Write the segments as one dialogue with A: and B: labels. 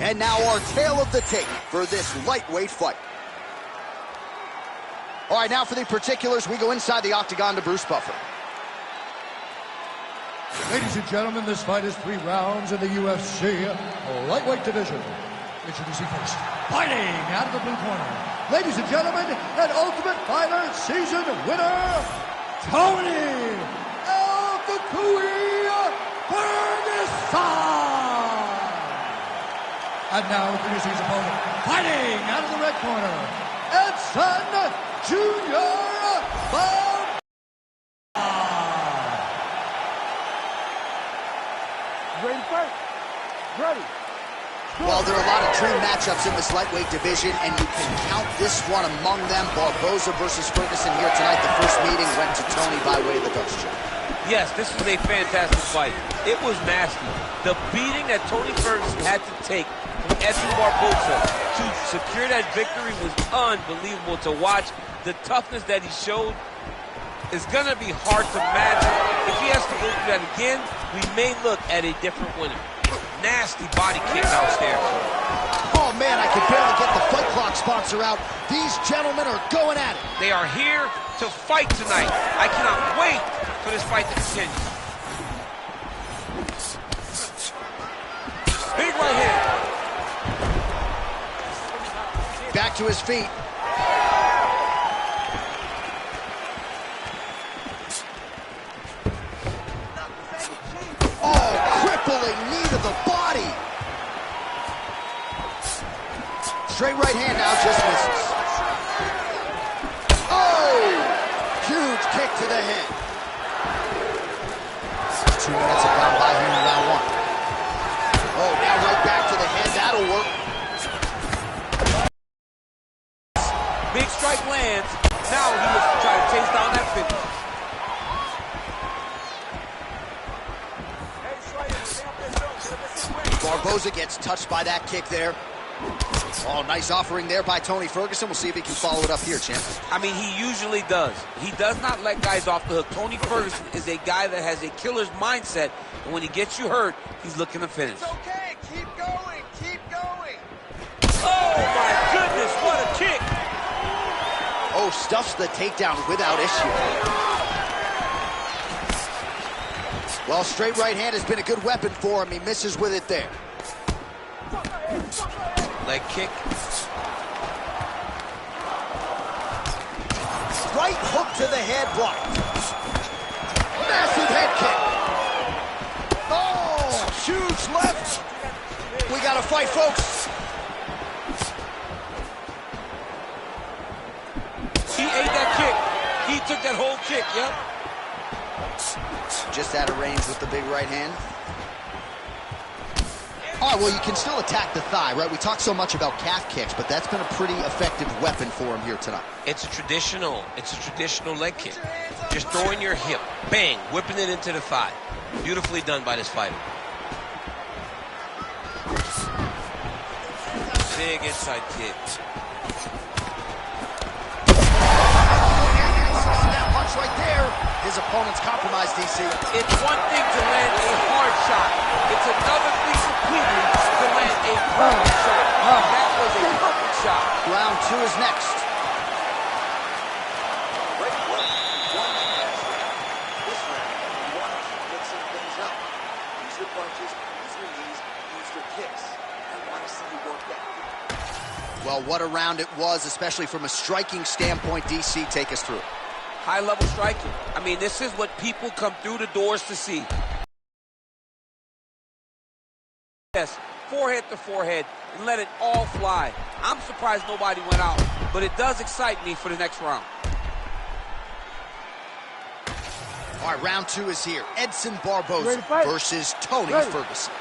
A: And now our tale of the tape for this lightweight fight. All right, now for the particulars, we go inside the octagon to Bruce Buffer.
B: Ladies and gentlemen, this fight is 3 rounds in the UFC lightweight division. Introducing first, fighting out of the blue corner. Ladies and gentlemen, an Ultimate Fighter season winner, Tony El Ferguson. And now introducing his opponent, fighting out of the red corner, Edson Jr.
C: Ready to fight? Ready.
A: Well, there are a lot of dream matchups in this lightweight division, and you can count this one among them. Barboza versus Ferguson here tonight. The first meeting went to Tony by way of the dust job.
D: Yes, this was a fantastic fight. It was nasty. The beating that Tony Ferguson had to take from Edson Barboza to secure that victory was unbelievable to watch. The toughness that he showed is going to be hard to match. If he has to go through that again, we may look at a different winner. Nasty body kick downstairs.
A: Oh, man, I can barely get the Fight Clock sponsor out. These gentlemen are going at it.
D: They are here to fight tonight. I cannot wait for this fight to continue. Big right hand.
A: Back to his feet. Knee to the body. Straight right hand now, just misses. Oh! Huge kick to the head. 2 minutes have gone by here in round 1. Oh, now right back to the head. That'll work.
D: Big strike lands. Now he was trying to chase down that finish.
A: Barboza gets touched by that kick there. Oh, nice offering there by Tony Ferguson. We'll see if he can follow it up here, champ.
D: I mean, he usually does. He does not let guys off the hook. Tony Ferguson is a guy that has a killer's mindset, and when he gets you hurt, he's looking to finish.
C: It's okay. Keep going. Keep going.
D: Oh, my goodness, what a kick.
A: Oh, stuffs the takedown without issue. Well, straight right hand has been a good weapon for him. He misses with it there.
D: Leg kick.
A: Right hook to the head, blocked. Massive head kick. Oh, huge left. We got to fight, folks.
D: He ate that kick. He took that whole kick, yep.
A: Just out of range with the big right hand. All right, well, you can still attack the thigh, right? We talk so much about calf kicks, but that's been a pretty effective weapon for him here tonight.
D: It's a traditional leg kick. Just throwing your hip, bang, whipping it into the thigh. Beautifully done by this fighter. Big inside kick.
A: Punch right there. His opponent's compromised, DC.
D: It's one thing to land a hard shot. It's another thing completely to land a perfect shot. That was a perfect shot.
A: Round 2 is next.
C: Great work. One match. This round, you want to keep mixing things up. Use your punches, use your knees, use your kicks. I want to see you work that.
A: Well, what a round it was, especially from a striking standpoint. DC, take us through it.
D: High-level striking. I mean, this is what people come through the doors to see. Yes, forehead to forehead, and let it all fly. I'm surprised nobody went out, but it does excite me for the next round.
A: All right, round 2 is here. Edson Barboza versus Tony Ferguson.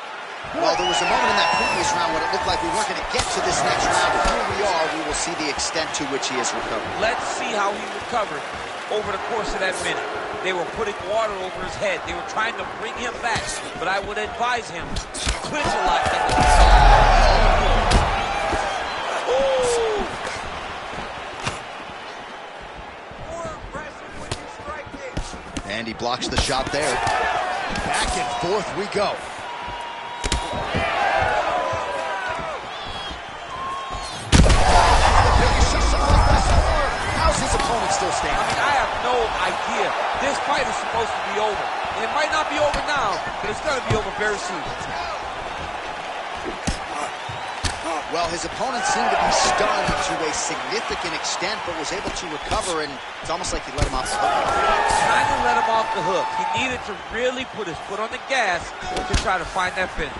A: Well, there was a moment in that previous round when it looked like we weren't going to get to this next round. Here we are. We will see the extent to which he has recovered.
D: Let's see how he recovered over the course of that minute. They were putting water over his head. They were trying to bring him back, but I would advise him to clinch a lot.
C: More aggressive when you strike it.
A: And he blocks the shot there. Back and forth we go. opponent still standing?
D: I mean, I have no idea. This fight is supposed to be over. And it might not be over now, but it's going to be over very soon.
A: Well, his opponent seemed to be stunned to a significant extent, but was able to recover, and it's almost like he let him off the hook.
D: Kind of let him off the hook. He needed to really put his foot on the gas to try to find that finish.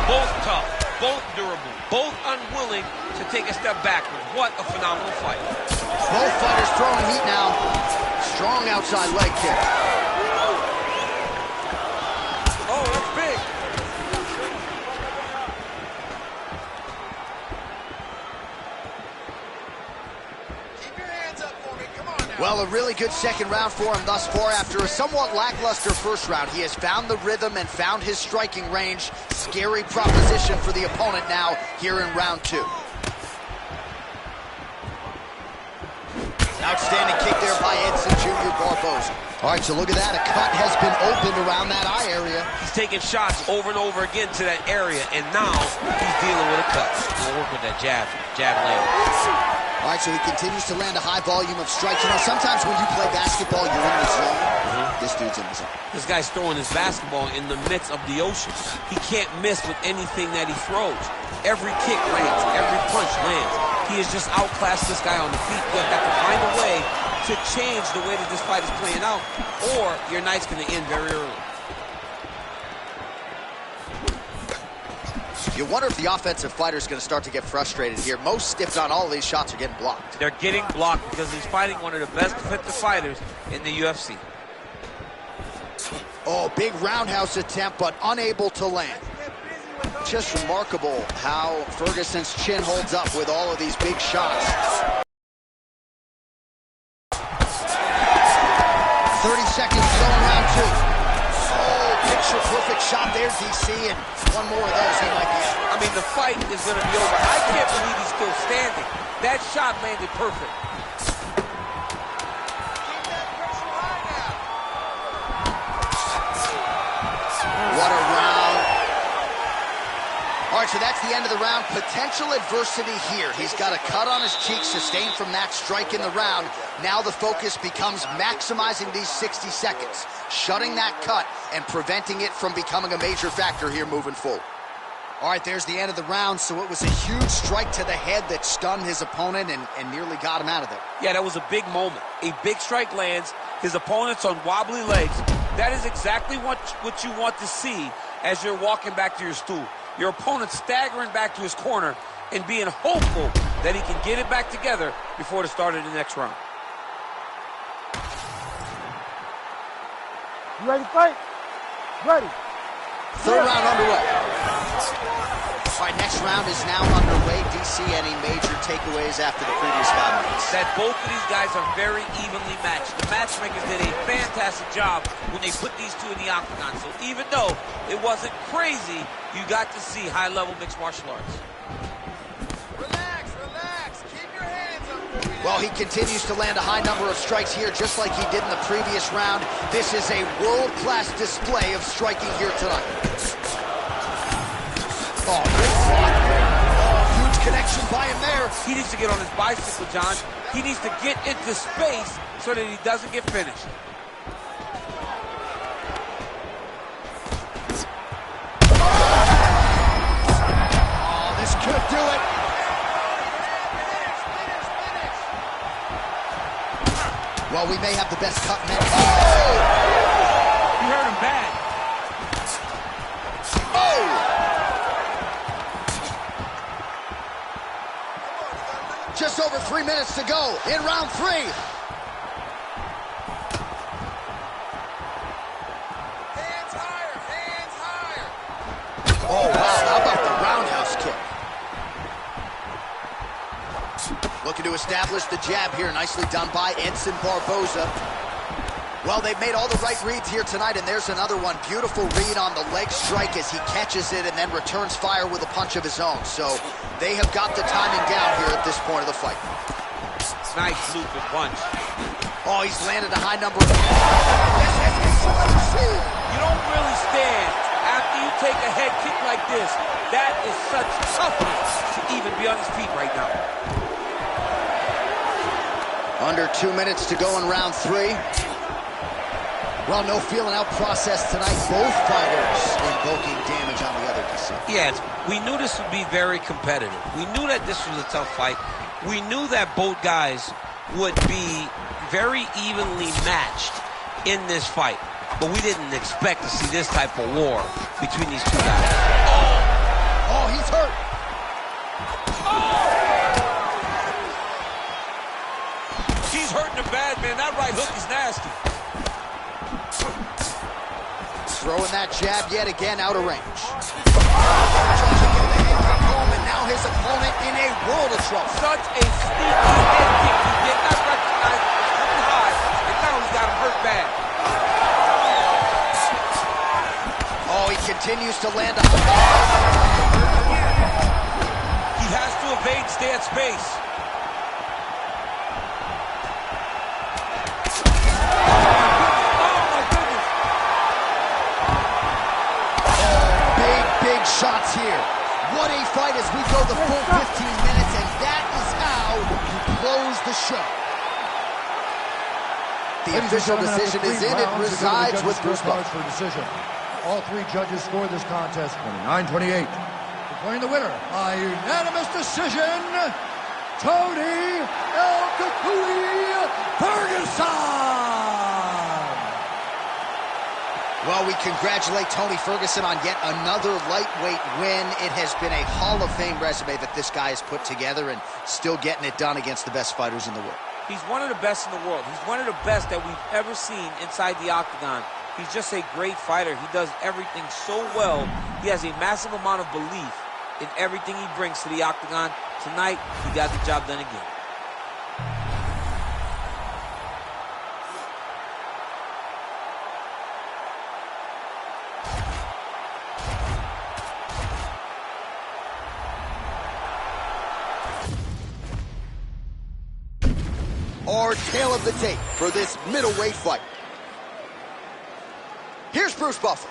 D: Both tough, both durable, both unwilling to take a step backward. What a phenomenal fight.
A: Both fighters throwing heat now. Strong outside leg kick.
D: Oh, that's big.
A: Well, a really good second round for him thus far. After a somewhat lackluster first round, he has found the rhythm and found his striking range. Scary proposition for the opponent now here in round 2. Outstanding kick there by Edson Jr. Barboza. All right, so look at that. A cut has been opened around that eye area.
D: He's taking shots over and over again to that area, and now he's dealing with a cut. We'll work with that jab land.
A: All right, so he continues to land a high volume of strikes. You know, sometimes when you play basketball, you're in the zone. This dude's in the zone.
D: This guy's throwing his basketball in the midst of the ocean. He can't miss with anything that he throws. Every kick lands, every punch lands. He has just outclassed this guy on the feet. You have to find a way to change the way that this fight is playing out, or your night's going to end very early.
A: You wonder if the offensive fighter is going to start to get frustrated here. Most, if not all, of these shots are getting blocked.
D: They're getting blocked because he's fighting one of the best defensive fighters in the UFC.
A: Oh, big roundhouse attempt, but unable to land. Just remarkable how Ferguson's chin holds up with all of these big shots. 30 seconds to go in round 2. Picture perfect shot there, DC, and one more of those, he might be out.
D: I mean, the fight is going to be over. I can't believe he's still standing. That shot landed perfect.
A: What a round. All right, so that's the end of the round. Potential adversity here. He's got a cut on his cheek sustained from that strike in the round. Now the focus becomes maximizing these 60 seconds, shutting that cut and preventing it from becoming a major factor here moving forward. All right, there's the end of the round. So it was a huge strike to the head that stunned his opponent and nearly got him out of there.
D: Yeah, that was a big moment. A big strike lands. His opponent's on wobbly legs. That is exactly what you want to see as you're walking back to your stool. Your opponent staggering back to his corner and being hopeful that he can get it back together before the start of the next round.
B: You ready to fight? Ready.
A: Third round underway. All right, next round is now underway. DC, any major takeaways after the previous 5 minutes?
D: That both of these guys are very evenly matched. The matchmakers did a fantastic job when they put these two in the octagon. So even though it wasn't crazy, you got to see high-level mixed martial arts.
C: Relax. Keep your hands up.
A: Well, he continues to land a high number of strikes here, just like he did in the previous round. This is a world-class display of striking here tonight. Oh, good block there. Oh, huge connection by him there.
D: He needs to get on his bicycle, John. He needs to get into space so that he doesn't get finished.
A: Oh, this could do it. Well, we may have the best cut man. Oh!
D: You heard him bad.
A: Oh! Just over 3 minutes to go in round 3.
C: Hands higher.
A: Oh, wow. How about the roundhouse kick? Looking to establish the jab here. Nicely done by Edson Barboza. Well, they've made all the right reads here tonight, and there's another one. Beautiful read on the leg strike as he catches it and then returns fire with a punch of his own. So they have got the timing down here at this point of the fight.
D: Nice looping punch.
A: Oh, he's landed a high number of...
D: You don't really stand after you take a head kick like this. That is such toughness to even be on his feet right now.
A: 2 minutes to go in round 3. Well, no feeling out process tonight. Both fighters invoking damage on the other.
D: Yes, we knew this would be very competitive. We knew that this was a tough fight. We knew that both guys would be very evenly matched in this fight. But we didn't expect to see this type of war between these two guys.
A: Oh, he's hurt.
D: He's hurting him bad, man. That right hook is nasty.
A: Throwing that jab yet again out of range. And now his opponent in a world of trouble.
D: Such a sneaky head kick. He did not recognize it was coming high, and now he's got him hurt bad.
A: Oh, he continues to land a...
D: He has to evade, stay at space.
A: Shots here. What a fight as we go the full 15 minutes, and that is how you close the show. The official decision is in. It resides with Bruce Buffer.
B: For decision. All 3 judges scored this contest 29-28. Declaring the winner by unanimous decision, Tony El Cucuy Ferguson.
A: Well, we congratulate Tony Ferguson on yet another lightweight win. It has been a Hall of Fame resume that this guy has put together and still getting it done against the best fighters in the world.
D: He's one of the best in the world. He's one of the best that we've ever seen inside the octagon. He's just a great fighter. He does everything so well. He has a massive amount of belief in everything he brings to the octagon. Tonight, he got the job done again.
A: Our tale of the tape for this middleweight fight. Here's Bruce Buffer.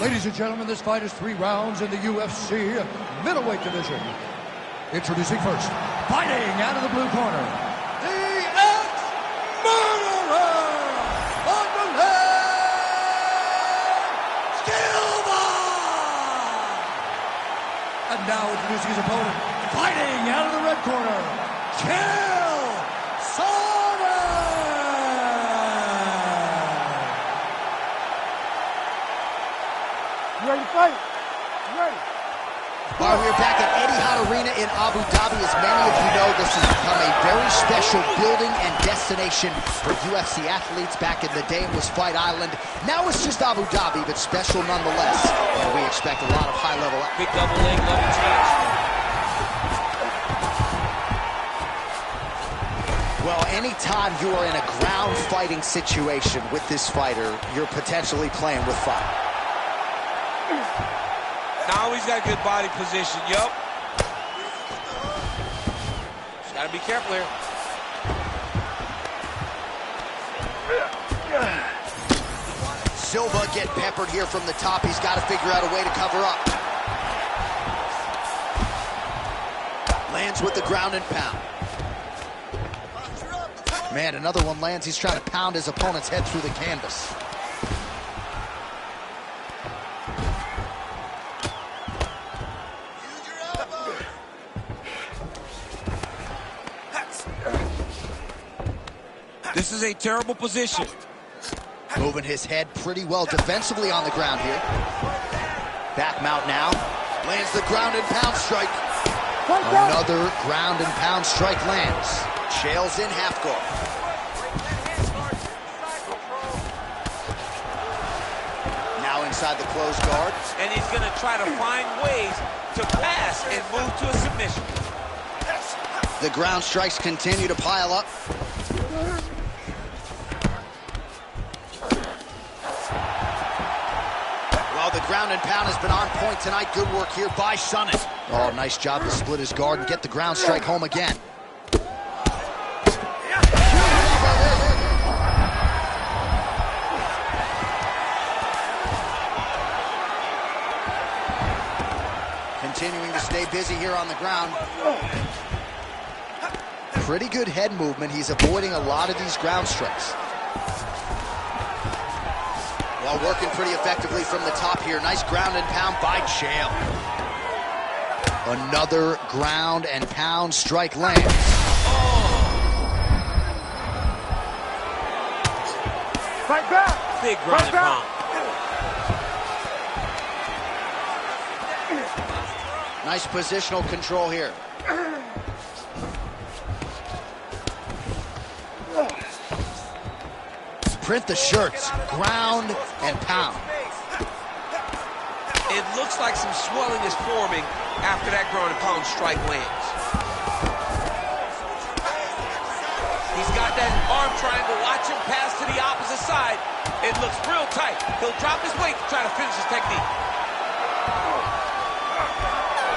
B: Ladies and gentlemen, this fight is 3 rounds in the UFC middleweight division. Introducing first, fighting out of the blue corner, the ex-murderer on the left, Silva! And now introducing his opponent, fighting out of the red corner, Kill Sonnen!
E: You ready to fight? You ready?
A: Well, we're back at Etihad Arena in Abu Dhabi. As many of you know, this has become a very special building and destination for UFC athletes. Back in the day, it was Fight Island. Now it's just Abu Dhabi, but special nonetheless. And we expect a lot of high-level...
D: Big double leg, double change.
A: Well, anytime you are in a ground fighting situation with this fighter, you're potentially playing with fire.
D: Now he's got good body position, yup. Just gotta be careful here.
A: Silva getting peppered here from the top. He's got to figure out a way to cover up. Lands with the ground and pound. Man, another one lands. He's trying to pound his opponent's head through the canvas.
D: This is a terrible position.
A: Moving his head pretty well defensively on the ground here. Back mount now. Lands the ground and pound strike. Another ground and pound strike lands. Chails in half guard. Now inside the closed guard.
D: And he's going to try to find ways to pass and move to a submission.
A: The ground strikes continue to pile up. Well, the ground and pound has been on point tonight. Good work here by Sonnen. Oh, nice job to split his guard and get the ground strike home again. Continuing to stay busy here on the ground. pretty good head movement. He's avoiding a lot of these ground strikes. Well, working pretty effectively from the top here. Nice ground and pound by Chael. Another ground and pound strike lands.
E: Fight back.
D: Big ground and pound.
A: Nice positional control here. Print the shirts, ground and pound.
D: It looks like some swelling is forming after that ground and pound strike lands. He's got that arm triangle. Watch him pass to the opposite side. It looks real tight. He'll drop his weight to try to finish his technique.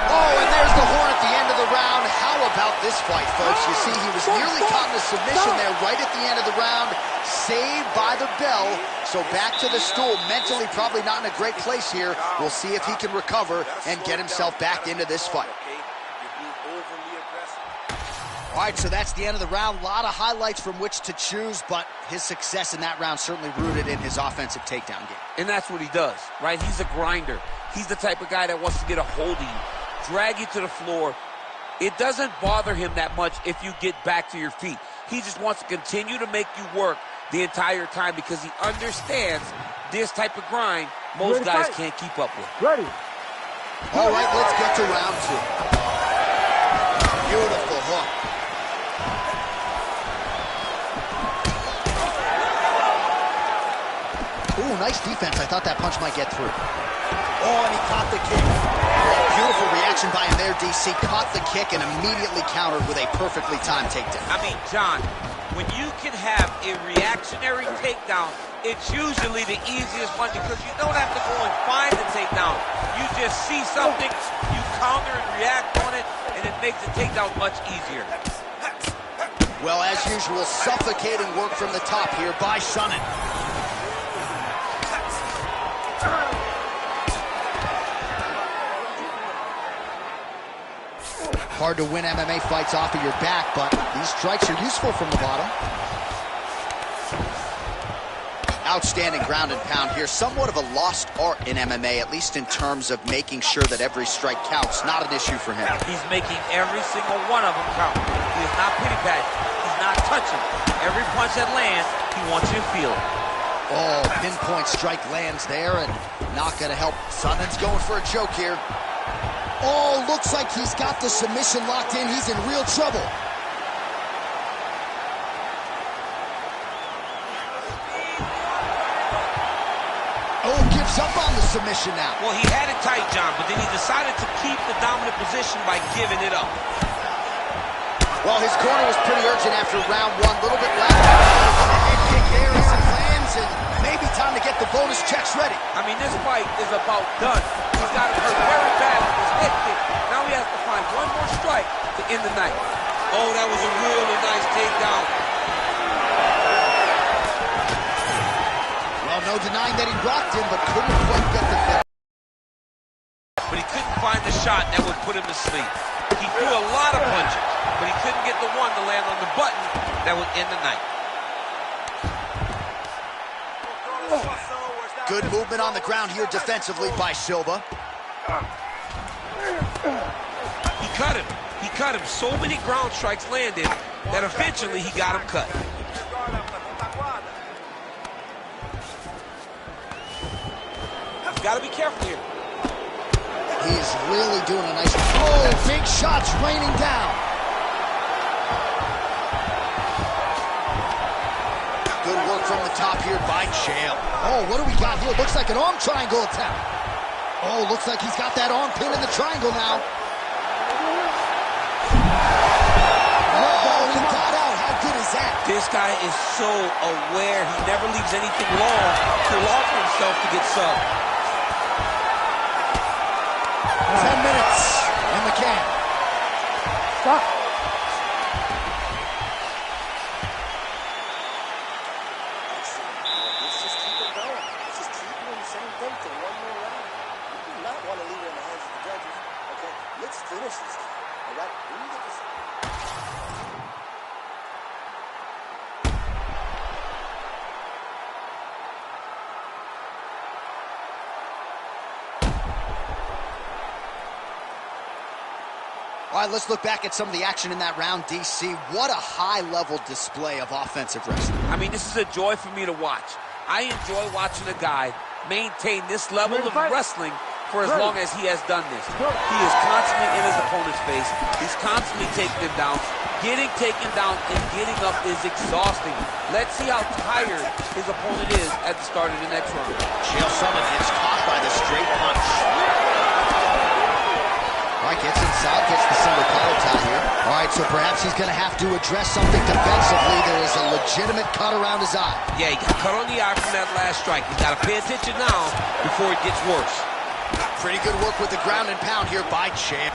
A: Oh, and there's the horn at the end of the round. How about this fight, folks? You see, he was nearly caught in a submission there right at the end of the round. Saved by the bell. So back to the stool. Mentally probably not in a great place here. We'll see if he can recover and get himself back into this fight. All right, so that's the end of the round. A lot of highlights from which to choose, but his success in that round certainly rooted in his offensive takedown game.
D: And that's what he does, right? He's a grinder. He's the type of guy that wants to get a hold of you, drag you to the floor. It doesn't bother him that much if you get back to your feet. He just wants to continue to make you work the entire time because he understands this type of grind most guys can't keep up with.
E: Ready.
A: All right, let's get to round two. Beautiful hook. Ooh, nice defense. I thought that punch might get through. Oh, and he caught the kick. Beautiful reaction by him there, DC. Caught the kick and immediately countered with a perfectly timed takedown.
D: I mean, John, when you can have a reactionary takedown, it's usually the easiest one because you don't have to go and find the takedown. You just see something, you counter and react on it, and it makes the takedown much easier.
A: Well, as usual, suffocating work from the top here by Sonnen. Hard to win MMA fights off of your back, but these strikes are useful from the bottom. Outstanding ground and pound here. Somewhat of a lost art in MMA, at least in terms of making sure that every strike counts. Not an issue for him.
D: He's making every single one of them count. He is not pity-patting. He's not touching. Every punch that lands, he wants you to feel it.
A: Oh, pinpoint strike lands there, and not going to help. Sonnen's going for a choke here. Oh, looks like he's got the submission locked in. He's in real trouble. Oh, gives up on the submission now.
D: Well, he had it tight, John, but then he decided to keep the dominant position by giving it up.
A: Well, his corner was pretty urgent after round one. A little bit left. A head kick there as it lands, and maybe time to get the bonus checks ready.
D: I mean, this fight is about done. He's got it hurt very bad with his head kick. Now he has to find one more strike to end the night. Oh, that was a really nice takedown.
A: Well, no denying that he rocked him, but couldn't quite get the finish.
D: But he couldn't find the shot that would put him to sleep. He threw a lot of punches, but he couldn't get the one to land on the button that would end the night.
A: Good movement on the ground here defensively by Silva.
D: He cut him. He cut him. So many ground strikes landed that eventually he got him cut. He's got to be careful here.
A: He's really doing a nice... Oh, big shots raining down. Good work from the top here by Chael. Oh, what do we got here? Looks like an arm triangle attempt. Oh, looks like he's got that arm pin in the triangle now. Oh, he got out. How good is that?
D: This guy is so aware. He never leaves anything long to allow for himself to get subbed.
A: 10 minutes in the can.
E: Stop.
C: Let's just keep it going. Let's just keep doing the same thing for one more round. We do not want to leave it in the hands of the judges. Okay, let's finish this. All right, we need to
A: All right, let's look back at some of the action in that round, DC. What a high-level display of offensive wrestling.
D: I mean, this is a joy for me to watch. I enjoy watching a guy maintain this level of wrestling for as long as he has done this. He is constantly in his opponent's face. He's constantly taking him down. Getting taken down and getting up is exhausting. Let's see how tired his opponent is at the start of the next round.
A: Chael Sonnen gets caught by the straight punch. All right, gets inside, gets the single collar tie here. All right, so perhaps he's going to have to address something defensively. There is a legitimate cut around his eye.
D: Yeah, he got cut on the eye from that last strike. He's got to pay attention now before it gets worse.
A: Pretty good work with the ground and pound here by Chael.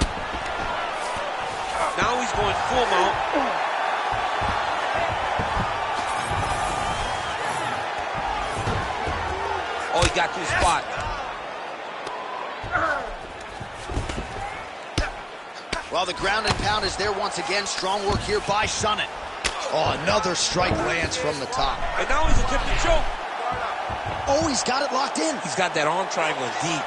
D: Now he's going full mount. Oh, he got to the spot.
A: Well, the ground and pound is there once again. Strong work here by Sonnen. Oh, another strike lands from the top.
D: And now he's attempting to choke.
A: Oh, he's got it locked in.
D: He's got that arm triangle deep.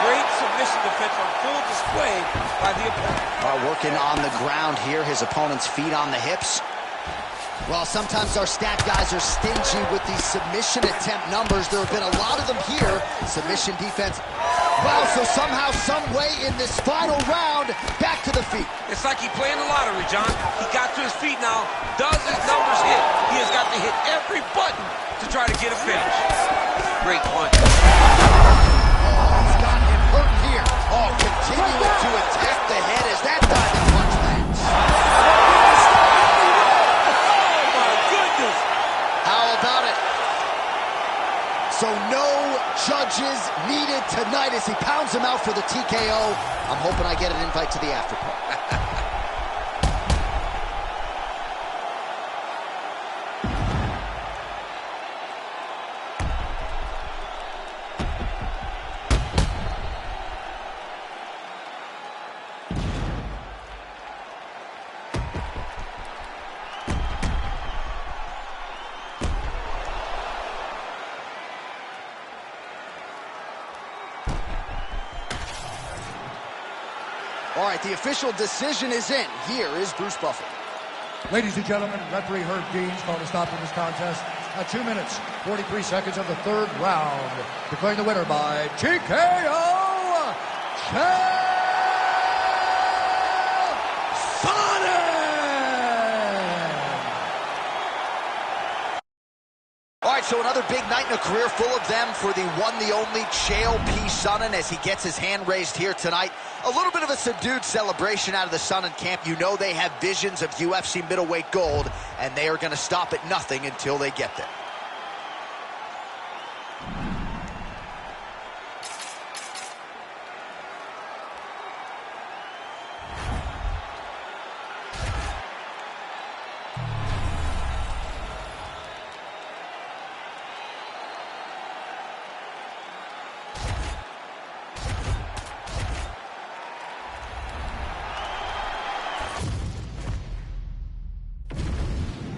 D: Great submission defense on full display by the opponent.
A: Working on the ground here. His opponent's feet on the hips. Well, sometimes our stat guys are stingy with these submission attempt numbers. There have been a lot of them here. Submission defense. Wow, so somehow, some way in this final round, back to the feet.
D: It's like he's playing the lottery, John. He got to his feet now. Does his numbers hit? He has got to hit every button to try to get a finish. Great punch.
A: Oh, he's got him hurting here. Oh, continuing to attack the head as that diving punch lands. So no judges needed tonight as he pounds him out for the TKO. I'm hoping I get an invite to the after party. All right, the official decision is in. Here is Bruce Buffer.
B: Ladies and gentlemen, referee Herb Dean's called a stop to this contest at 2 minutes, 43 seconds of the third round. Declaring the winner by TKO, Chael Sonnen!
A: All right, so another big night in a career full of them for the one, the only Chael P. Sonnen as he gets his hand raised here tonight. A little bit of a subdued celebration out of the Sonnen camp. You know they have visions of UFC middleweight gold, and they are going to stop at nothing until they get there.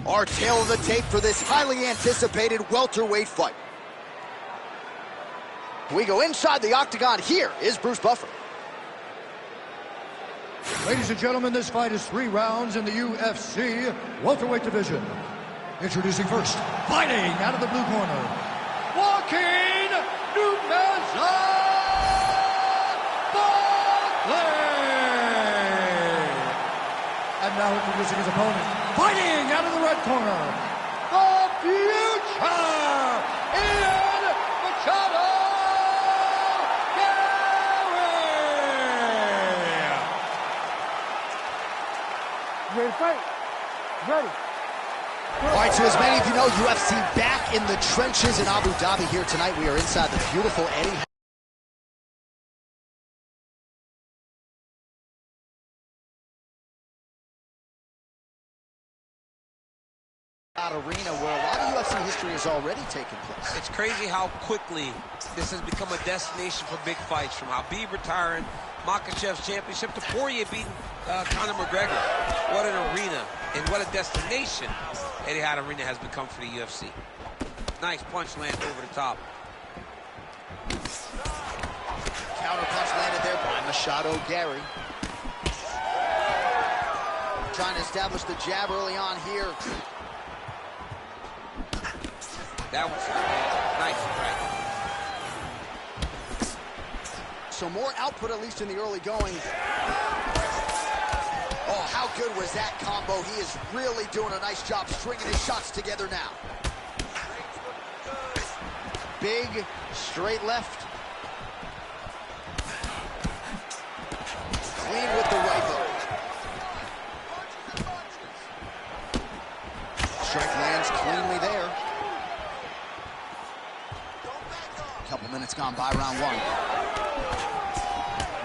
A: Our tail of the tape for this highly anticipated welterweight fight. We go inside the octagon. Here is Bruce Buffer.
B: Ladies and gentlemen, this fight is 3 rounds in the UFC welterweight division. Introducing first, fighting out of the blue corner, Joaquin Numeza Barclay. And now introducing his opponent, fighting out of the red corner, the future, Ian Machado Gary.
E: Ready to fight? Ready.
A: All right, so as many of you know, UFC back in the trenches in Abu Dhabi here tonight. We are inside the beautiful Eddie arena where a lot of UFC history has already taken place.
D: It's crazy how quickly this has become a destination for big fights, from Habib retiring, Makhachev's championship, to Poirier beating Conor McGregor. What an arena and what a destination Etihad Arena has become for the UFC. Nice punch lands over the top.
A: Counter punch landed there by Machado Gary. Trying to establish the jab early on here.
D: That was nice strike.
A: So more output, at least in the early going. Oh, how good was that combo? He is really doing a nice job stringing his shots together now. Big, straight left. Clean with the right hook. Strike lands cleanly there. Couple minutes gone by round one.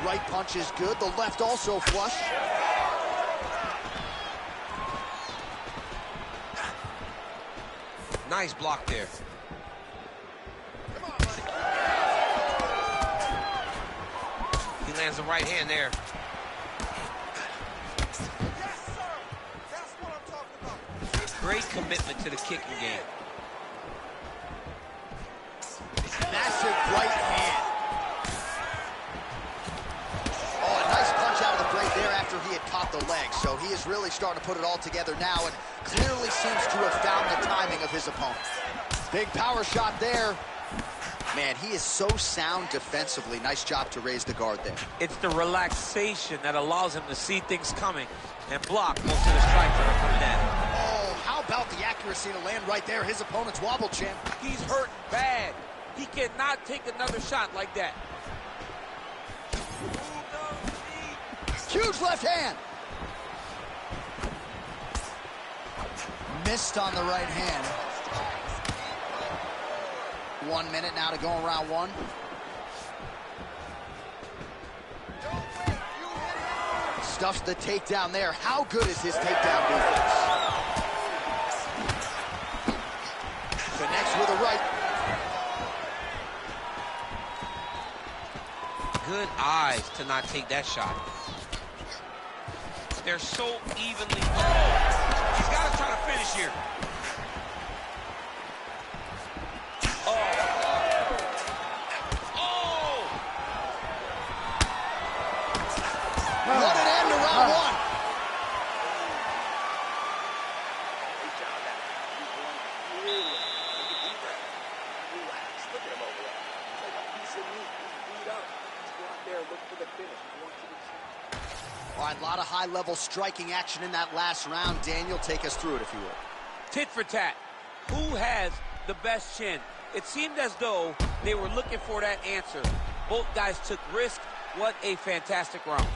A: Right punch is good. The left also flush.
D: Nice block there. He lands the right hand there. Great commitment to the kicking game.
A: Massive right hand. Oh, a nice punch out of the break there after he had caught the leg. So he is really starting to put it all together now and clearly seems to have found the timing of his opponent. Big power shot there. Man, he is so sound defensively. Nice job to raise the guard there.
D: It's the relaxation that allows him to see things coming and block most of the strikes that are coming at him.
A: Oh, how about the accuracy to land right there? His opponent's wobble, champ.
D: He's hurt bad. He cannot take another shot like that.
A: Huge left hand. Missed on the right hand. 1 minute now to go in round one. Stuffs the takedown there. How good is his takedown defense? Connects with a right.
D: Good eyes to not take that shot. They're so evenly. Oh, he's got to try to finish here.
A: What an end to round one. All right, a lot of high-level striking action in that last round. Daniel, take us through it, if you will.
D: Tit for tat. Who has the best chin? It seemed as though they were looking for that answer. Both guys took risk. What a fantastic round.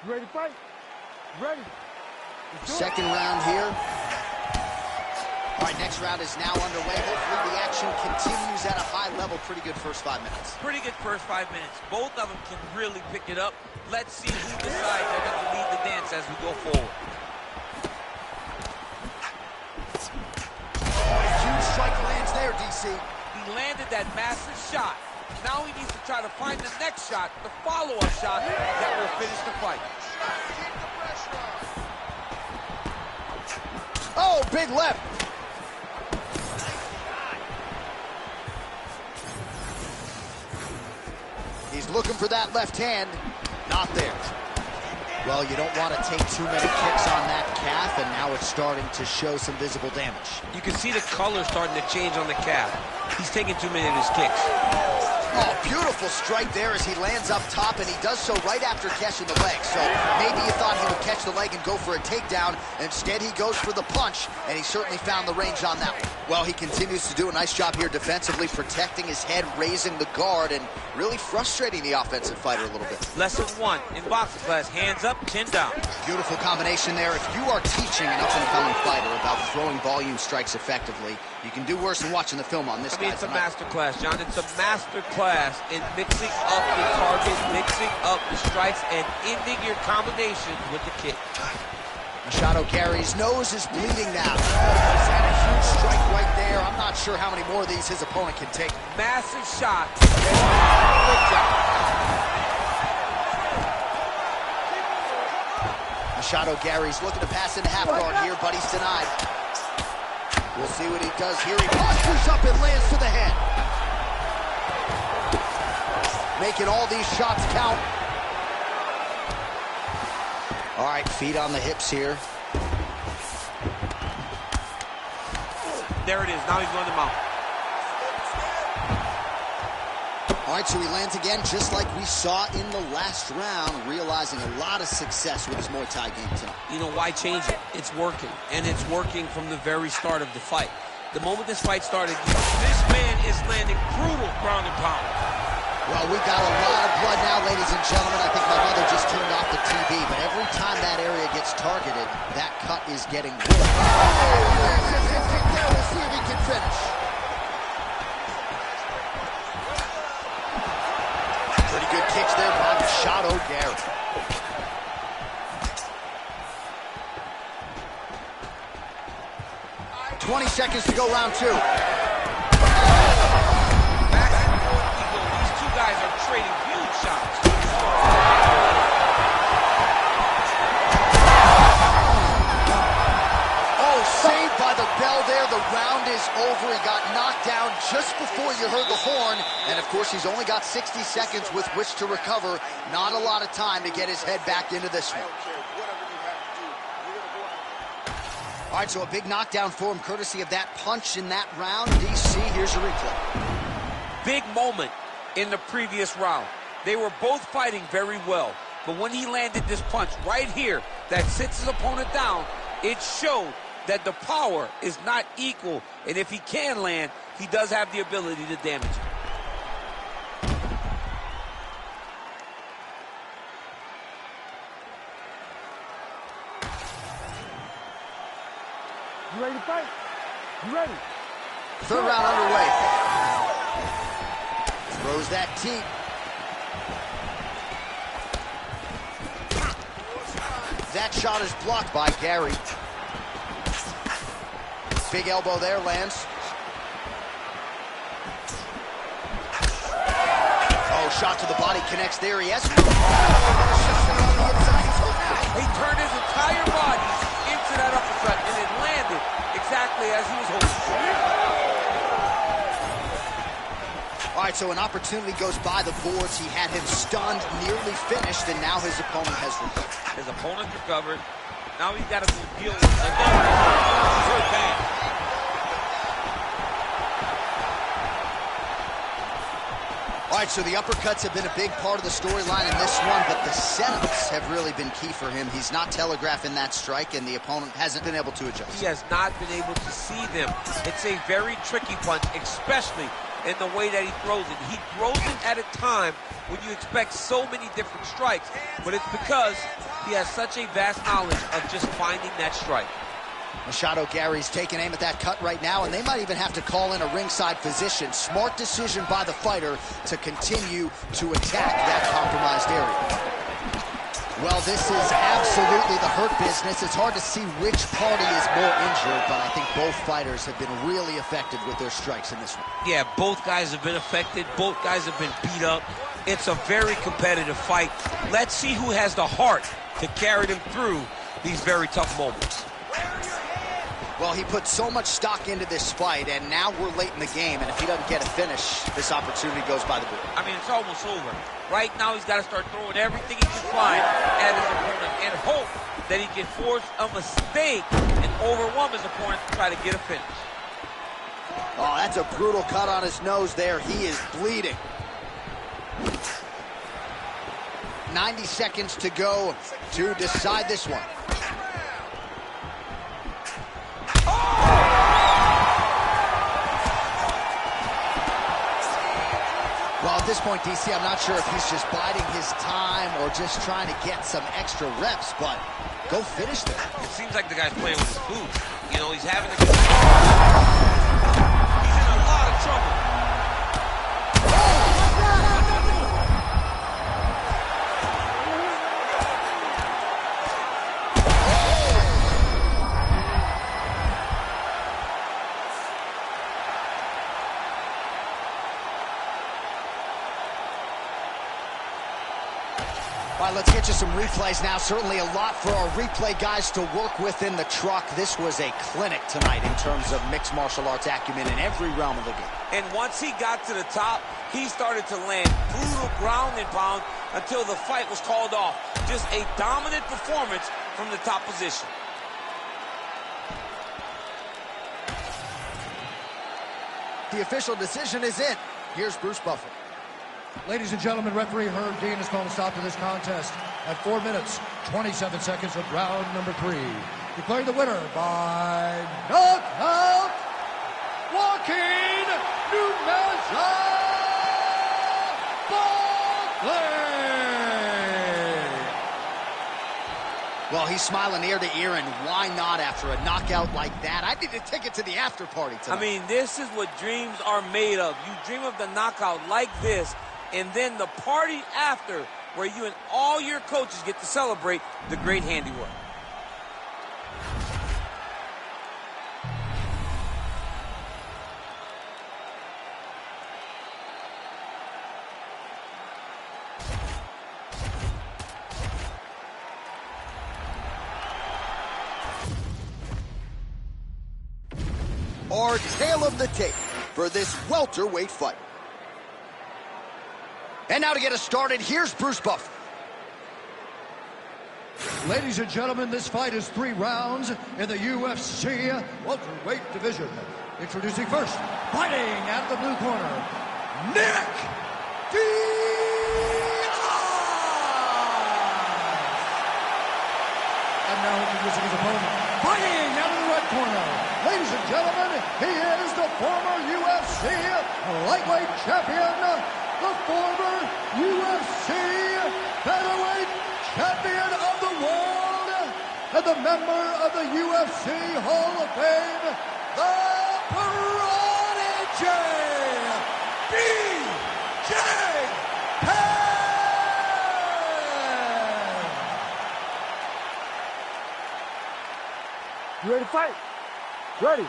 E: You ready to fight? Ready.
A: Second round here. All right, next round is now underway. Hopefully the action continues at a high level. Pretty good first 5 minutes.
D: Pretty good first 5 minutes. Both of them can really pick it up. Let's see who decides they're going to lead the dance as we go forward.
A: Huge strike lands there, DC.
D: He landed that massive shot. Now he needs to try to find the next shot, the follow-up shot that will finish the fight.
A: Oh, big left. He's looking for that left hand. Not there. Well, you don't want to take too many kicks on that calf, and now it's starting to show some visible damage.
D: You can see the color starting to change on the calf. He's taking too many of his kicks.
A: Oh, beautiful strike there as he lands up top, and he does so right after catching the leg. So maybe you thought he would catch the leg and go for a takedown. Instead, he goes for the punch, and he certainly found the range on that one. Well, he continues to do a nice job here defensively, protecting his head, raising the guard, and really frustrating the offensive fighter a little bit.
D: Lesson 1 in boxing class, hands up, chin down.
A: Beautiful combination there. If you are teaching an up-and-coming fighter about throwing volume strikes effectively, you can do worse than watching the film on this guy
D: It's a
A: tonight.
D: master class, John. It's a master class in mixing up the target, mixing up the strikes, and ending your combination with the kick.
A: Machado Gary's nose is bleeding now. He's had a huge strike right there. I'm not sure how many more of these his opponent can take.
D: Massive shot. Great job.
A: Machado Gary's looking to pass into half guard here, but he's denied. We'll see what he does here. He postures up and lands to the head. Making all these shots count. All right, feet on the hips here.
D: There it is. Now he's going to mount.
A: All right, so he lands again, just like we saw in the last round, realizing a lot of success with his Muay Thai game tonight.
D: You know, why change it? It's working, and it's working from the very start of the fight. The moment this fight started, this man is landing brutal ground and pound.
A: Well, we got a lot of blood now, ladies and gentlemen. I think my mother just turned off the TV, but every time that area gets targeted, that cut is getting worse. We'll see if he can finish. Pretty good kicks there by Machado Garrett. "20 seconds to go, round two."
D: Guys are trading huge shots.
A: Oh, saved by the bell there. The round is over. He got knocked down just before you heard the horn. And, of course, he's only got 60 seconds with which to recover. Not a lot of time to get his head back into this one. All right, so a big knockdown for him, courtesy of that punch in that round. DC, here's a replay.
D: Big moment in the previous round. They were both fighting very well, but when he landed this punch right here that sits his opponent down, it showed that the power is not equal, and if he can land, he does have the ability to damage him.
E: You ready to fight? You ready?
A: Third round underway. Throws that teep. That shot is blocked by Gary. Big elbow there, lands. Oh, shot to the body connects there. He has.
D: He turned his entire body into that uppercut, and it landed exactly as he was hoping for.
A: All right, so an opportunity goes by the boards. He had him stunned, nearly finished, and now his opponent has recovered.
D: His opponent recovered. Now he's got to deal with another good bad.
A: All right, so the uppercuts have been a big part of the storyline in this one, but the setups have really been key for him. He's not telegraphing that strike, and the opponent hasn't been able to adjust.
D: He has not been able to see them. It's a very tricky punch, especially in the way that he throws it. He throws it at a time when you expect so many different strikes, but it's because he has such a vast knowledge of just finding that strike.
A: Machado Gary's taking aim at that cut right now, and they might even have to call in a ringside physician. Smart decision by the fighter to continue to attack that compromised area. Well, this is absolutely the hurt business. It's hard to see which party is more injured, but I think both fighters have been really effective with their strikes in this one.
D: Yeah, both guys have been affected. Both guys have been beat up. It's a very competitive fight. Let's see who has the heart to carry them through these very tough moments.
A: Well, he put so much stock into this fight, and now we're late in the game, and if he doesn't get a finish, this opportunity goes by the board.
D: I mean, it's almost over. Right now, he's got to start throwing everything he can find at his opponent and hope that he can force a mistake and overwhelm his opponent to try to get a finish.
A: Oh, that's a brutal cut on his nose there. He is bleeding. 90 seconds to go to decide this one. Well, at this point, DC, I'm not sure if he's just biding his time or just trying to get some extra reps, but go finish them.
D: It seems like the guy's playing with his food. You know, he's having a good time. He's in a lot of trouble.
A: All right, let's get you some replays now. Certainly a lot for our replay guys to work with in the truck. This was a clinic tonight in terms of mixed martial arts acumen in every realm of the game.
D: And once he got to the top, he started to land brutal ground and pound until the fight was called off. Just a dominant performance from the top position.
A: The official decision is in. Here's Bruce Buffer.
B: Ladies and gentlemen, referee Herb Dean has called a stop to this contest at 4 minutes, 27 seconds of round number 3. Declaring the winner by knockout, Joaquin Numaza Buckley.
A: Well, he's smiling ear to ear, and why not after a knockout like that? I need a ticket to the after party tonight.
D: I mean, this is what dreams are made of. You dream of the knockout like this, and then the party after, where you and all your coaches get to celebrate the great handiwork.
A: Our tale of the tape for this welterweight fight. And now to get us started, here's Bruce Buffer.
B: Ladies and gentlemen, this fight is 3 rounds in the UFC welterweight division. Introducing first, fighting out of the blue corner, Nick Diaz. And now introducing his opponent, fighting out of the red corner. Ladies and gentlemen, he is the former UFC lightweight champion, the former UFC featherweight champion of the world, and the member of the UFC Hall of Fame, the Prodigy, BJ Penn!
E: You ready to fight? Ready.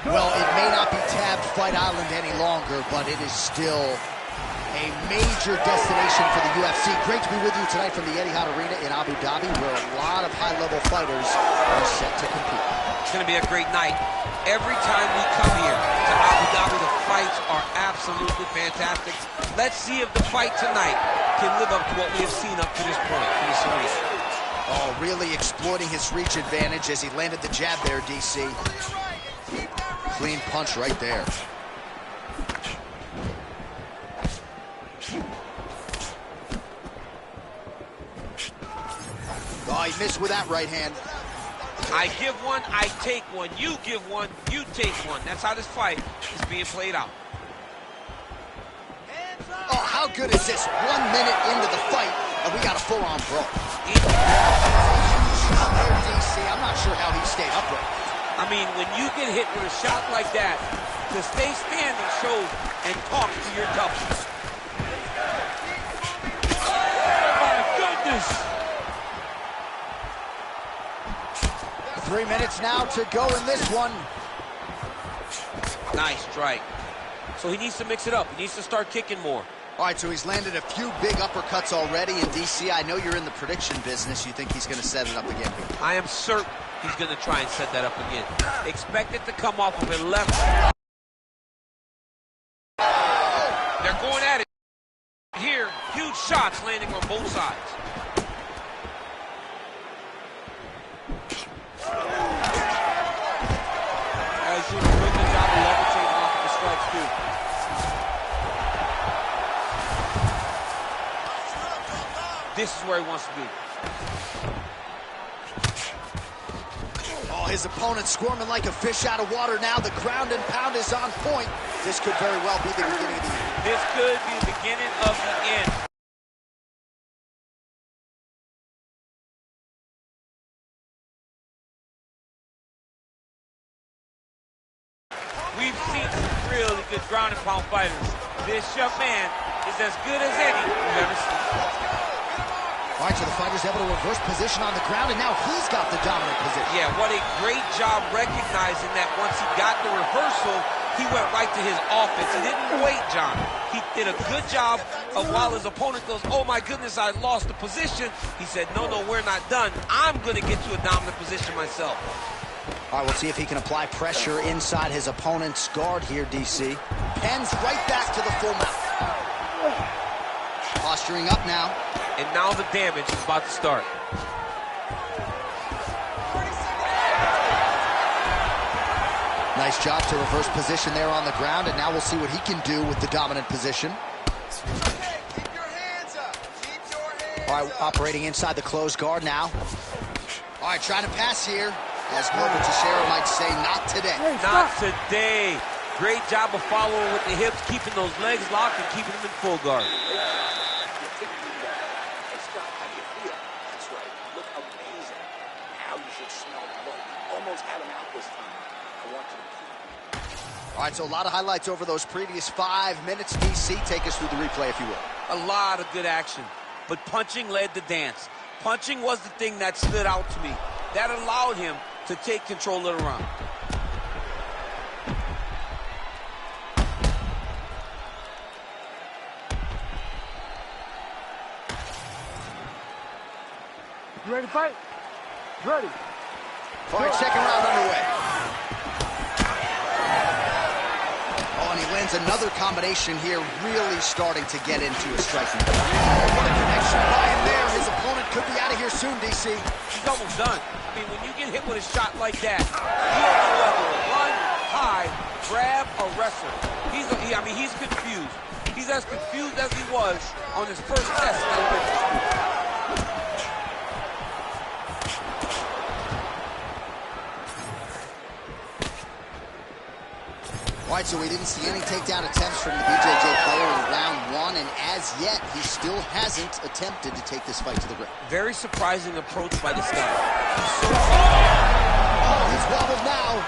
A: Well, it may not be tabbed Fight Island any longer, but it is still a major destination for the UFC. Great to be with you tonight from the Etihad Arena in Abu Dhabi, where a lot of high-level fighters are set to compete.
D: It's going to be a great night. Every time we come here to Abu Dhabi, the fights are absolutely fantastic. Let's see if the fight tonight can live up to what we have seen up to this point in this arena.
A: Oh, really exploiting his reach advantage as he landed the jab there, DC. Clean punch right there. Oh, he missed with that right hand.
D: I give one, I take one. You give one, you take one. That's how this fight is being played out.
A: Oh, how good is this? 1 minute into the fight, and we got a full-on brawl. DC, I'm not sure how he stayed upright.
D: I mean, when you get hit with a shot like that, to stay standing shows and talks to your toughness. Oh, my goodness!
A: 3 minutes now to go in this one.
D: Nice strike. So he needs to mix it up. He needs to start kicking more.
A: All right, so he's landed a few big uppercuts already. And DC, I know you're in the prediction business. You think he's going to set it up again?
D: I am certain he's going to try and set that up again. Expect it to come off of a left. They're going at it here. Huge shots landing on both sides. As you do a good job of levitating off of the strikes too. This is where he wants to be.
A: Oh, his opponent squirming like a fish out of water now. The ground and pound is on point. This could very well be the beginning of the end.
D: This could be the beginning of the end. We've seen some really good ground and pound fighters. This young man is as good as any we've ever seen.
A: All right, so the fighter's able to reverse position on the ground, and now he's got the dominant position.
D: Yeah, what a great job recognizing that once he got the reversal, he went right to his offense. He didn't wait, John. He did a good job while his opponent goes, oh my goodness, I lost the position, he said, no, we're not done. I'm going to get to a dominant position myself.
A: All right, we'll see if he can apply pressure inside his opponent's guard here, DC. Penn's right back to the full mount. Posturing up now.
D: And now the damage is about to start.
A: Nice job to reverse position there on the ground, and now we'll see what he can do with the dominant position.
C: Okay, keep your hands up. Keep your hands
A: All right,
C: up.
A: operating inside the closed guard now. All right, trying to pass here. As Norbert Teixeira might say, not today.
D: Not today. Great job of following with the hips, keeping those legs locked and keeping them in full guard.
C: Hey, Scott, how do you feel? That's right. You look amazing. Now you should smell blood. Almost had him out this time. I want you to keep.
A: All right, so a lot of highlights over those previous 5 minutes. DC, take us through the replay, if you will.
D: A lot of good action, but punching led the dance. Punching was the thing that stood out to me. That allowed him to take control of the round.
E: You ready to fight? Ready.
A: All right, second round underway. Oh, and he lands another combination here, really starting to get into his striking. Oh, what a connection by him there. His opponent could be out of here soon, DC.
D: He's almost done. I mean, when you get hit with a shot like that, you don't know whether to run, hide, grab, or wrestle. He's confused. He's as confused as he was on his first test in elementary school.
A: All right, so we didn't see any takedown attempts from the BJJ player in round 1, and as yet, he still hasn't attempted to take this fight to the ground.
D: Very surprising approach by this guy.
A: Oh, he's wobbled now.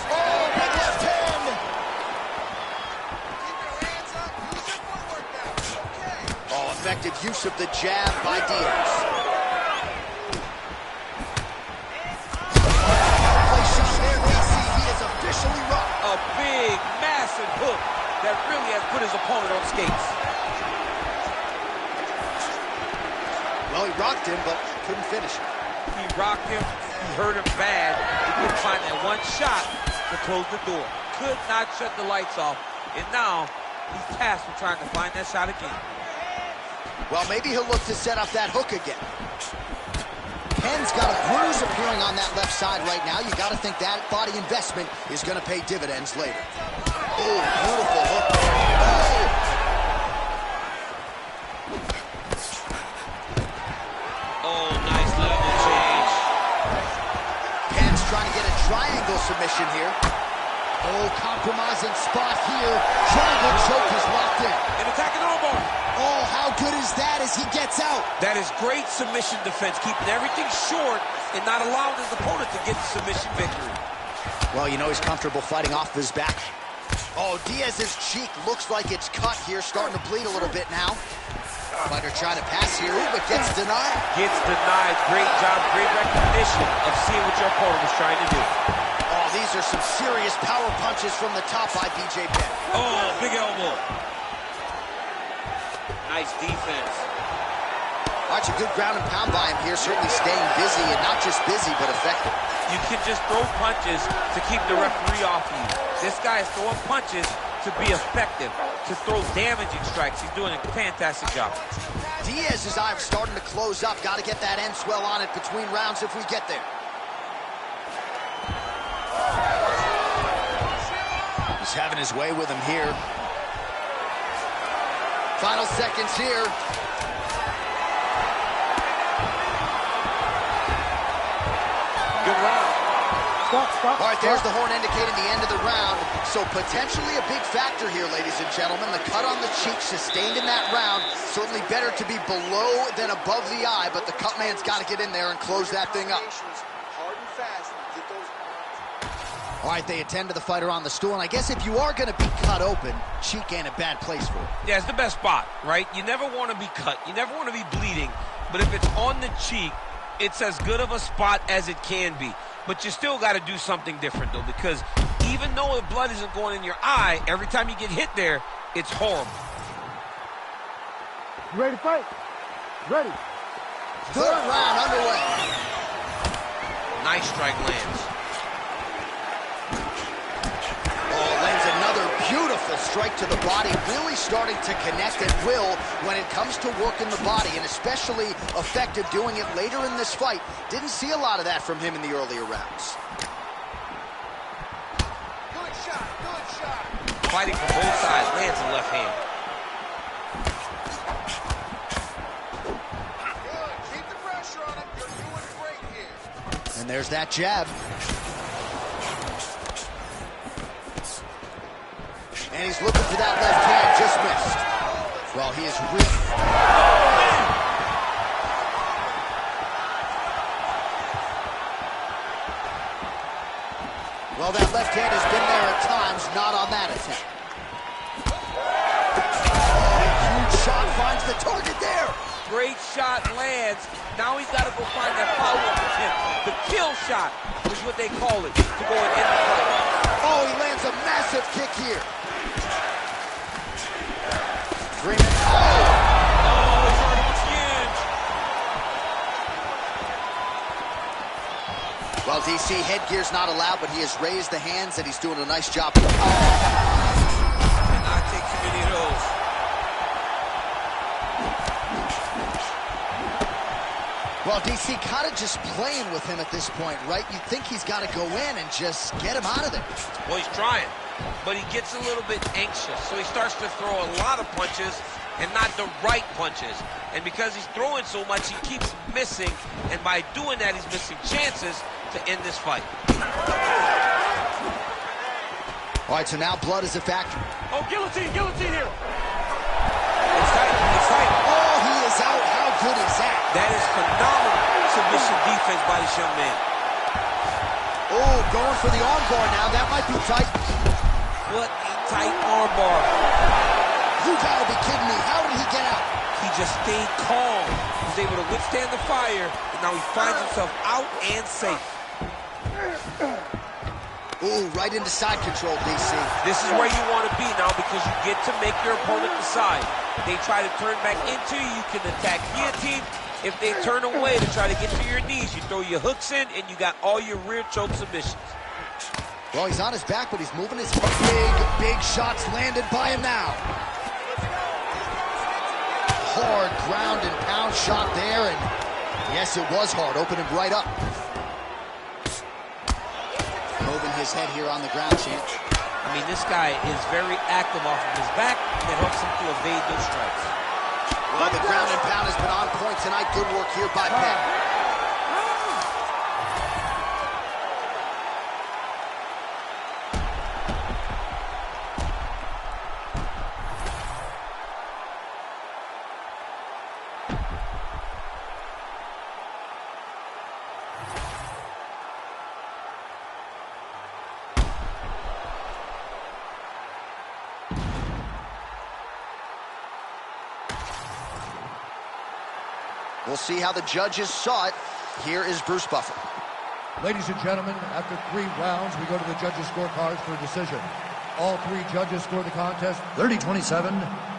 A: Oh, big left hand.
C: Keep your hands up. Use your footwork now. Okay.
A: Oh, effective use of the jab by Diaz. Place shot there, DC. He is officially rocked.
D: A big, massive hook that really has put his opponent on skates.
A: Well, he rocked him, but couldn't finish it.
D: He rocked him. He hurt him bad. He couldn't find that one shot to close the door. Could not shut the lights off. And now he's tasked with trying to find that shot again.
A: Well, maybe he'll look to set up that hook again. Penn's got a bruise appearing on that left side right now. You got to think that body investment is going to pay dividends later. Oh, beautiful hook.
D: Oh, nice level change.
A: Penn's trying to get a triangle submission here. Oh, compromising spot here. Triangle choke is locked in.
D: An attacking armbar.
A: Oh, how good is that as he gets out?
D: That is great submission defense, keeping everything short and not allowing his opponent to get the submission victory.
A: Well, you know he's comfortable fighting off his back. Oh, Diaz's cheek looks like it's cut here, starting to bleed a little bit now. Fighter trying to pass here, but gets denied.
D: Gets denied. Great job, great recognition of seeing what your opponent was trying to do.
A: Oh, these are some serious power punches from the top by BJ Penn.
D: Oh, big elbow. Nice defense.
A: Watch a good ground and pound by him here, certainly staying busy, and not just busy, but effective.
D: You can just throw punches to keep the referee off you. This guy is throwing punches to be effective, to throw damaging strikes. He's doing a fantastic job.
A: Diaz's eye starting to close up. Got to get that end swell on it between rounds if we get there. He's having his way with him here. Final seconds here.
D: Good round.
E: Stop.
A: All right, there's the horn indicating the end of the round. So potentially a big factor here, ladies and gentlemen. The cut on the cheek sustained in that round. Certainly better to be below than above the eye, but the cut man's got to get in there and close that thing up.
C: Hard and fast. Get those.
A: All right, they attend to the fighter on the stool, and I guess if you are going to be cut open, cheek ain't a bad place for it.
D: Yeah, it's the best spot, right? You never want to be cut. You never want to be bleeding. But if it's on the cheek, it's as good of a spot as it can be. But you still got to do something different, though, because even though the blood isn't going in your eye, every time you get hit there, it's horrible.
E: You ready to fight? Ready.
A: Third round underway.
D: Nice strike lands.
A: Oh, lands another beautiful strike to the body, really starting to connect at will when it comes to working the body, and especially effective doing it later in this fight. Didn't see a lot of that from him in the earlier rounds.
C: Good shot, good shot.
D: Fighting from both sides, lands the left hand.
C: Good, keep the pressure on him. You're doing great here.
A: And there's that jab. And he's looking for that left hand, just missed. Well, he is really... Well, that left hand has been there at times, not on that attempt. Oh, huge shot finds the target there.
D: Great shot lands. Now he's got to go find that follow-up attempt. The kill shot is what they call it, to go and end the fight.
A: Oh, he lands a massive kick here. Freeman.
D: Oh, it's huge.
A: Well, DC, headgear's not allowed, but he has raised the hands, and he's doing a nice job.
D: Cannot take too many of those.
A: Well, DC kind of just playing with him at this point, right? You'd think he's got to go in and just get him out of there.
D: Well, he's trying, but he gets a little bit anxious, so he starts to throw a lot of punches and not the right punches. And because he's throwing so much, he keeps missing, and by doing that, he's missing chances to end this fight.
A: All right, so now blood is a factor.
E: Oh, guillotine here.
D: It's tight, it's tight.
A: Oh, he is out. How good is that?
D: That is phenomenal submission defense by this young man.
A: Oh, going for the armbar now. That might be tight.
D: What a tight armbar.
A: You gotta be kidding me. How did he get out?
D: He just stayed calm. He was able to withstand the fire, and now he finds himself out and safe.
A: Ooh, right into side control, DC.
D: This is where you want to be now because you get to make your opponent decide. They try to turn back into you, you can attack guillotine. If they turn away to try to get to your knees, you throw your hooks in, and you got all your rear choke submissions.
A: Well, he's on his back, but he's moving his big shots landed by him now. Hard ground and pound shot there, and yes, it was hard. Opened him right up. Moving his head here on the ground, champ.
D: I mean, this guy is very active off of his back, and it helps him to evade those strikes.
A: Well, the ground and pound has been on point tonight. Good work here by Penn. We'll see how the judges saw it. Here is Bruce Buffer.
B: Ladies and gentlemen, after 3 rounds, we go to the judges' scorecards for a decision. All 3 judges scored the contest 30-27.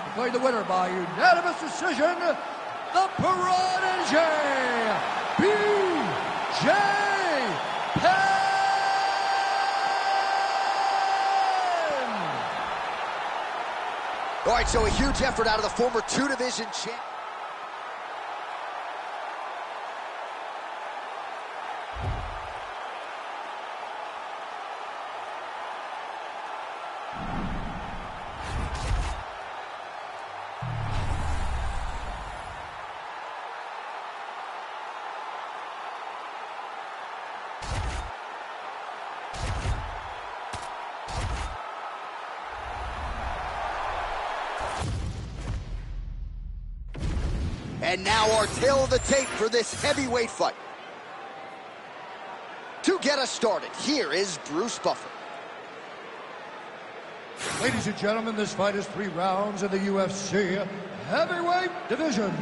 B: Declared the winner by unanimous decision, the Prodigy, B.J. Penn!
A: All right, so a huge effort out of the former 2-division champ. And now our tail of the tape for this heavyweight fight. To get us started, here is Bruce Buffer.
B: Ladies and gentlemen, this fight is 3 rounds in the UFC heavyweight division.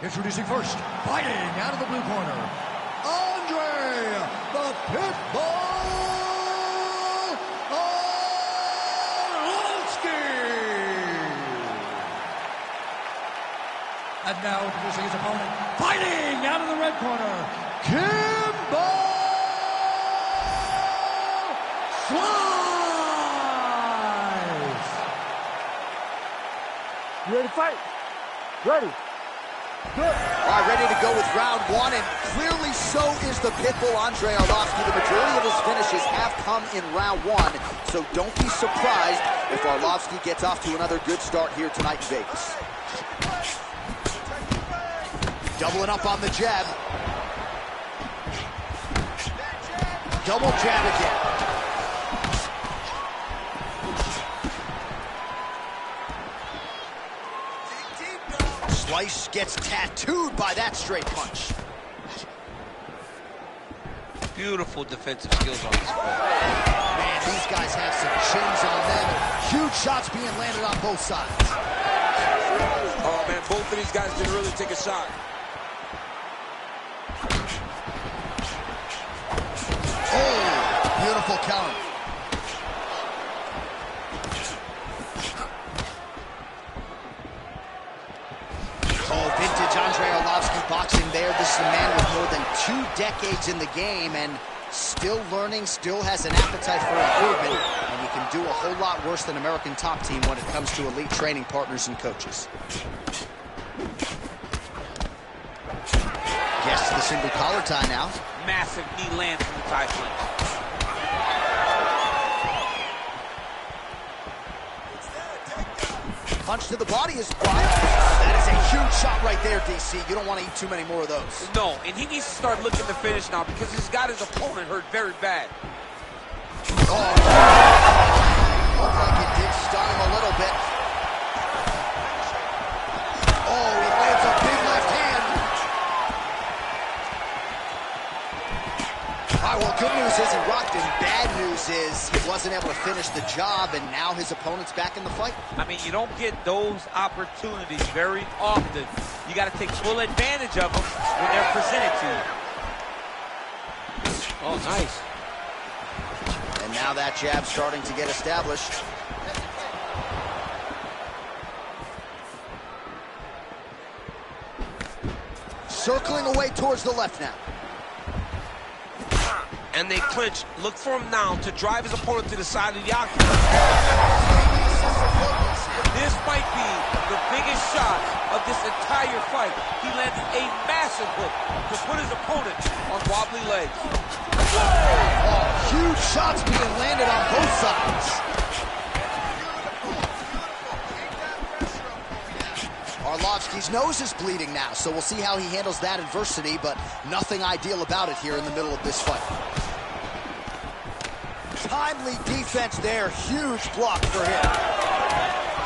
B: Introducing first, fighting out of the blue corner, Andre the Pitbull Arlovski.
A: 5
B: And now introducing his opponent, fighting out of the red corner, Kimbo Slice.
E: You ready to fight? Ready. Good.
A: All right, ready to go with round one, and clearly so is the Pitbull Andrei Arlovski. The majority of his finishes have come in round one, so don't be surprised if Arlovski gets off to another good start here tonight in Vegas. Doubling up on the jab. Double jab again. Slice gets tattooed by that straight punch.
D: Beautiful defensive skills on this fight.
A: Man, these guys have some chins on them. Huge shots being landed on both sides.
C: Oh, man, both of these guys didn't really take a shot.
A: Oh, beautiful counter. Oh, vintage Andrei Arlovski boxing there. This is a man with more than 2 decades in the game and still learning, still has an appetite for improvement, and he can do a whole lot worse than American Top Team when it comes to elite training partners and coaches. Gets to the single collar tie now.
D: Massive knee lands from the tie clinch.
A: Punch to the body is blocked. That is a huge shot right there, DC. You don't want to eat too many more of those.
D: No, and he needs to start looking to finish now because he's got his opponent hurt very bad.
A: Oh, looked like it did stun him a little bit. Oh, he lands a big left hand. All right, well, good news is he rocked him. Bad news is he wasn't able to finish the job, and now his opponent's back in the fight.
D: I mean, you don't get those opportunities very often. You got to take full advantage of them when they're presented to you. Oh, nice.
A: And now that jab starting to get established. Circling away towards the left now.
D: And they clinch. Look for him now to drive his opponent to the side of the octagon. This might be the biggest shot of this entire fight. He landed a massive hook to put his opponent on wobbly legs.
A: Oh, huge shots being landed on both sides. Arlovski's nose is bleeding now, so we'll see how he handles that adversity, but nothing ideal about it here in the middle of this fight. Timely defense there, huge block for him.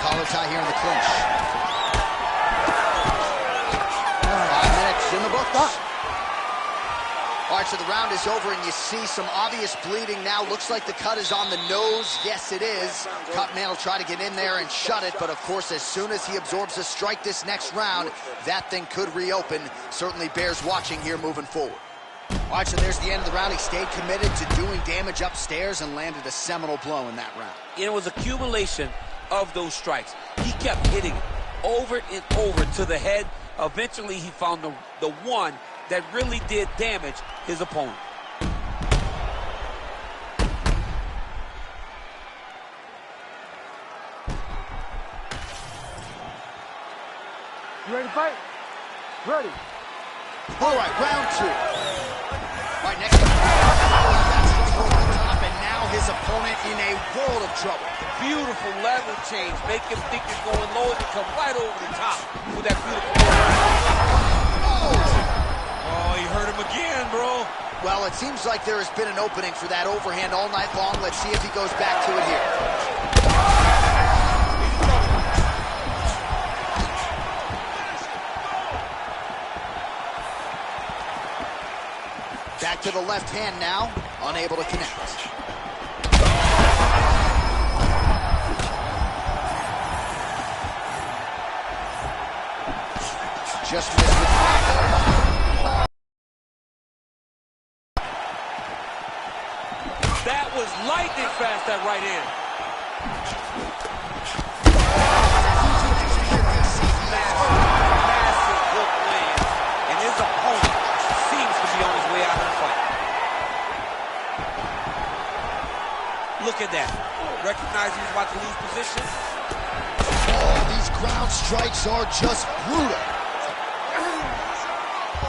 A: Collar tie here in the clinch. 5 minutes in the books. All right, so the round is over, and you see some obvious bleeding now. Looks like the cut is on the nose. Yes, it is. Cutman will try to get in there and shut it, but of course, as soon as he absorbs a strike this next round, that thing could reopen. Certainly bears watching here moving forward. All right, so there's the end of the round. He stayed committed to doing damage upstairs and landed a seminal blow in that round.
D: It was accumulation of those strikes. He kept hitting it over and over to the head. Eventually, he found the one that really did damage his opponent.
E: You ready to fight? Ready.
A: All right, round 2. All right, next up. That's over the top, and now his opponent in a world of trouble.
D: Beautiful level change. Make him think you're going low and come right over the top with that beautiful.
C: Oh, you hurt him again, bro.
A: Well, it seems like there has been an opening for that overhand all night long. Let's see if he goes back to it here. Back to the left hand now, unable to connect. Just missed with
D: That was lightning fast, that right hand. Massive Look at that. Recognize he's about to lose position.
A: Oh, these ground strikes are just brutal.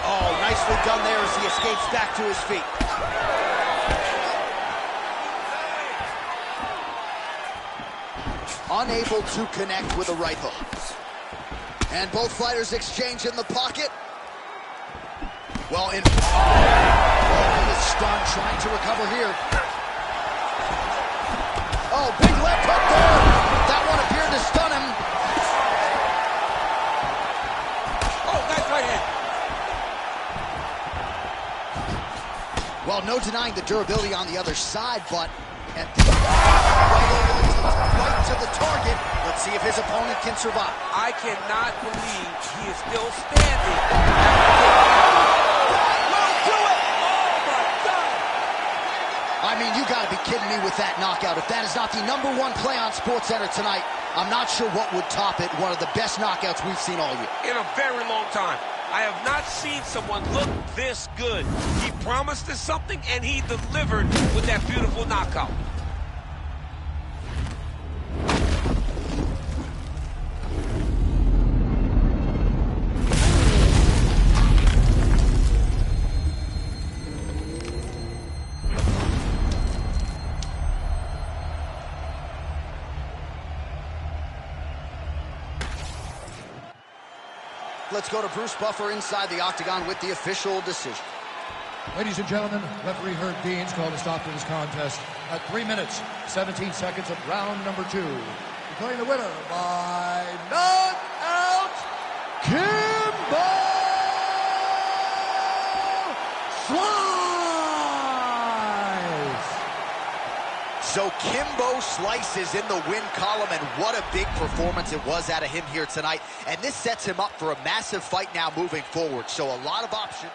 A: Oh, nicely done there as he escapes back to his feet. Unable to connect with a right hook. And both fighters exchange in the pocket. Well, he is stunned, trying to recover here. Oh, big left hook there. That one appeared to stun him.
D: Oh, nice right hand.
A: Well, no denying the durability on the other side, but at the right to the target. Let's see if his opponent can survive.
D: I cannot believe he is still standing.
A: Will do it! Oh my God! I mean, you gotta be kidding me with that knockout. If that is not the #1 play on SportsCenter tonight, I'm not sure what would top it. One of the best knockouts we've seen all year.
D: In a very long time. I have not seen someone look this good. He promised us something, and he delivered with that beautiful knockout.
A: Let's go to Bruce Buffer inside the octagon with the official decision.
B: Ladies and gentlemen, referee Herb Deans called a stop to this contest at 3 minutes, 17 seconds of round number 2. Declaring the winner by knockout, Kimbo Slice!
A: So Kimbo Slice is in the win column, and what a big performance it was out of him here tonight. And this sets him up for a massive fight now moving forward. So a lot of options.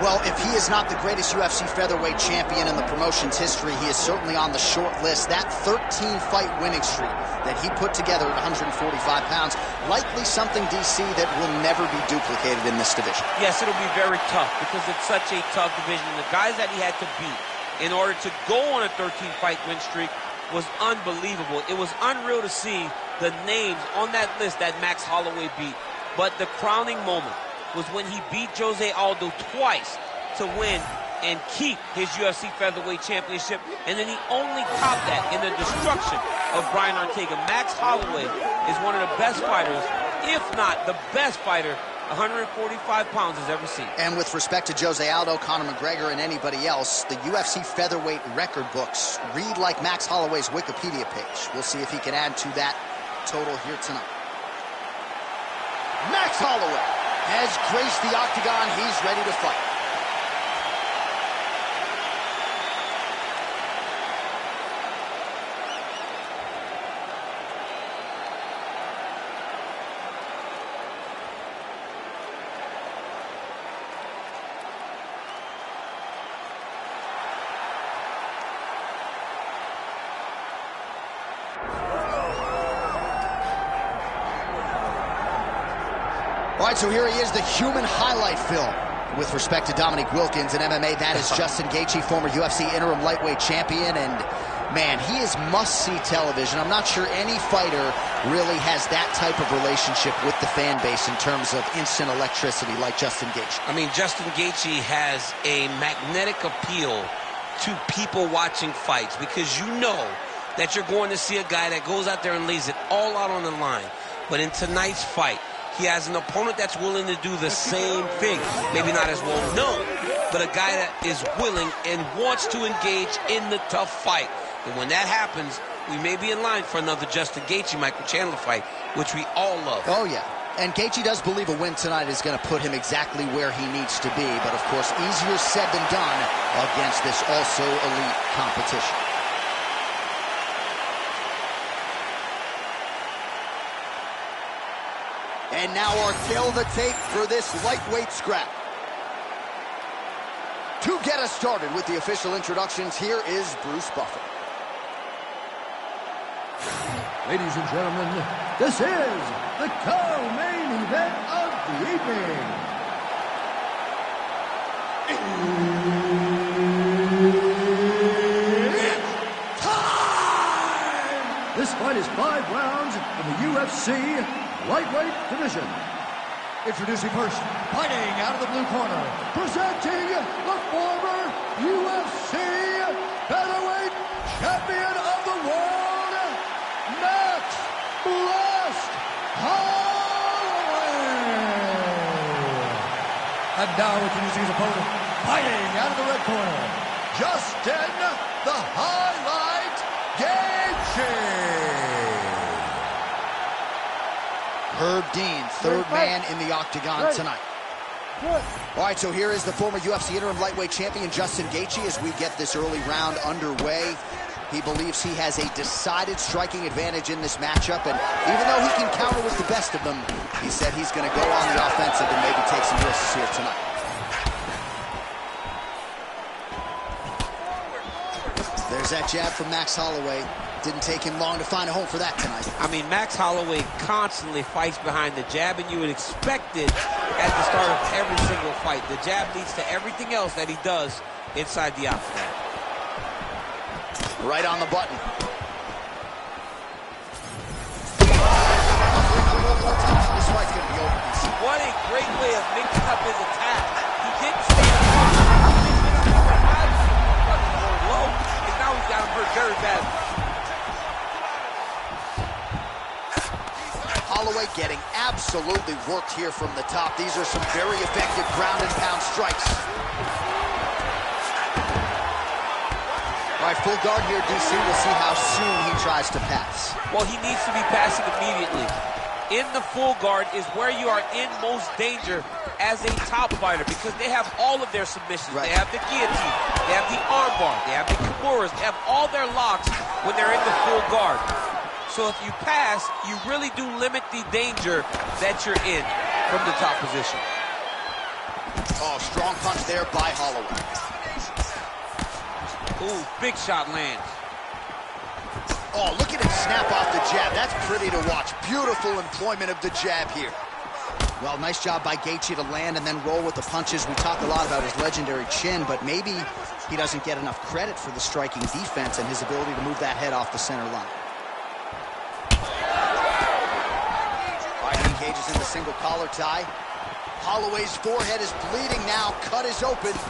A: Well, if he is not the greatest UFC featherweight champion in the promotion's history, he is certainly on the short list. That 13-fight winning streak that he put together at 145 pounds, likely something, DC, that will never be duplicated in this division.
D: Yes, it'll be very tough because it's such a tough division. The guys that he had to beat in order to go on a 13-fight win streak was unbelievable. It was unreal to see the names on that list that Max Holloway beat. But the crowning moment was when he beat Jose Aldo twice to win and keep his UFC featherweight championship, and then he only topped that in the destruction of Brian Ortega. Max Holloway is one of the best fighters, if not the best fighter 145 pounds has ever seen.
A: And with respect to Jose Aldo, Conor McGregor, and anybody else, the UFC featherweight record books read like Max Holloway's Wikipedia page. We'll see if he can add to that total here tonight. Max Holloway has graced the octagon. He's ready to fight. All right, so here he is, the human highlight film. With respect to Dominique Wilkins in MMA, that is Justin Gaethje, former UFC interim lightweight champion, and man, he is must-see television. I'm not sure any fighter really has that type of relationship with the fan base in terms of instant electricity like Justin Gaethje.
D: I mean, Justin Gaethje has a magnetic appeal to people watching fights because you know that you're going to see a guy that goes out there and lays it all out on the line. But in tonight's fight, he has an opponent that's willing to do the same thing. Maybe not as well known, but a guy that is willing and wants to engage in the tough fight. And when that happens, we may be in line for another Justin Gaethje, Michael Chandler fight, which we all love.
A: Oh, yeah. And Gaethje does believe a win tonight is going to put him exactly where he needs to be. But, of course, easier said than done against this also elite competition. And now our tail of the tape for this lightweight scrap. To get us started with the official introductions, here is Bruce Buffer.
B: Ladies and gentlemen, this is the co-main event of the evening. It's time! This fight is 5 rounds in the UFC lightweight division. Introducing first, fighting out of the blue corner, presenting the former UFC featherweight champion of the world, Max Blast Holloway. And now introducing his opponent, fighting out of the red corner, Justin the Highlight Gaethje.
A: Herb Dean, third man in the octagon tonight. All right, so here is the former UFC interim lightweight champion, Justin Gaethje, as we get this early round underway. He believes he has a decided striking advantage in this matchup, and even though he can counter with the best of them, he said he's going to go on the offensive and maybe take some risks here tonight. There's that jab from Max Holloway. Didn't take him long to find a home for that tonight.
D: I mean, Max Holloway constantly fights behind the jab, and you would expect it at the start of every single fight. The jab leads to everything else that he does inside the octagon.
A: Right on the button. This fight's going to be over.
D: What a great way of mixing up his attack. He didn't stay low, and now he's got him hurt very badly.
A: Holloway getting absolutely worked here from the top. These are some very effective ground and pound strikes. All right, full guard here, DC. We'll see how soon he tries to pass.
D: Well, he needs to be passing immediately. In the full guard is where you are in most danger as a top fighter, because they have all of their submissions. Right. They have the guillotine, they have the armbar, they have the kimuras, they have all their locks when they're in the full guard. So if you pass, you really do limit the danger that you're in from the top position.
A: Oh, strong punch there by Holloway.
D: Ooh, big shot lands.
A: Oh, look at him snap off the jab. That's pretty to watch. Beautiful employment of the jab here. Well, nice job by Gaethje to land and then roll with the punches. We talk a lot about his legendary chin, but maybe he doesn't get enough credit for the striking defense and his ability to move that head off the center line. Engages in the single collar tie. Holloway's forehead is bleeding now. Cut is open.
C: Relax,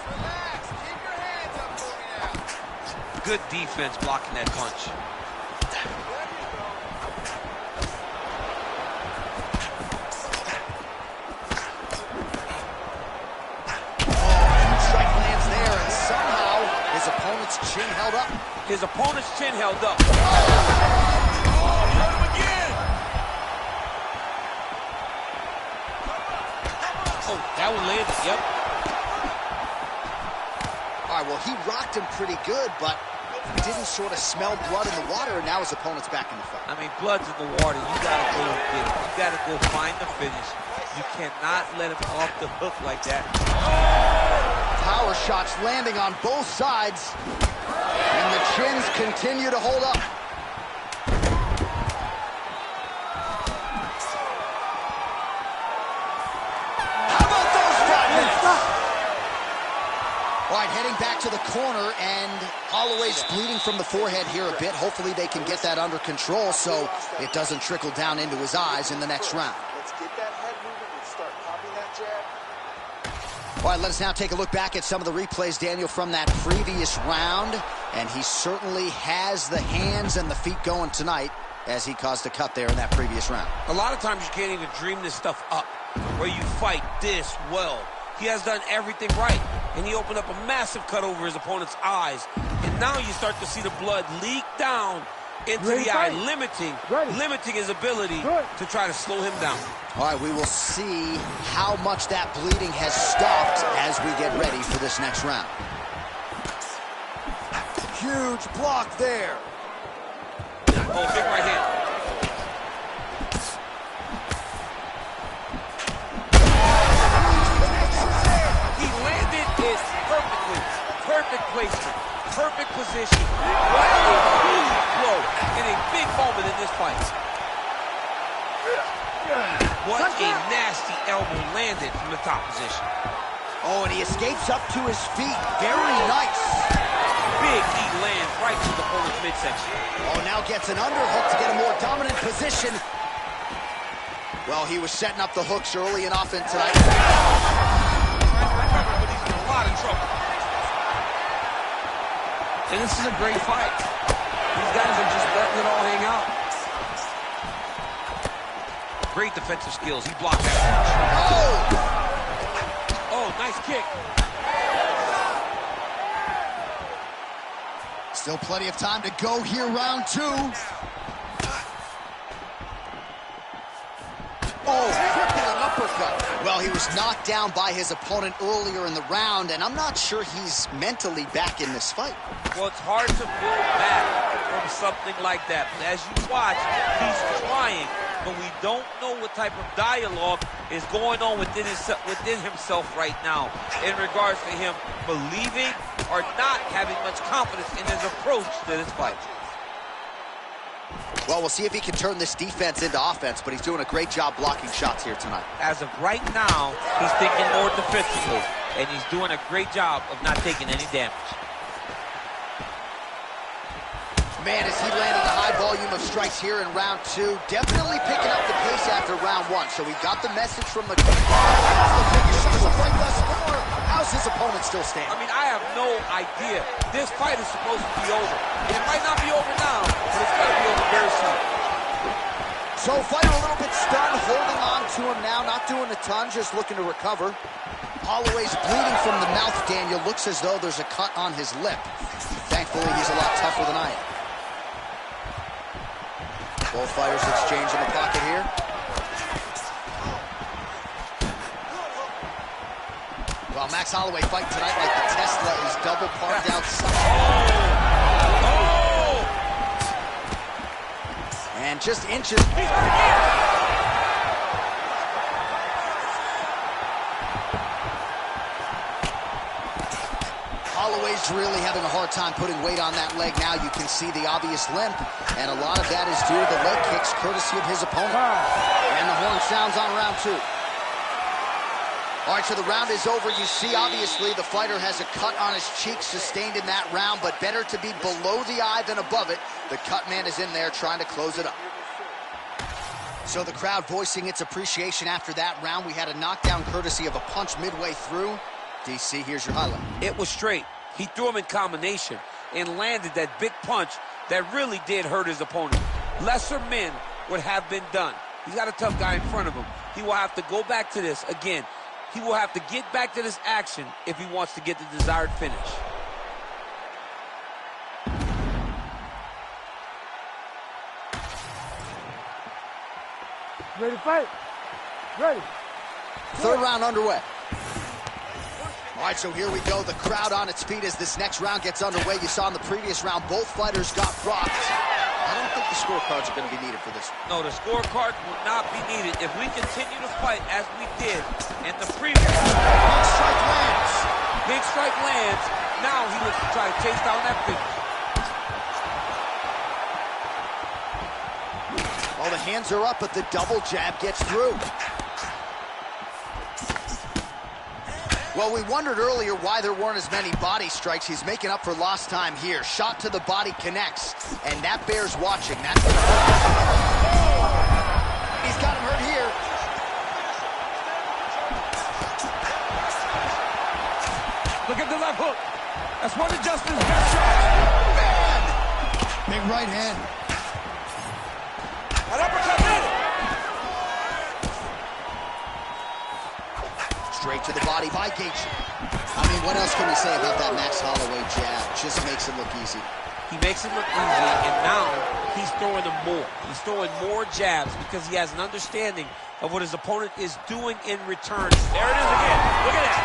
C: relax. Keep your hands up, moving out.
D: Good defense blocking that punch.
A: Huge strike lands there, and somehow his opponent's chin held up.
D: His opponent's chin held up. That one landed, yep.
A: All right, well, he rocked him pretty good, but he didn't sort of smell blood in the water, and now his opponent's back in the fight.
D: I mean, blood's in the water. You got to go get it. You got to go find the finish. You cannot let him off the hook like that.
A: Power shots landing on both sides, and the chins continue to hold up. All right, heading back to the corner, and Holloway's bleeding from the forehead here a bit. Hopefully they can get that under control so it doesn't trickle down into his eyes in the next round.
C: Let's get that head moving and start popping that jab.
A: All right, let us now take a look back at some of the replays, Daniel, from that previous round. And he certainly has the hands and the feet going tonight as he caused a cut there in that previous round.
D: A lot of times you can't even dream this stuff up, where you fight this well. He has done everything right, and he opened up a massive cut over his opponent's eyes. And now you start to see the blood leak down into the eye, limiting his ability to try to slow him down.
A: All right, we will see how much that bleeding has stopped as we get ready for this next round. Huge block there.
D: Oh, big right hand. He landed it perfectly. Perfect placement. Perfect position. What a huge blow in a big moment in this fight. What a nasty elbow landed from the top position.
A: Oh, and he escapes up to his feet. Very nice.
D: Big knee lands right to the opponent's midsection.
A: Oh, now gets an underhook to get a more dominant position. Well, he was setting up the hooks early and often tonight.
D: But he's in a lot of trouble.
F: And this is a great fight. These guys are just letting it all hang out.
D: Great defensive skills. He blocked that punch.
A: Oh!
D: Oh, nice kick.
A: Still plenty of time to go here, round two. Oh, crippling uppercut. Well, he was knocked down by his opponent earlier in the round, and I'm not sure he's mentally back in this fight.
D: Well, it's hard to build back from something like that. But as you watch, he's trying, but we don't know what type of dialogue is going on within himself right now in regards to him believing or not having much confidence in his approach to this fight.
A: Well, we'll see if he can turn this defense into offense, but he's doing a great job blocking shots here tonight.
D: As of right now, he's thinking more defensively, and he's doing a great job of not taking any damage.
A: Man, is he landing a high volume of strikes here in round two. Definitely picking up the pace after round one. So we got the message from the coach. How's his opponent still standing?
D: I mean, I have no idea. This fight is supposed to be over. It might not be over now, but it's going to be over very soon.
A: So fighter a little bit stunned, holding on to him now, not doing a ton, just looking to recover. Holloway's bleeding from the mouth, Daniel. Looks as though there's a cut on his lip. Thankfully, he's a lot tougher than I am. Both fighters exchange in the pocket here. Well, Max Holloway fighting tonight like the Tesla is double parked outside. Oh! And just inches. Holloway's really having a hard time putting weight on that leg now. You can see the obvious limp, and a lot of that is due to the leg kicks courtesy of his opponent. And the horn sounds on round two. All right, so the round is over. You see, obviously, the fighter has a cut on his cheek sustained in that round, but better to be below the eye than above it. The cut man is in there trying to close it up. So the crowd voicing its appreciation after that round. We had a knockdown courtesy of a punch midway through. DC, here's your highlight.
D: It was straight. He threw him in combination and landed that big punch that really did hurt his opponent. Lesser men would have been done. He's got a tough guy in front of him. He will have to go back to this again. He will have to get back to this action if he wants to get the desired finish.
E: Ready to fight? Ready.
A: Third round underway. All right, so here we go. The crowd on its feet as this next round gets underway. You saw in the previous round, both fighters got rocked. I don't think the scorecards are going to be needed for this one.
D: No, the scorecards will not be needed. If we continue to fight as we did in the previous round.
A: Big strike lands.
D: Big strike lands. Now he looks to try to chase down that finish.
A: Well, the hands are up, but the double jab gets through. Well, we wondered earlier why there weren't as many body strikes. He's making up for lost time here. Shot to the body connects, and that bears watching. That's the He's got him hurt here.
F: Look at the left hook. That's one of Justin's best shots.
A: Man! Big right hand.
D: An uppercut in.
A: Straight to the body by Gaethje. I mean, what else can we say about that Max Holloway jab? Just makes it look easy.
D: He makes it look easy, and now he's throwing them more. He's throwing more jabs because he has an understanding of what his opponent is doing in return. There it is again. Look at that.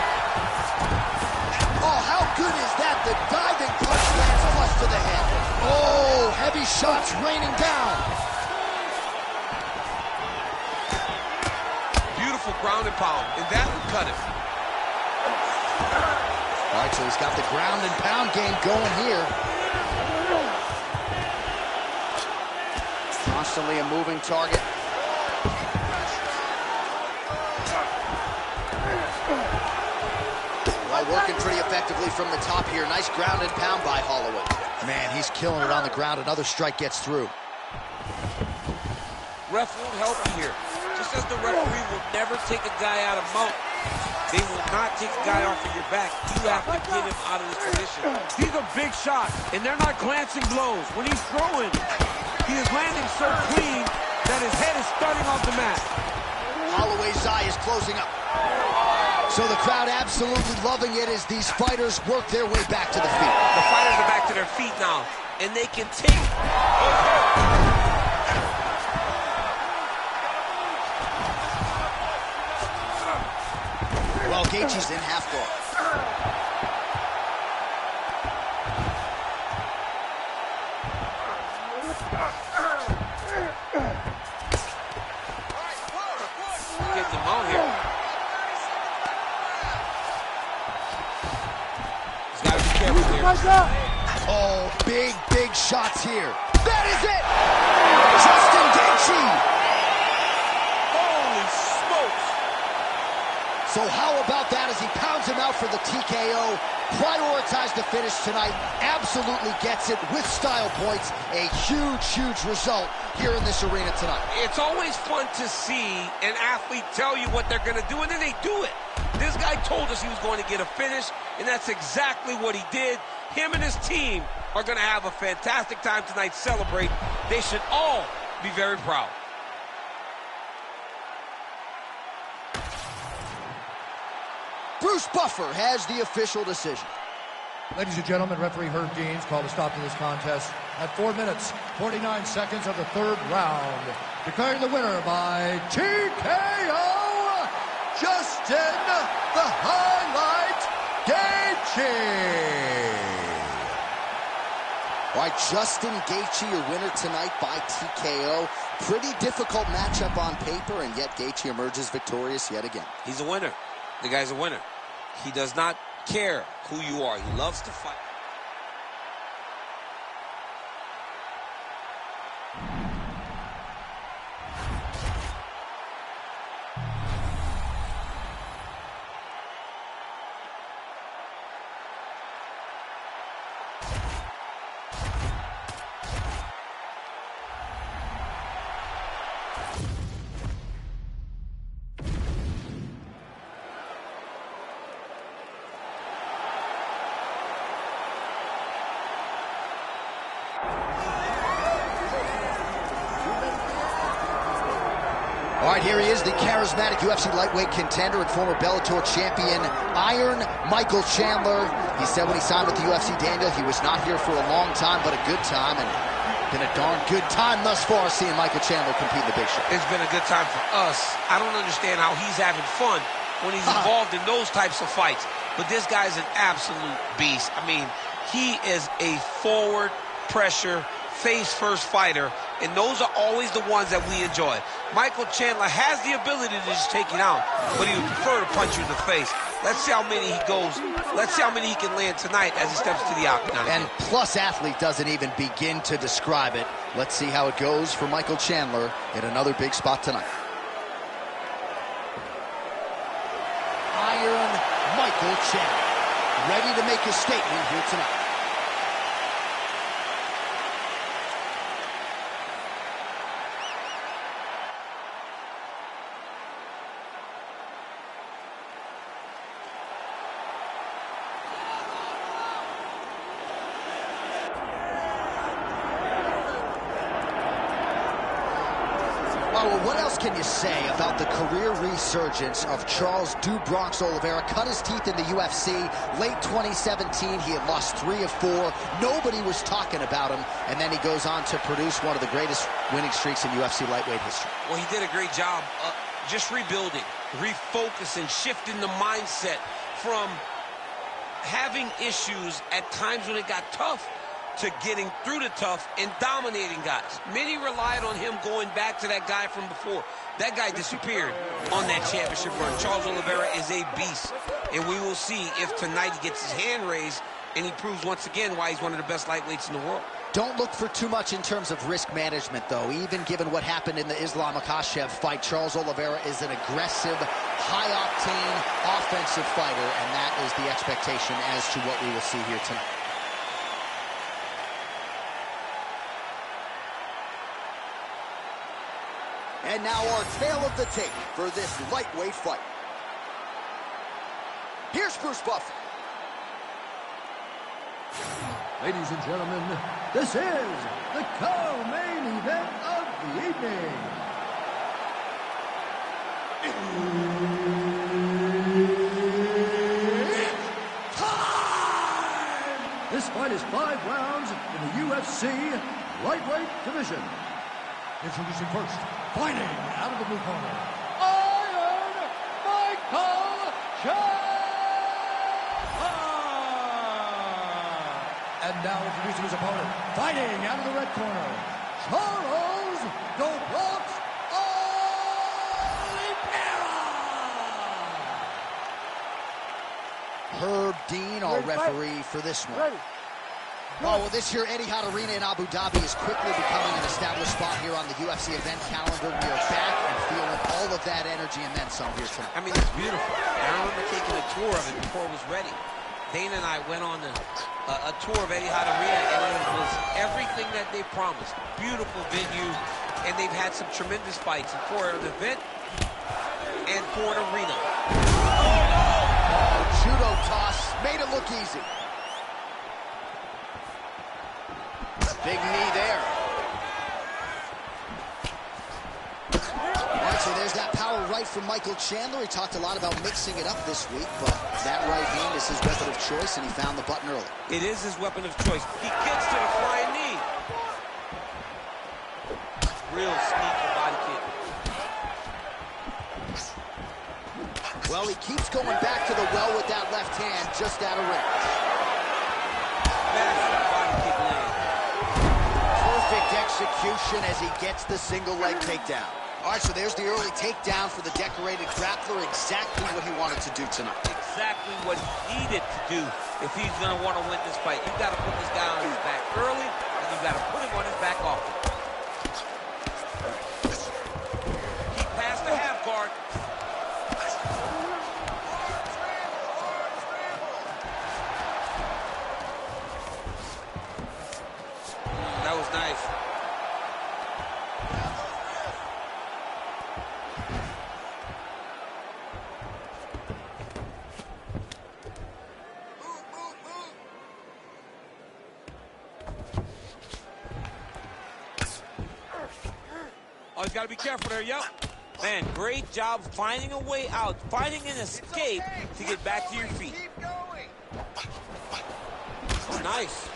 A: Oh, how good is that? The diving punch lands flush to the head. Oh, heavy shots raining down.
F: Beautiful ground and pound, and that would cut him.
A: All right, so he's got the ground and pound game going here. Constantly a moving target. Well, working pretty effectively from the top here. Nice ground and pound by Holloway. Man, he's killing it on the ground. Another strike gets through.
D: Ref won't help you here. Just as the referee will never take a guy out of mount, they will not take a guy off of your back. You have to get him out of this position.
F: These are big shots, and they're not glancing blows. When he's throwing, he is landing so clean that his head is starting off the mat.
A: Holloway's eye is closing up. So the crowd absolutely loving it as these fighters work their way back to the feet.
D: The fighters are back to their feet now, and they can take.
A: Well, Gaethje's in half guard.
D: Get them out here. He's got to be careful here.
A: Oh, big shots here. That is it! Justin Gaethje!
D: Holy smokes!
A: So how about that as he pounds him out for the TKO? Prioritized the finish tonight. Absolutely gets it with style points. A huge result here in this arena tonight.
D: It's always fun to see an athlete tell you what they're going to do, and then they do it. This guy told us he was going to get a finish, and that's exactly what he did. Him and his team are going to have a fantastic time tonight celebrating. They should all be very proud.
A: Bruce Buffer has the official decision.
B: Ladies and gentlemen, referee Herb Deans called a stop to this contest at 4 minutes, 49 seconds of the third round. Declaring the winner by TKO, Justin the Highlight Gaethje.
A: All right, Justin Gaethje, your winner tonight by TKO. Pretty difficult matchup on paper, and yet Gaethje emerges victorious yet again.
D: He's a winner. The guy's a winner. He does not care who you are. He loves to fight.
A: All right, here he is, the charismatic UFC lightweight contender and former Bellator champion, Iron Michael Chandler. He said when he signed with the UFC, Daniel, he was not here for a long time, but a good time, and been a darn good time thus far seeing Michael Chandler compete in the big show.
D: It's been a good time for us. I don't understand how he's having fun when he's involved in those types of fights, but this guy's an absolute beast. I mean, he is a forward pressure, face-first fighter, and those are always the ones that we enjoy. Michael Chandler has the ability to just take it out, but he would prefer to punch you in the face. Let's see how many he goes. Let's see how many he can land tonight as he steps to the octagon.
A: And plus athlete doesn't even begin to describe it. Let's see how it goes for Michael Chandler in another big spot tonight. Iron Michael Chandler, ready to make his statement here tonight. Oh, well, what else can you say about the career resurgence of Charles "Du Bronx" Oliveira? Cut his teeth in the UFC. Late 2017, he had lost 3 of 4. Nobody was talking about him. And then he goes on to produce one of the greatest winning streaks in UFC lightweight history.
D: Well, he did a great job just rebuilding, refocusing, shifting the mindset from having issues at times when it got tough to getting through the tough and dominating guys. Many relied on him going back to that guy from before. That guy disappeared on that championship run. Charles Oliveira is a beast, and we will see if tonight he gets his hand raised and he proves once again why he's one of the best lightweights in the world.
A: Don't look for too much in terms of risk management, though. Even given what happened in the Islam Makhachev fight, Charles Oliveira is an aggressive, high-octane, offensive fighter, and that is the expectation as to what we will see here tonight.
C: And now our tale of the tape for this lightweight fight. Here's Bruce Buffer.
B: Ladies and gentlemen, this is the co-main event of the evening. It's time! This fight is 5 rounds in the UFC lightweight division. Introducing first, fighting out of the blue corner, Iron Michael Chandler! And now introducing his opponent, fighting out of the red corner, Charles "Du Bronx" Oliveira!
A: Herb Dean, our referee for this one. Oh, well, this year, Etihad Arena in Abu Dhabi is quickly becoming an established spot here on the UFC event calendar. We are back and feeling all of that energy and then some here tonight.
D: I mean, it's beautiful. I remember taking a tour of it before it was ready. Dana and I went on a tour of Etihad Arena, and it was everything that they promised. Beautiful venue, and they've had some tremendous fights for an event and for an arena.
C: Oh, judo toss made it look easy. Big knee there.
A: All right, so there's that power right from Michael Chandler. He talked a lot about mixing it up this week, but that right hand is his weapon of choice, and he found the button early.
D: It is his weapon of choice. He gets to the flying knee. Real sneaky body kick.
A: Well, he keeps going back to the well with that left hand, just out of range.
D: Massive body kick land.
A: Perfect execution as he gets the single leg takedown. All right, so there's the early takedown for the decorated grappler. Exactly what he wanted to do tonight.
D: Exactly what he needed to do if he's going to want to win this fight. You've got to put this guy on his back early, and you've got to put him on his back often. Keep past the half guard. That was nice. Oh, he's got to be careful there, yep. Man, great job finding a way out, finding an escape to get back to your feet. Oh, nice.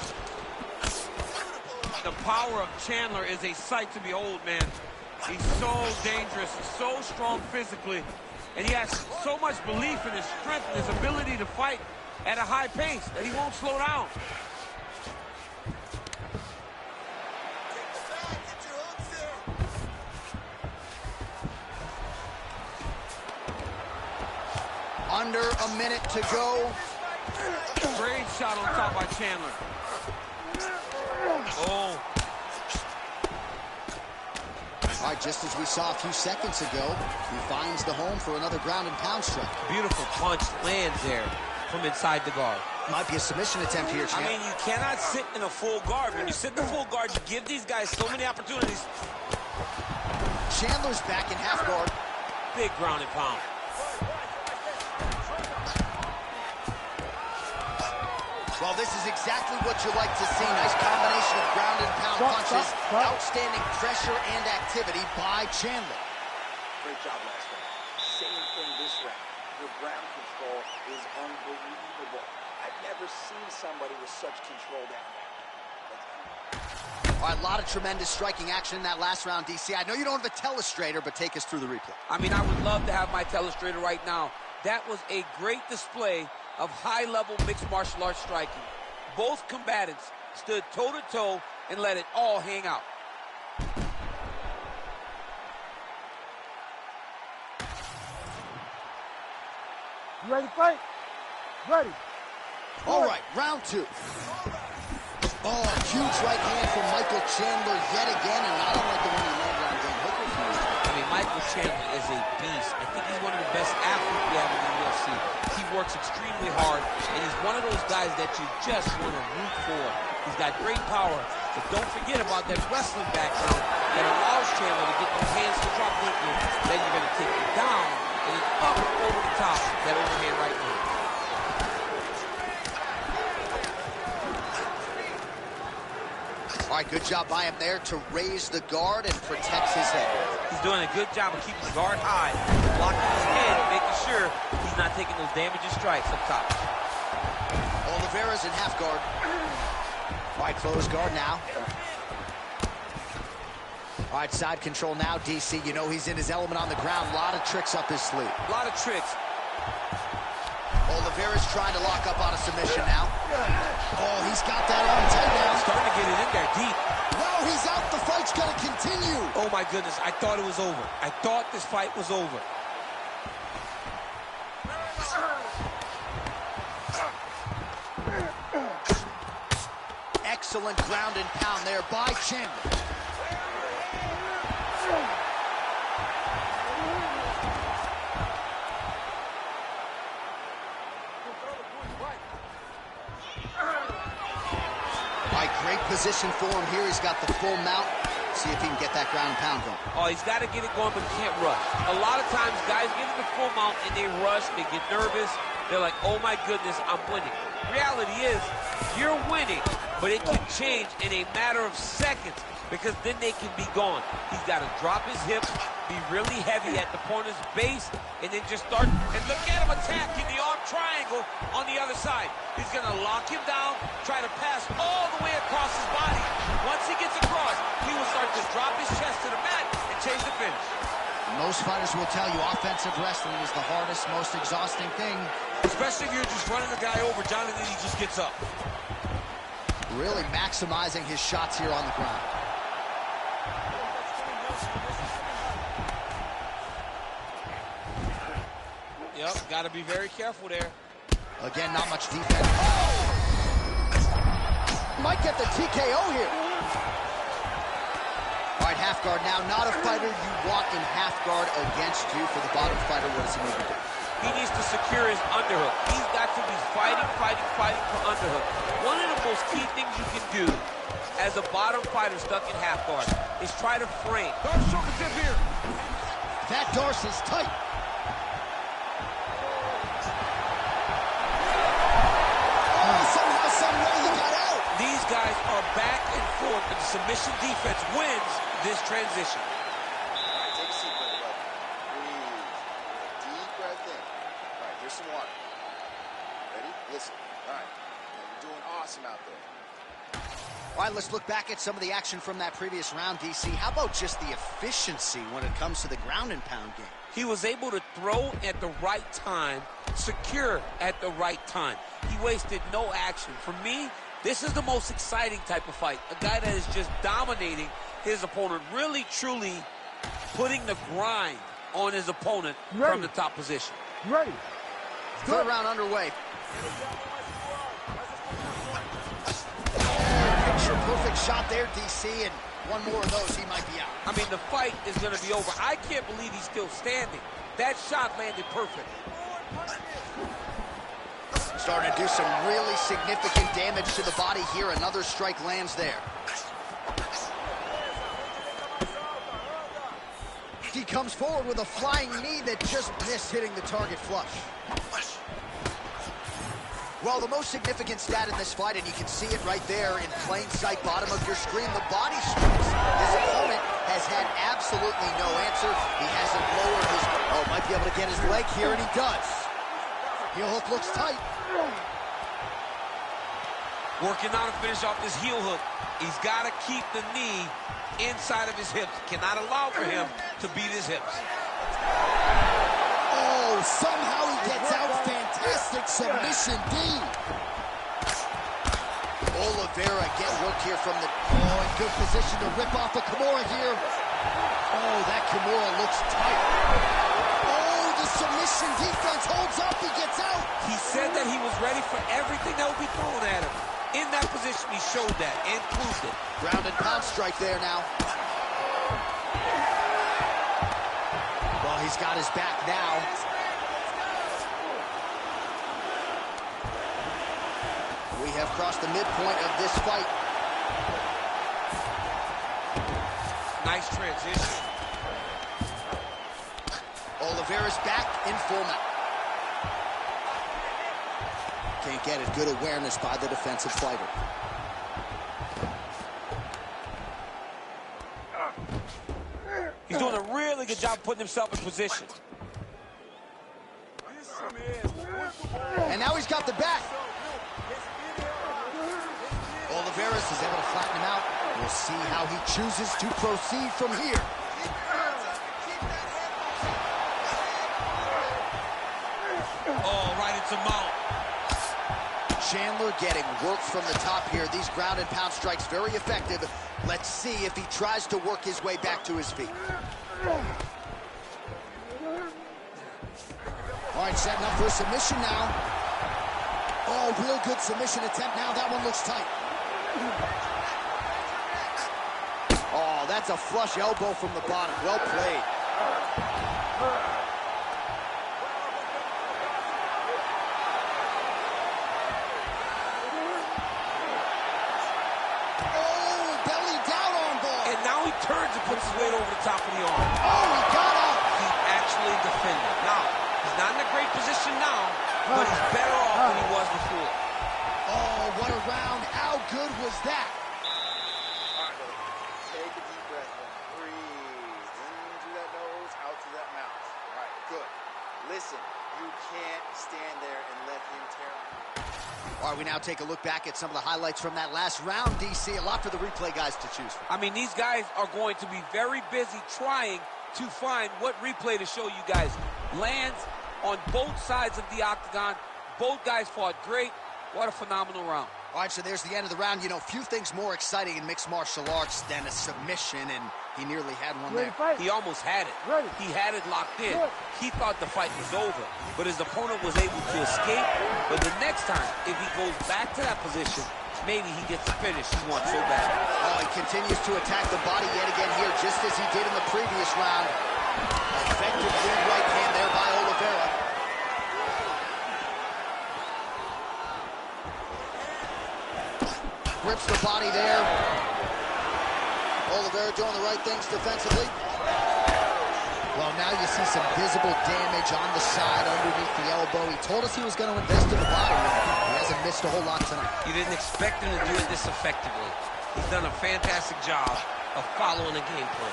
D: The power of Chandler is a sight to behold, man. He's so dangerous, so strong physically, and he has so much belief in his strength and his ability to fight at a high pace that he won't slow down.
A: Under a minute to go.
D: Great shot on top by Chandler. Oh.
A: All right, just as we saw a few seconds ago, he finds the home for another ground and pound strike.
D: Beautiful punch lands there from inside the guard.
A: Might be a submission attempt here, champ.
D: I mean, you cannot sit in a full guard. When you sit in the full guard, you give these guys so many opportunities.
A: Chandler's back in half guard.
D: Big ground and pound.
A: Well, this is exactly what you like to see. Nice combination of ground and pound punches punches. Outstanding pressure and activity by Chandler.
C: Great job last round. Same thing this round. Your ground control is unbelievable. I've never seen somebody with such control down there.
A: All right, a lot of tremendous striking action in that last round, DC. I know you don't have a telestrator, but take us through the replay.
F: I mean, I would love to have my telestrator right now. That was a great display of high-level mixed martial arts striking. Both combatants stood toe-to-toe and let it all hang out.
E: You ready to fight? Ready.
A: All right, round 2. Oh, huge right hand from Michael Chandler yet again, and not unlike the one he landed on Dan Hooker.
F: I mean, Michael Chandler is a beast. I think he's one of the best athletes we have in the UFC. He works extremely hard, and he's one of those guys that you just want to root for. He's got great power, but don't forget about that wrestling background that allows Chandler to get those hands to drop quickly. Then you're going to take it down, and then up over the top, that overhand right hand.
A: All right, good job by him there to raise the guard and protects his head.
D: He's doing a good job of keeping the guard high, blocking his head, making sure he's not taking those damaging strikes up top.
A: Oliveira's in half guard. All right, closed guard now. All right, side control now, DC. You know he's in his element on the ground. A lot of tricks up his sleeve.
F: A lot of tricks.
A: Oliveira's trying to lock up on a submission now. Oh, he's got that arm tight now.
F: Starting to get it in there deep.
A: No, he's out. The fight's going to continue.
F: Oh, my goodness. I thought it was over. I thought this fight was over.
A: Excellent ground and pound there by Chandler. Great position for him here. He's got the full mount. See if he can get that ground and pound going.
D: Oh, he's got to get it going, but he can't rush. A lot of times, guys get in the full mount and they rush, they get nervous. They're like, oh my goodness, I'm winning. Reality is, you're winning, but it can change in a matter of seconds because then they can be gone. He's got to drop his hips, be really heavy at the opponent's base, and then just start, and look at him attacking the arm triangle on the other side. He's going to lock him down, try to pass all the way across his body. Once he gets across, he will start to drop his chest to the mat and change the finish.
A: Most fighters will tell you offensive wrestling is the hardest, most exhausting thing.
F: Especially if you're just running the guy over, John, and then he just gets up.
A: Really maximizing his shots here on the ground.
F: Yep, got to be very careful there.
A: Again, not much defense. Oh! Might get the TKO here. All right, half guard now. Not a fighter you want in half guard against you. For the bottom fighter, what does he need to do?
D: He needs to secure his underhook. He's got to be fighting for underhook. One of the most key things you can do as a bottom fighter stuck in half guard is try to frame.
F: Darce shoulder tip here.
A: That Darce is tight.
F: These guys are back and forth, and submission defense wins this transition.
C: All right, take a seat, brother. Breathe. Deep breath in. All right, here's some water. Ready? Listen. All right. Now, you're doing awesome out there.
A: All right, let's look back at some of the action from that previous round, DC. How about just the efficiency when it comes to the ground and pound game?
F: He was able to throw at the right time, secure at the right time. He wasted no action. For me, this is the most exciting type of fight. A guy that is just dominating his opponent, really, truly putting the grind on his opponent from the top position.
E: Ready.
A: Third round underway. Picture-perfect shot there, DC, and one more of those, he might be out.
F: I mean, the fight is going to be over. I can't believe he's still standing. That shot landed perfect.
A: Starting to do some really significant damage to the body here. Another strike lands there. He comes forward with a flying knee that just missed hitting the target flush. Well, the most significant stat in this fight, and you can see it right there in plain sight, bottom of your screen, the body strikes. His opponent has had absolutely no answer. He hasn't lowered his... Oh, might be able to get his leg here, and he does. Heel hook looks tight.
F: Working now to finish off this heel hook. He's got to keep the knee inside of his hips. Cannot allow for him to beat his hips.
A: Oh, somehow he gets out. Fantastic submission D. Oliveira get work here from the... Oh, in good position to rip off a Kimura here. Oh, that Kimura looks tight. Oh, the submission defense holds up. He gets out.
F: He said that he was ready for everything that would be thrown at him. In that position, he showed that and proved it.
A: Ground and pound strike there now. Well, he's got his back now. We have crossed the midpoint of this fight.
F: Nice transition.
A: Oliveira's back in full mount. Can't get it. Good awareness by the defensive fighter.
F: He's doing a really good job putting himself in position.
A: And now he's got the back. Oliveira is able to flatten him out. We'll see how he chooses to proceed from here.
F: Oh, right into mount.
A: Chandler getting work from the top here. These ground and pound strikes very effective. Let's see if he tries to work his way back to his feet. All right, setting up for a submission now. Oh, real good submission attempt now. That one looks tight. Oh, that's a flush elbow from the bottom. Well played.
F: Turns and puts his weight over the top of the arm.
A: Oh, he got up.
F: He actually defended. Now, he's not in a great position now, but he's better off than he was before.
A: Oh, what a round. How good was that?
C: All right, take a deep breath. Breathe. In through that nose, out through that mouth. All right, good. Listen, you can't stand there and let him tear on you.
A: All right, we now take a look back at some of the highlights from that last round, DC. A lot for the replay guys to choose from.
F: I mean, these guys are going to be very busy trying to find what replay to show you guys. Lands on both sides of the octagon. Both guys fought great. What a phenomenal round.
A: All right, so there's the end of the round. You know, few things more exciting in mixed martial arts than a submission, and he nearly had one there.
F: He almost had it. He had it locked in. He thought the fight was over, but his opponent was able to escape. But the next time, if he goes back to that position, maybe he gets the finish he wants so bad.
A: Oh, he continues to attack the body yet again here, just as he did in the previous round. Effective good right hand there by Oliveira. Grips the body there. Oliveira doing the right things defensively. Well, now you see some visible damage on the side underneath the elbow. He told us he was going to invest in the body. He hasn't missed a whole lot tonight.
F: You didn't expect him to do it this effectively. He's done a fantastic job of following the game plan.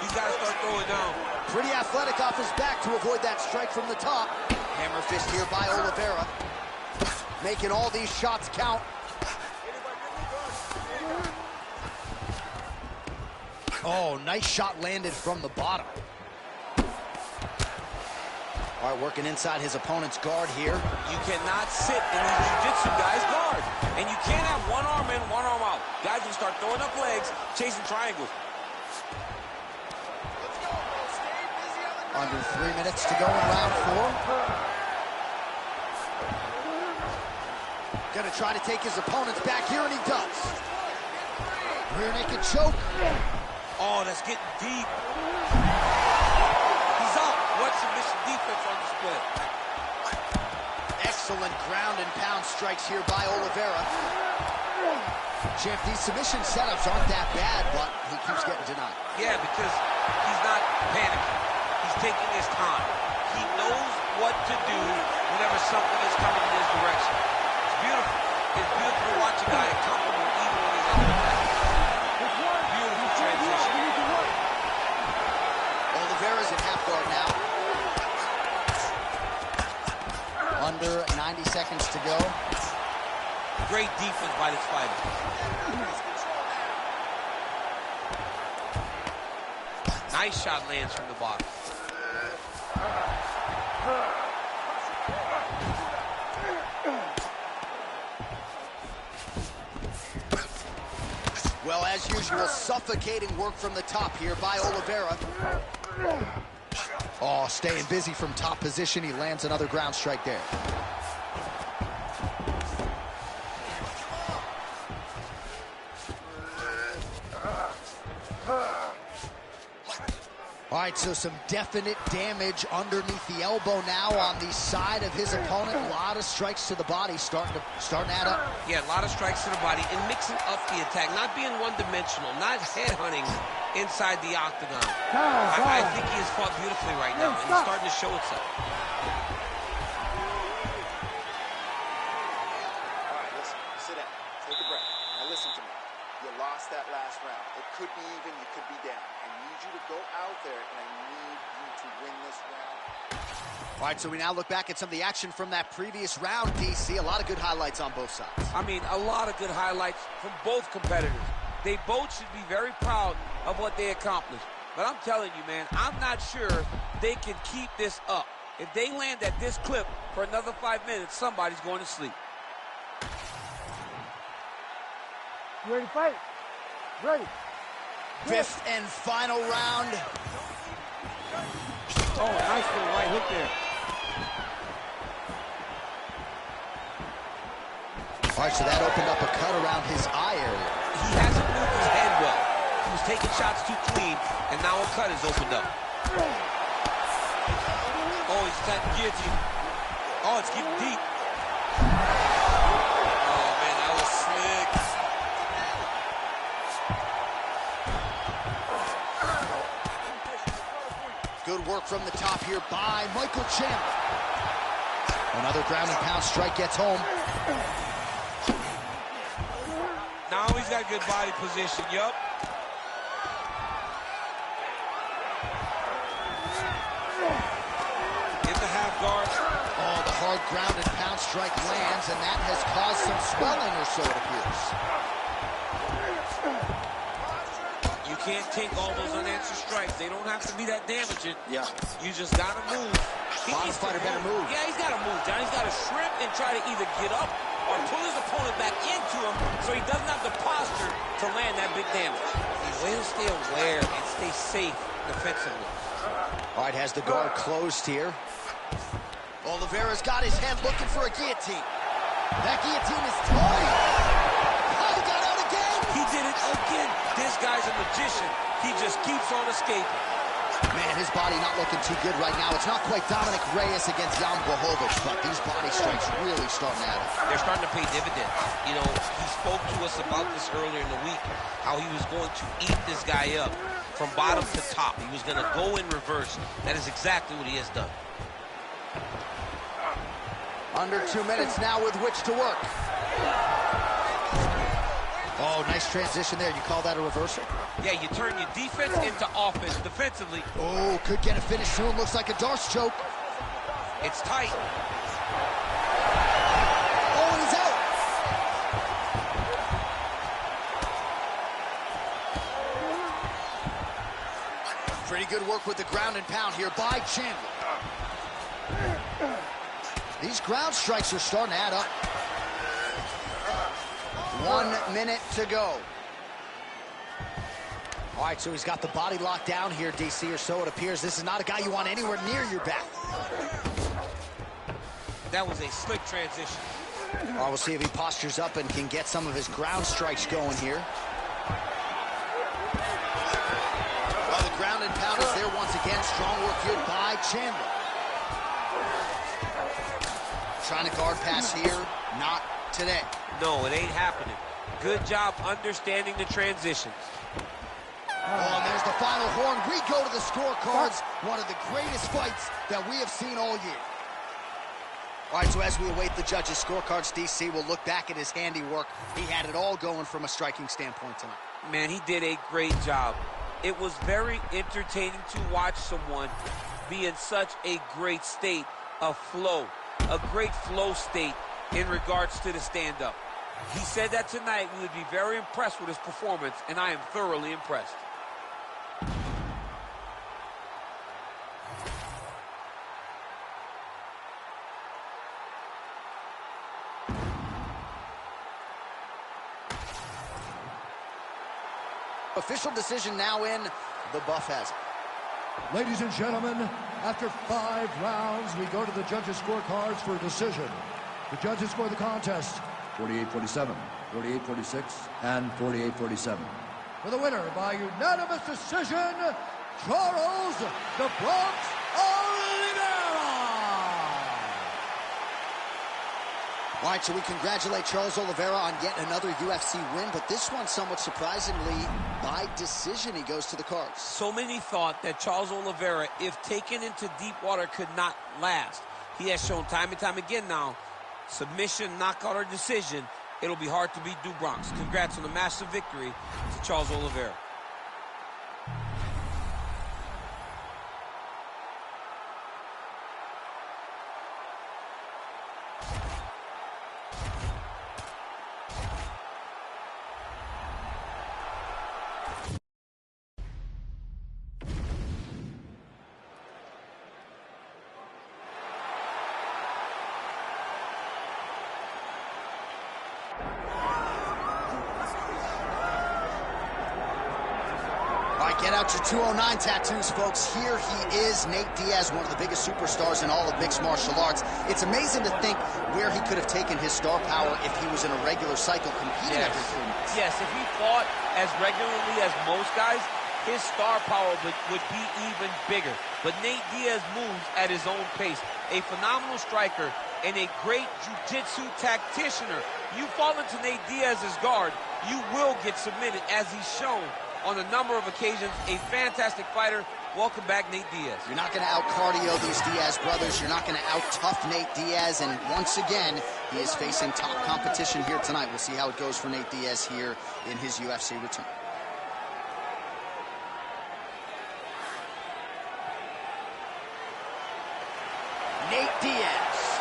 F: He's got to start throwing down.
A: Pretty athletic off his back to avoid that strike from the top. Hammer fist here by Oliveira. Making all these shots count. Oh, nice shot landed from the bottom. All right, working inside his opponent's guard here.
F: You cannot sit in these jiu-jitsu guys' guard. And you can't have one arm in, one arm out. Guys will start throwing up legs, chasing triangles.
A: Under 3 minutes to go in round 4. Gonna try to take his opponents back here, and he does. Rear naked choke.
F: Oh, that's getting deep. He's out. What submission defense on display.
A: Excellent ground and pound strikes here by Oliveira. Champ, these submission setups aren't that bad, but he keeps getting denied.
F: Yeah, because he's not panicking. He's taking his time. He knows what to do whenever something is coming in his direction. It's beautiful. It's beautiful to watch a guy comfortable even when he's under attack. Beautiful transition.
A: Oliveira's in half guard now. Under 90 seconds to go.
F: Great defense by this fighter. Nice shot lands from the bottom.
A: Well, as usual, suffocating work from the top here by Oliveira. Oh, staying busy from top position. He lands another ground strike there. All right, so some definite damage underneath the elbow now on the side of his opponent. A lot of strikes to the body starting to add up.
F: Yeah, a lot of strikes to the body and mixing up the attack, not being one-dimensional, not headhunting inside the octagon. I think he has fought beautifully right now, and it's starting to show itself.
C: All right, listen, sit down, take a breath. Now listen to me. You lost that last round. It could be even, you could be down. I need you to go out there, and I need you to win this round.
A: All right, so we now look back at some of the action from that previous round, DC. A lot of good highlights on both sides.
D: I mean, a lot of good highlights from both competitors. They both should be very proud of what they accomplished. But I'm telling you, man, I'm not sure they can keep this up. If they land at this clip for another 5 minutes, somebody's going to sleep.
E: You ready to fight? Ready.
A: Fifth and final round.
E: Oh, nice little right hook there.
A: All right, so that opened up a cut around his eye area.
F: He hasn't moved his head well. He was taking shots too clean, and now a cut has opened up. Oh, he's got guillotine. Oh, it's getting deep. Oh, man, that was slick.
A: Good work from the top here by Michael Chandler. Another ground and pound strike gets home.
F: Now he's got good body position, yup. In the half guard.
A: Oh, the hard ground and pound strike lands, and that has caused some swelling or so, it appears.
F: You can't take all those unanswered strikes. They don't have to be that damaging.
A: Yeah.
F: You just gotta move.
A: Bottom fighter better move.
F: Yeah, he's gotta move, John. He's gotta shrimp and try to either get up or pull his opponent back into him so he doesn't have the posture to land that big damage. He's way to stay aware and stay safe defensively.
A: All right, has the guard closed here. Oliveira's got his head looking for a guillotine. That guillotine is tight. Oh, he got out again.
F: He did it again. This guy's a magician. He just keeps on escaping.
A: Man, his body not looking too good right now. It's not quite Dominic Reyes against Jan Blachowicz, but these body strikes really starting at it.
F: They're starting to pay dividends. You know, he spoke to us about this earlier in the week, how he was going to eat this guy up from bottom to top. He was going to go in reverse. That is exactly what he has done.
A: Under 2 minutes now with which to work. Oh, nice transition there. You call that a reversal?
F: Yeah, you turn your defense into offense defensively.
A: Oh, could get a finish soon. Looks like a Darce choke.
F: It's tight.
A: Oh, and he's out. Pretty good work with the ground and pound here by Chandler. These ground strikes are starting to add up. 1 minute to go. All right, so he's got the body locked down here, DC, or so it appears. This is not a guy you want anywhere near your back.
F: That was a slick transition.
A: All right, we'll see if he postures up and can get some of his ground strikes going here. Well, the ground and pound is there once again. Strong work here by Chandler. Trying to guard pass here, not today.
F: No, it ain't happening. Good job understanding the transitions.
A: Oh, and there's the final horn. We go to the scorecards. One of the greatest fights that we have seen all year. All right, so as we await the judges' scorecards, DC will look back at his handiwork. He had it all going from a striking standpoint tonight.
D: Man, he did a great job. It was very entertaining to watch someone be in such a great state of flow, a great flow state in regards to the stand-up. He said that tonight we would be very impressed with his performance, and I am thoroughly impressed.
A: Official decision now in. The buff has it.
B: Ladies and gentlemen, after 5 rounds, we go to the judges' scorecards for a decision. The judges score the contest 48-47, 48-46, and 48-47. For the winner by unanimous decision, Charles "The Bronx" Oliveira.
A: All right, so we congratulate Charles Oliveira on yet another UFC win, but this one, somewhat surprisingly, by decision, he goes to the cards.
F: So many thought that Charles Oliveira, if taken into deep water, could not last. He has shown time and time again now, submission, knockout, or decision, it'll be hard to beat Du Bronx. Congrats on the massive victory to Charles Oliveira.
A: Get out your 209 tattoos, folks. Here he is, Nate Diaz, one of the biggest superstars in all of mixed martial arts. It's amazing to think where he could have taken his star power if he was in a regular cycle competing every 3 months.
D: Yes, if he fought as regularly as most guys, his star power would be even bigger. But Nate Diaz moves at his own pace. A phenomenal striker and a great jiu-jitsu tacticianer. You fall into Nate Diaz's guard, you will get submitted, as he's shown on a number of occasions. A fantastic fighter. Welcome back, Nate Diaz.
A: You're not going to out-cardio these Diaz brothers. You're not going to out-tough Nate Diaz. And once again, he is facing top competition here tonight. We'll see how it goes for Nate Diaz here in his UFC return. Nate Diaz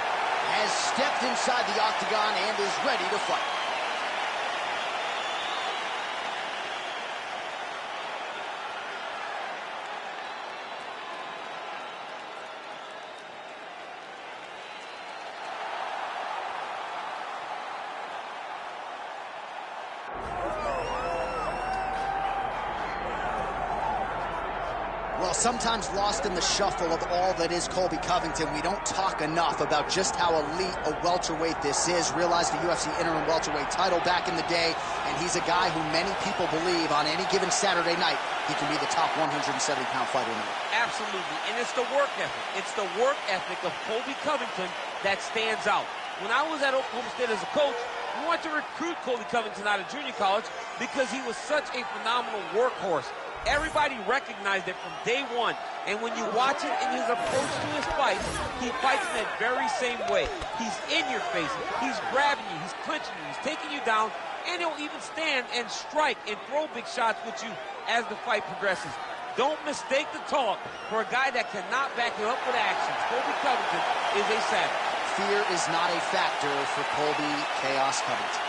A: has stepped inside the octagon and is ready to fight. Well, sometimes lost in the shuffle of all that is Colby Covington, we don't talk enough about just how elite a welterweight this is. Realized the UFC interim welterweight title back in the day, and he's a guy who many people believe on any given Saturday night, he can be the top 170-pound fighter in the world.
D: Absolutely, and it's the work ethic. It's the work ethic of Colby Covington that stands out. When I was at Oklahoma State as a coach, we wanted to recruit Colby Covington out of junior college because he was such a phenomenal workhorse. Everybody recognized it from day one, and when you watch it in his approach to his fights, he fights in that very same way. He's in your face, he's grabbing you, he's clinching you, he's taking you down, and he'll even stand and strike and throw big shots with you as the fight progresses. Don't mistake the talk for a guy that cannot back it up with actions. Colby Covington is a savage.
A: Fear is not a factor for Colby Chaos Covington.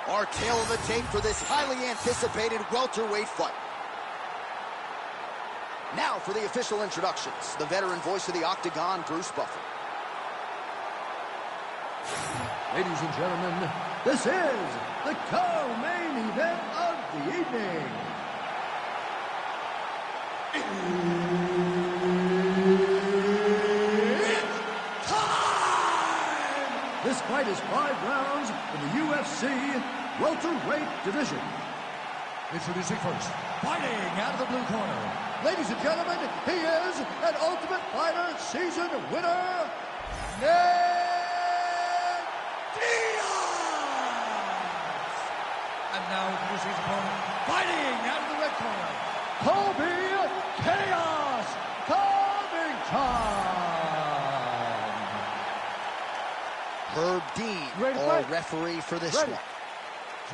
A: Our tail of the tape for this highly anticipated welterweight fight. Now for the official introductions, the veteran voice of the Octagon, Bruce Buffer.
B: Ladies and gentlemen, this is the co-main event of the evening. It's time! This fight is 5 rounds in the UFC welterweight division. Introducing first, fighting out of the blue corner. Ladies and gentlemen, he is an Ultimate Fighter season winner, Nate Diaz! And now introducing his opponent, fighting out of the red corner, Colby
A: Herb Dean, our referee for this one.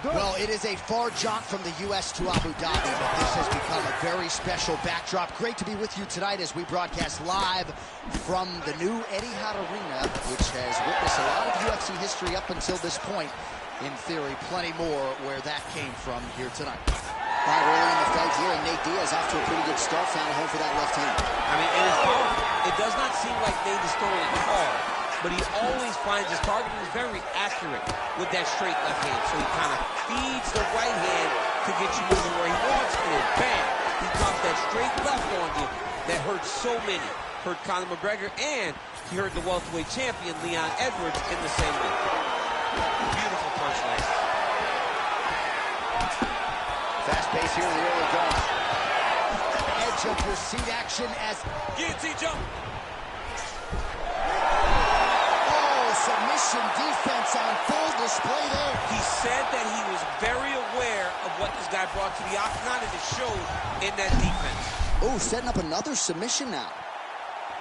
A: Well, it is a far jaunt from the U.S. to Abu Dhabi, but this has become a very special backdrop. Great to be with you tonight as we broadcast live from the new Etihad Arena, which has witnessed a lot of UFC history up until this point. In theory, plenty more where that came from here tonight.
G: All right, early in the fight here, and Nate Diaz off to a pretty good start, found a home for that left hand.
F: I mean, it is powerful. It does not seem like Nate is throwing it hard, but he always finds his target and is very accurate with that straight left hand. So he kind of feeds the right hand to get you moving where he wants, and then bam, he drops that straight left on you that hurts so many. Hurt Conor McGregor, and he hurt the welterweight champion, Leon Edwards, in the same way. Beautiful punch last.
A: Fast pace here in the early going. Edge of your seat action as
F: guillotine jump.
A: Oh, submission defense on full display there.
F: He said that he was very aware of what this guy brought to the octagon, and it showed in that defense.
A: Oh, setting up another submission now.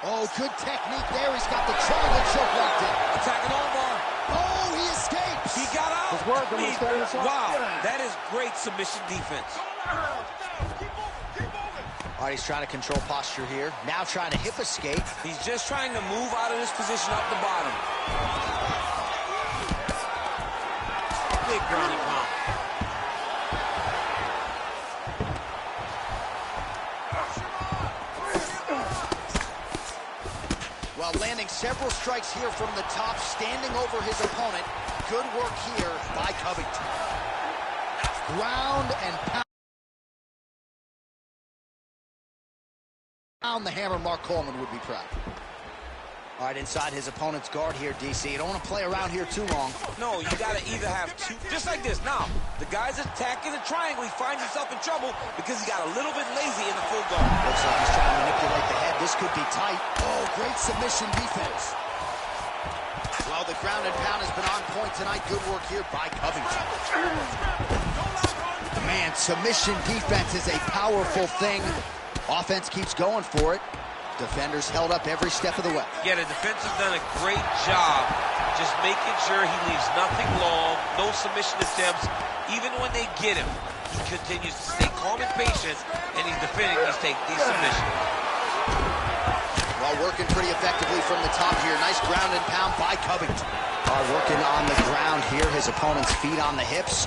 A: Oh, good technique there. He's got the triangle choke locked in.
F: Attacking armbar.
A: Oh, he escapes.
F: He got out.
E: His work, I'm gonna stand this up.
F: Wow, that is great submission defense.
A: All right, he's trying to control posture here. Now trying to hip escape.
F: He's just trying to move out of this position up the bottom. Big ground and pound.
A: Well, landing several strikes here from the top, standing over his opponent. Good work here by Covington. Ground and pound the hammer. Mark Coleman would be proud. All right, inside his opponent's guard here, DC. You don't want to play around here too long.
F: No, you got to either have two, just like this. Now, the guy's attacking the triangle. He finds himself in trouble because he got a little bit lazy in the full guard.
A: Looks like he's trying to manipulate the head. This could be tight. Oh, great submission defense. Well, the ground and pound has been on point tonight. Good work here by Covington. Man, submission defense is a powerful thing. Offense keeps going for it. Defenders held up every step of the way.
F: Yeah, the defense has done a great job just making sure he leaves nothing long, no submission attempts. Even when they get him, he continues to stay calm and patient, and he's defending these submissions.
A: Well, working pretty effectively from the top here. Nice ground and pound by Covington. Working on the ground here. His opponent's feet on the hips.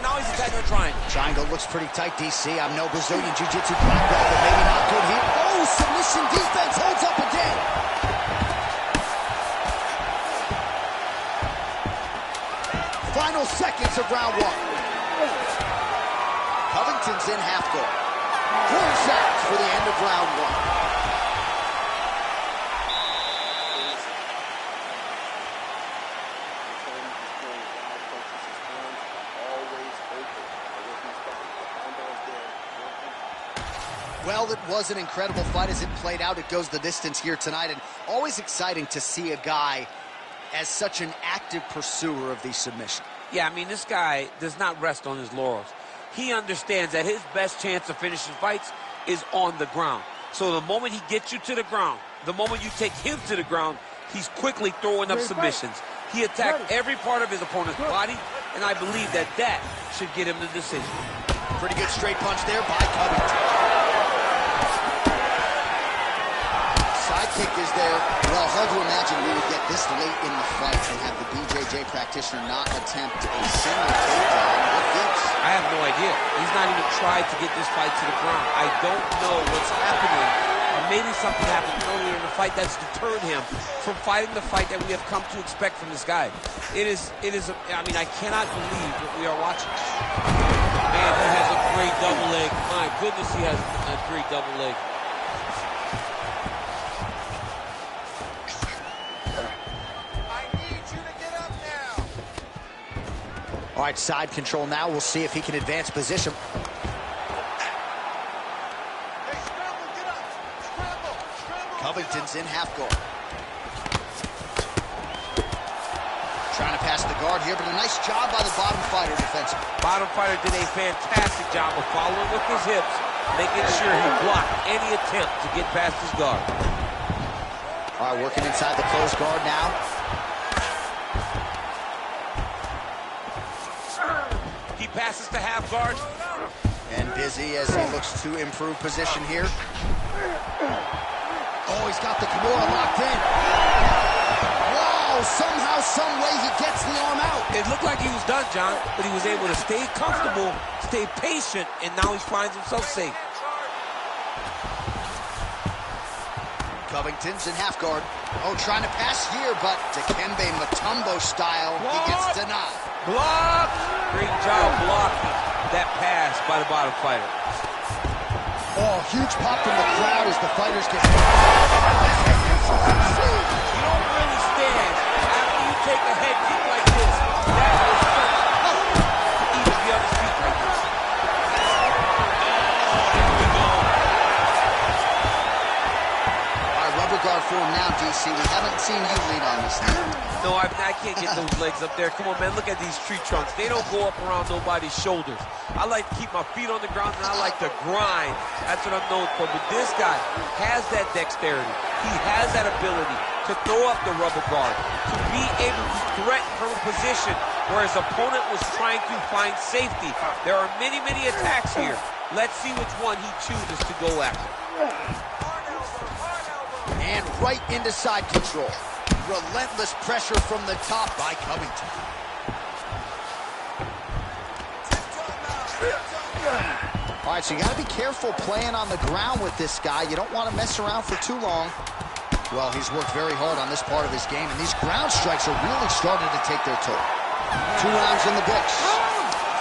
F: Now he's attacking the triangle.
A: Triangle looks pretty tight, DC. I'm no Brazilian Jiu-Jitsu black belt, but maybe not good here. Oh, submission defense holds up again. Final seconds of round one. Covington's in half guard. 4 seconds for the end of round one. Well, it was an incredible fight as it played out. It goes the distance here tonight, and always exciting to see a guy as such an active pursuer of these submissions.
F: Yeah, I mean, this guy does not rest on his laurels. He understands that his best chance of finishing fights is on the ground. So the moment he gets you to the ground, the moment you take him to the ground, he's quickly throwing up submissions. He attacked every part of his opponent's body, and I believe that that should get him the decision.
A: Pretty good straight punch there by Covington. Kick is there. Well, hard to imagine we would get this late in the fight and have the BJJ practitioner not attempt a single takedown. What gives?
F: I have no idea. He's not even tried to get this fight to the ground. I don't know what's happening. Or maybe something happened earlier in the fight that's deterred him from fighting the fight that we have come to expect from this guy. I mean, I cannot believe what we are watching. Man, he has a great double leg. My goodness, he has a great double leg.
A: All right, side control now. We'll see if he can advance position. Covington's in half guard. Trying to pass the guard here, but a nice job by the bottom fighter defensively.
F: Bottom fighter did a fantastic job of following with his hips, making sure he blocked any attempt to get past his guard.
A: All right, working inside the closed guard now.
F: passes to half guard.
A: And busy as he looks to improve position here. Oh, he's got the Kimura locked in. Wow, somehow, some way he gets the arm out.
F: It looked like he was done, John, but he was able to stay comfortable, stay patient, and now he finds himself safe.
A: Covington's in half guard. Oh, trying to pass here, but Dikembe Mutombo style, he gets denied.
F: Block! Great job blocking that pass by the bottom fighter.
A: Oh, huge pop from the crowd as the fighters get...
F: You don't really stand after you take a head kick like this. That is something to even be on his feet like this.
A: All right, rubber guard for him now, DC. We haven't seen you lead on this now.
F: No, I can't get those legs up there. Come on, man, look at these tree trunks. They don't go up around nobody's shoulders. I like to keep my feet on the ground, and I like to grind. That's what I'm known for. But this guy has that dexterity. He has that ability to throw up the rubber guard, to be able to threaten from a position where his opponent was trying to find safety. There are many, many attacks here. Let's see which one he chooses to go after.
A: And right into side control. Relentless pressure from the top by Covington. All right, so you got to be careful playing on the ground with this guy. You don't want to mess around for too long. Well, he's worked very hard on this part of his game, and these ground strikes are really starting to take their toll. 2 rounds in the books.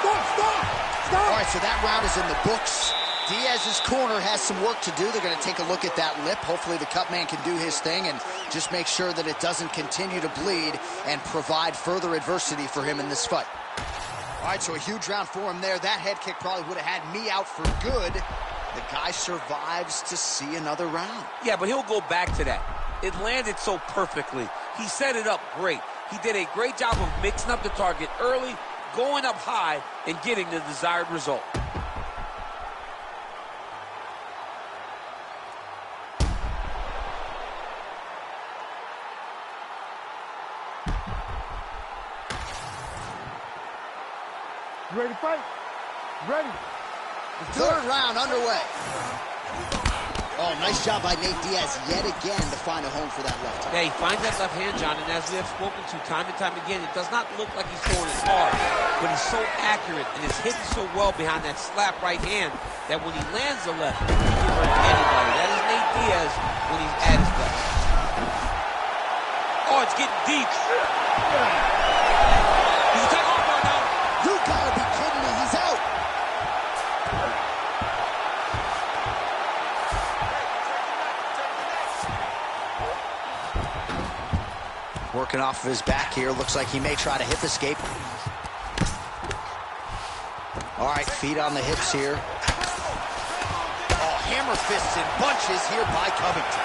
A: Stop! All right, so that round is in the books. Diaz's corner has some work to do. They're going to take a look at that lip. Hopefully the cut man can do his thing and just make sure that it doesn't continue to bleed and provide further adversity for him in this fight. All right, so a huge round for him there. That head kick probably would have had me out for good. The guy survives to see another round.
F: Yeah, but he'll go back to that. It landed so perfectly. He set it up great. He did a great job of mixing up the target early, going up high, and getting the desired result.
E: You ready to fight? Ready.
A: Third round underway. Oh, nice job by Nate Diaz yet again to find a home for that left hand.
F: Yeah, he finds that left hand, John, and as we have spoken to time and time again, it does not look like he's throwing as hard, but he's so accurate and is hitting so well behind that slap right hand that when he lands the left, he can hurt anybody. That is Nate Diaz when he's at his best. Oh, it's getting deep. He's attacking off right now.
A: You gotta be kidding me, he's out. Working off of his back here. Looks like he may try to hip escape. All right, feet on the hips here. Oh, hammer fists in bunches here by Covington.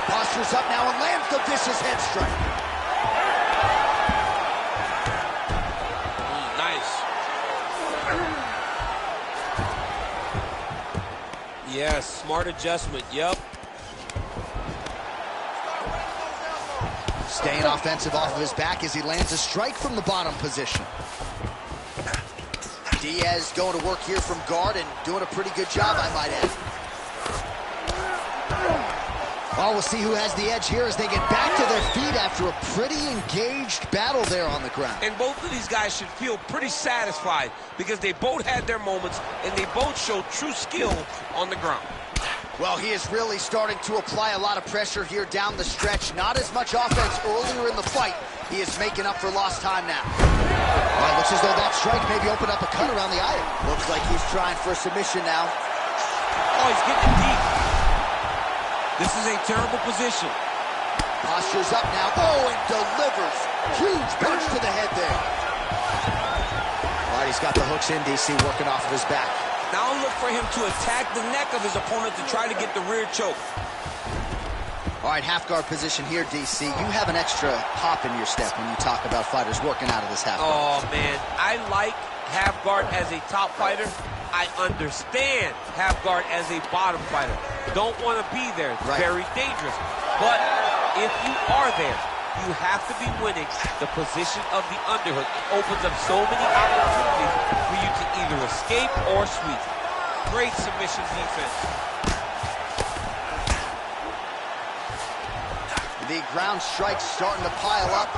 A: Postures up now and lands the vicious head strike.
F: Nice. Yes, smart adjustment, yep.
A: Staying offensive off of his back as he lands a strike from the bottom position. Diaz going to work here from guard and doing a pretty good job, I might add. Well, we'll see who has the edge here as they get back to their feet after a pretty engaged battle there on the ground.
F: And both of these guys should feel pretty satisfied because they both had their moments and they both showed true skill on the ground.
A: Well, he is really starting to apply a lot of pressure here down the stretch. Not as much offense earlier in the fight. He is making up for lost time now. All right, looks as though that strike maybe opened up a cut around the eye. Looks like he's trying for a submission now.
F: Oh, he's getting deep. This is a terrible position.
A: Postures up now. Oh, and delivers. Huge punch to the head there. All right, he's got the hooks in, DC, working off of his back.
F: Now look for him to attack the neck of his opponent to try to get the rear choke.
A: All right, half guard position here, DC. You have an extra hop in your step when you talk about fighters working out of this half guard.
F: Oh, man. I like half guard as a top fighter. I understand half guard as a bottom fighter. Don't want to be there. It's very dangerous. But if you are there,
D: you have to be winning the position of the underhook. It opens up so many opportunities for you to either escape or sweep. Great submission defense.
A: The ground strikes starting to pile up.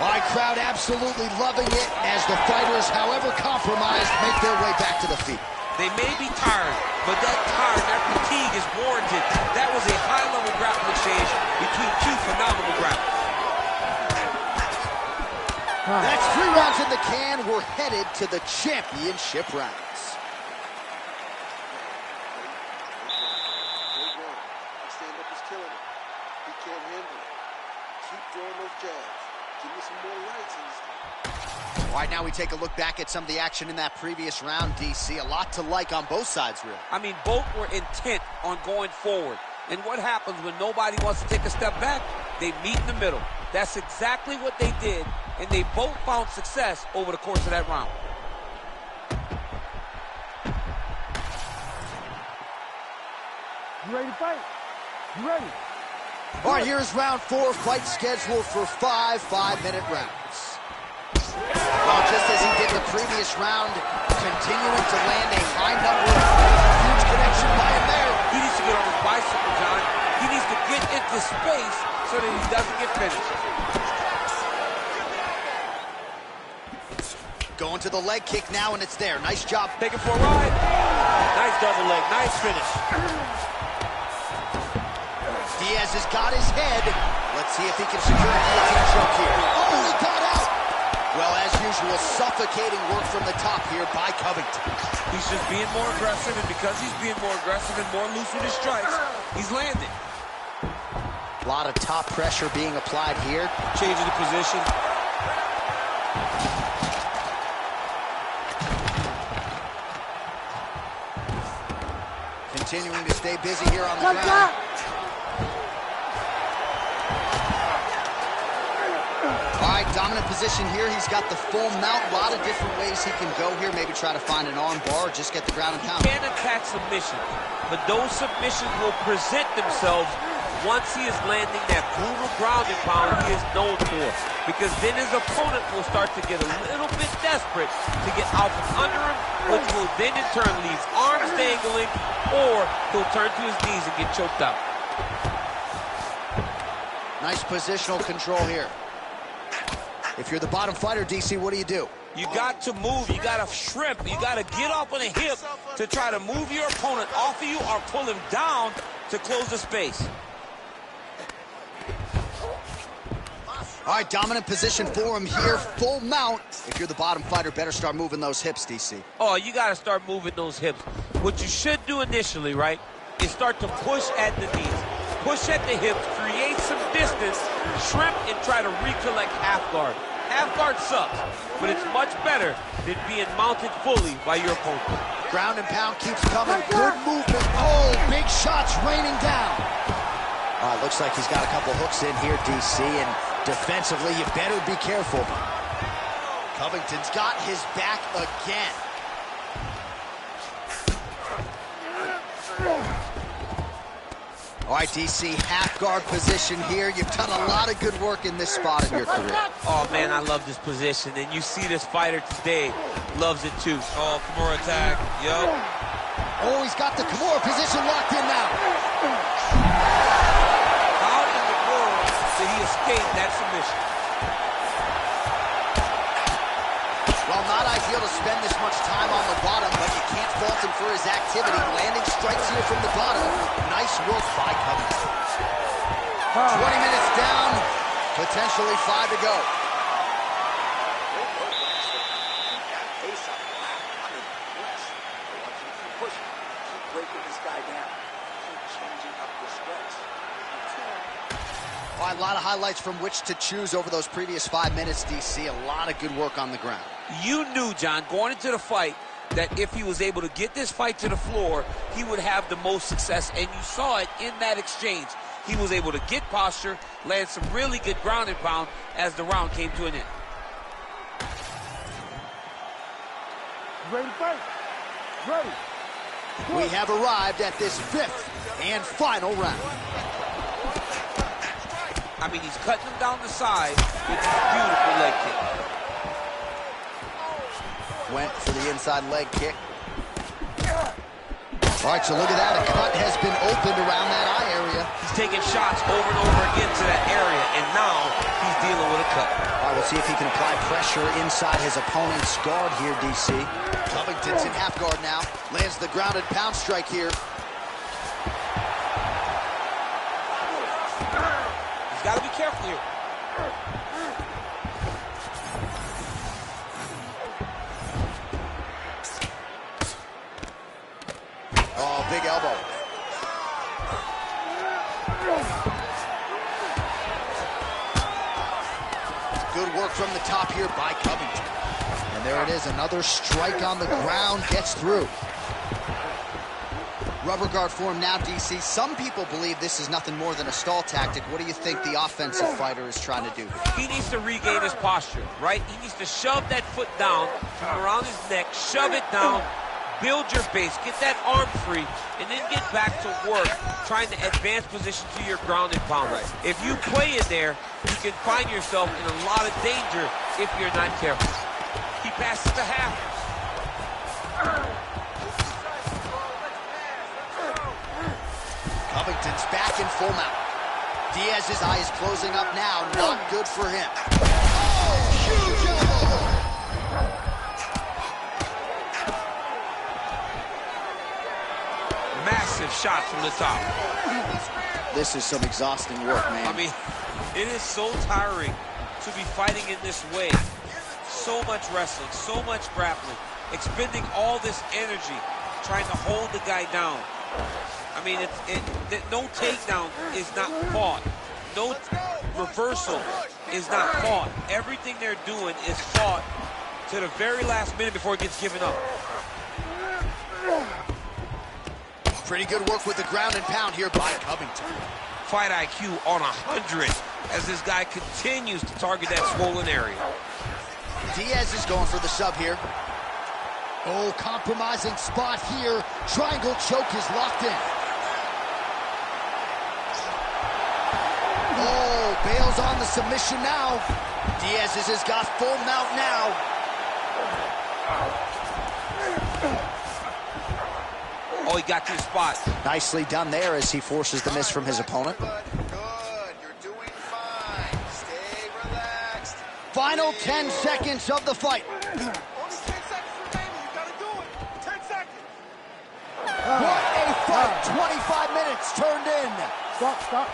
A: My crowd absolutely loving it as the fighters, however compromised, make their way back to the feet.
D: They may be tired, but that fatigue is warranted. That was a high-level grappling exchange between two phenomenal grapplers.
A: That's 3 rounds in the can. We're headed to the championship rounds.
C: Stand up is killing him. He can't handle it. Keep throwing those jabs. Give me some more rights in this game.
A: All right, now we take a look back at some of the action in that previous round, DC. A lot to like on both sides, really.
D: I mean, both were intent on going forward. And what happens when nobody wants to take a step back? They meet in the middle. That's exactly what they did, and they both found success over the course of that round.
E: You ready to fight? You ready?
A: All right, here's round 4, fight scheduled for 5 5-minute rounds. Well, just as he did the previous round, continuing to land a high number of huge connection by him there.
D: He needs to get on his bicycle, John. He needs to get into space so that he doesn't get finished.
A: Going to the leg kick now, and it's there. Nice job.
D: Taking for a ride. Nice double leg. Nice finish.
A: Diaz has got his head. Let's see if he can secure a guillotine choke here. Oh, he got out. Well, as usual, suffocating work from the top here by Covington.
D: He's just being more aggressive, and because he's being more aggressive and more loose with his strikes, he's landing.
A: A lot of top pressure being applied here.
D: Changing the position.
A: Continuing to stay busy here on the ground. All right, dominant position here. He's got the full mount. A lot of different ways he can go here. Maybe try to find an arm bar or just get the ground and pound.
D: He can attack submission, but those submissions will present themselves once he is landing that brutal ground and pound he is known for. Because then his opponent will start to get a little bit desperate to get out from under him, which will then in turn leave arms dangling, or he'll turn to his knees and get choked out.
A: Nice positional control here. If you're the bottom fighter, DC, what do?
D: You got to move. You got to shrimp. You got to get off on a hip to try to move your opponent off of you or pull him down to close the space.
A: All right, dominant position for him here. Full mount. If you're the bottom fighter, better start moving those hips, DC.
D: Oh, you got to start moving those hips. What you should do initially, right, is start to push at the knees. Push at the hips, create some distance, shrimp, and try to recollect half guard. Half guard sucks, but it's much better than being mounted fully by your opponent.
A: Ground and pound keeps coming. Good movement. Oh, big shots raining down. All right, looks like he's got a couple hooks in here, DC, and defensively, you better be careful. Covington's got his back again. All right, DC, half guard position here. You've done a lot of good work in this spot in your career.
D: Oh, man, I love this position. And you see this fighter today loves it, too. Oh, Kimura attack. Yup.
A: Oh, he's got the Kimura position locked in now.
D: How in the world did he escape that submission?
A: Well, not ideal to spend this much time on the bottom, but you can't fault him for his activity. Landing strikes here from the bottom. Nice work by Covington. 20 minutes down, potentially 5 to go.
C: Keep pushing. Keep breaking this guy down. Keep changing up the strikes.
A: All right, a lot of highlights from which to choose over those previous 5 minutes, DC. A lot of good work on the ground.
D: You knew, John, going into the fight, that if he was able to get this fight to the floor, he would have the most success, and you saw it in that exchange. He was able to get posture, land some really good ground and pound as the round came to an end.
E: You ready to fight? Ready.
A: We have arrived at this 5th and final round.
F: I mean, he's cutting him down the side with this beautiful leg kick.
A: Went for the inside leg kick. All right, so look at that. A cut has been opened around that eye area.
F: He's taking shots over and over again to that area, and now he's dealing with a cut.
A: All right, we'll see if he can apply pressure inside his opponent's guard here, DC. Covington's in half guard now. Lands the grounded pound strike here.
F: He's got to be careful here.
A: Oh, big elbow. Good work from the top here by Covington. And there it is, another strike on the ground, gets through. Rubber guard form now, DC. Some people believe this is nothing more than a stall tactic. What do you think the offensive fighter is trying to do?
F: He needs to regain his posture, right? He needs to shove that foot down from around his neck, shove it down, build your base, get that arm free, and then get back to work trying to advance position to your grounded pound. Right. If you play in there, you can find yourself in a lot of danger if you're not careful. He passes the half.
A: Covington's back in full mount. Diaz's eye is closing up now. Not good for him. Oh, huge elbow!
F: Massive shot from the top.
A: This is some exhausting work, man.
F: I mean, it is so tiring to be fighting in this way. So much wrestling, so much grappling, expending all this energy trying to hold the guy down. I mean, no takedown is not fought. No reversal is not fought. Everything they're doing is fought to the very last minute before it gets given up.
A: Pretty good work with the ground and pound here by Covington.
F: Fight IQ on 100 as this guy continues to target that swollen area.
A: Diaz is going for the sub here. Oh, compromising spot here. Triangle choke is locked in. Oh, bails on the submission now. Diaz has got full mount now.
F: Oh, he got to the spot.
A: Nicely done there as he forces the miss from his opponent.
C: Good. You're doing fine. Stay relaxed.
A: Final 10 seconds of the fight.
C: Only 10 seconds remaining. You gotta do it. 10 seconds.
A: What a fight. 25 minutes turned in.
E: Stop.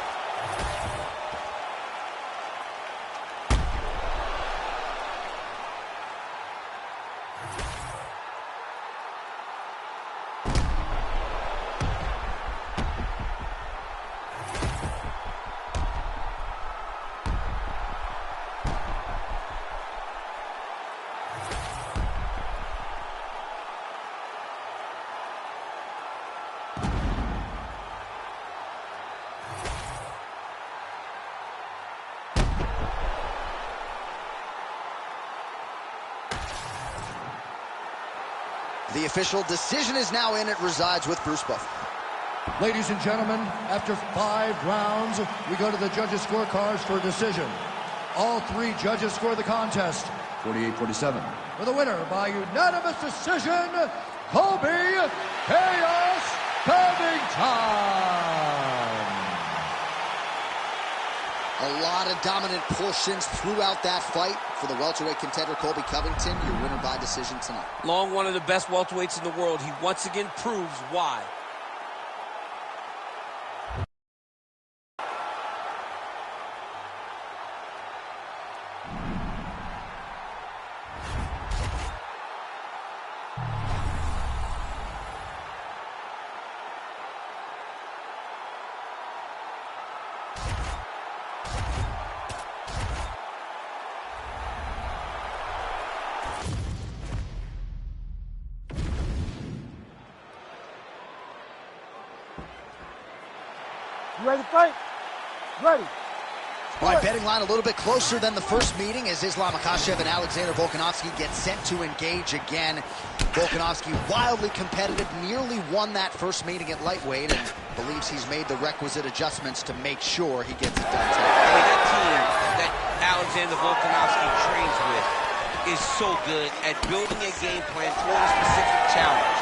A: The official decision is now in. It resides with Bruce Buffer.
B: Ladies and gentlemen, after 5 rounds, we go to the judges' scorecards for a decision. All 3 judges score the contest 48-47. For the winner by unanimous decision, Colby Chaos Covington.
A: A lot of dominant portions throughout that fight for the welterweight contender Colby Covington, your winner by decision tonight.
F: Long one of the best welterweights in the world. He once again proves why.
E: You ready to fight? Ready.
A: All right, betting line a little bit closer than the first meeting as Islam Makhachev and Alexander Volkanovski get set to engage again. Volkanovski wildly competitive, nearly won that first meeting at lightweight and believes he's made the requisite adjustments to make sure he gets it done today.
F: I mean, that team that Alexander Volkanovski trains with is so good at building a game plan for a specific challenge.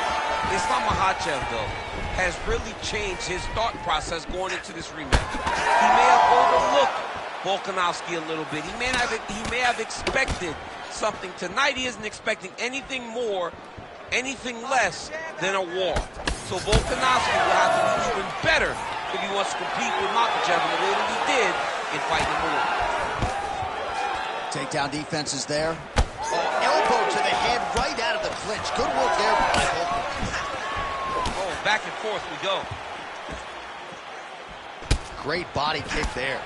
F: Islam Makhachev, though, has really changed his thought process going into this rematch. He may have overlooked Volkanovski a little bit. He may have expected something. Tonight he isn't expecting anything more, anything less than a war. So Volkanovski will have to be even better if he wants to compete with Makhachev in the way that he did in fight number 1.
A: Takedown defense is there. Oh, elbow to the head right out of the clinch. Good work there by Volkanovski.
F: Oh, back and forth we go.
A: Great body kick there.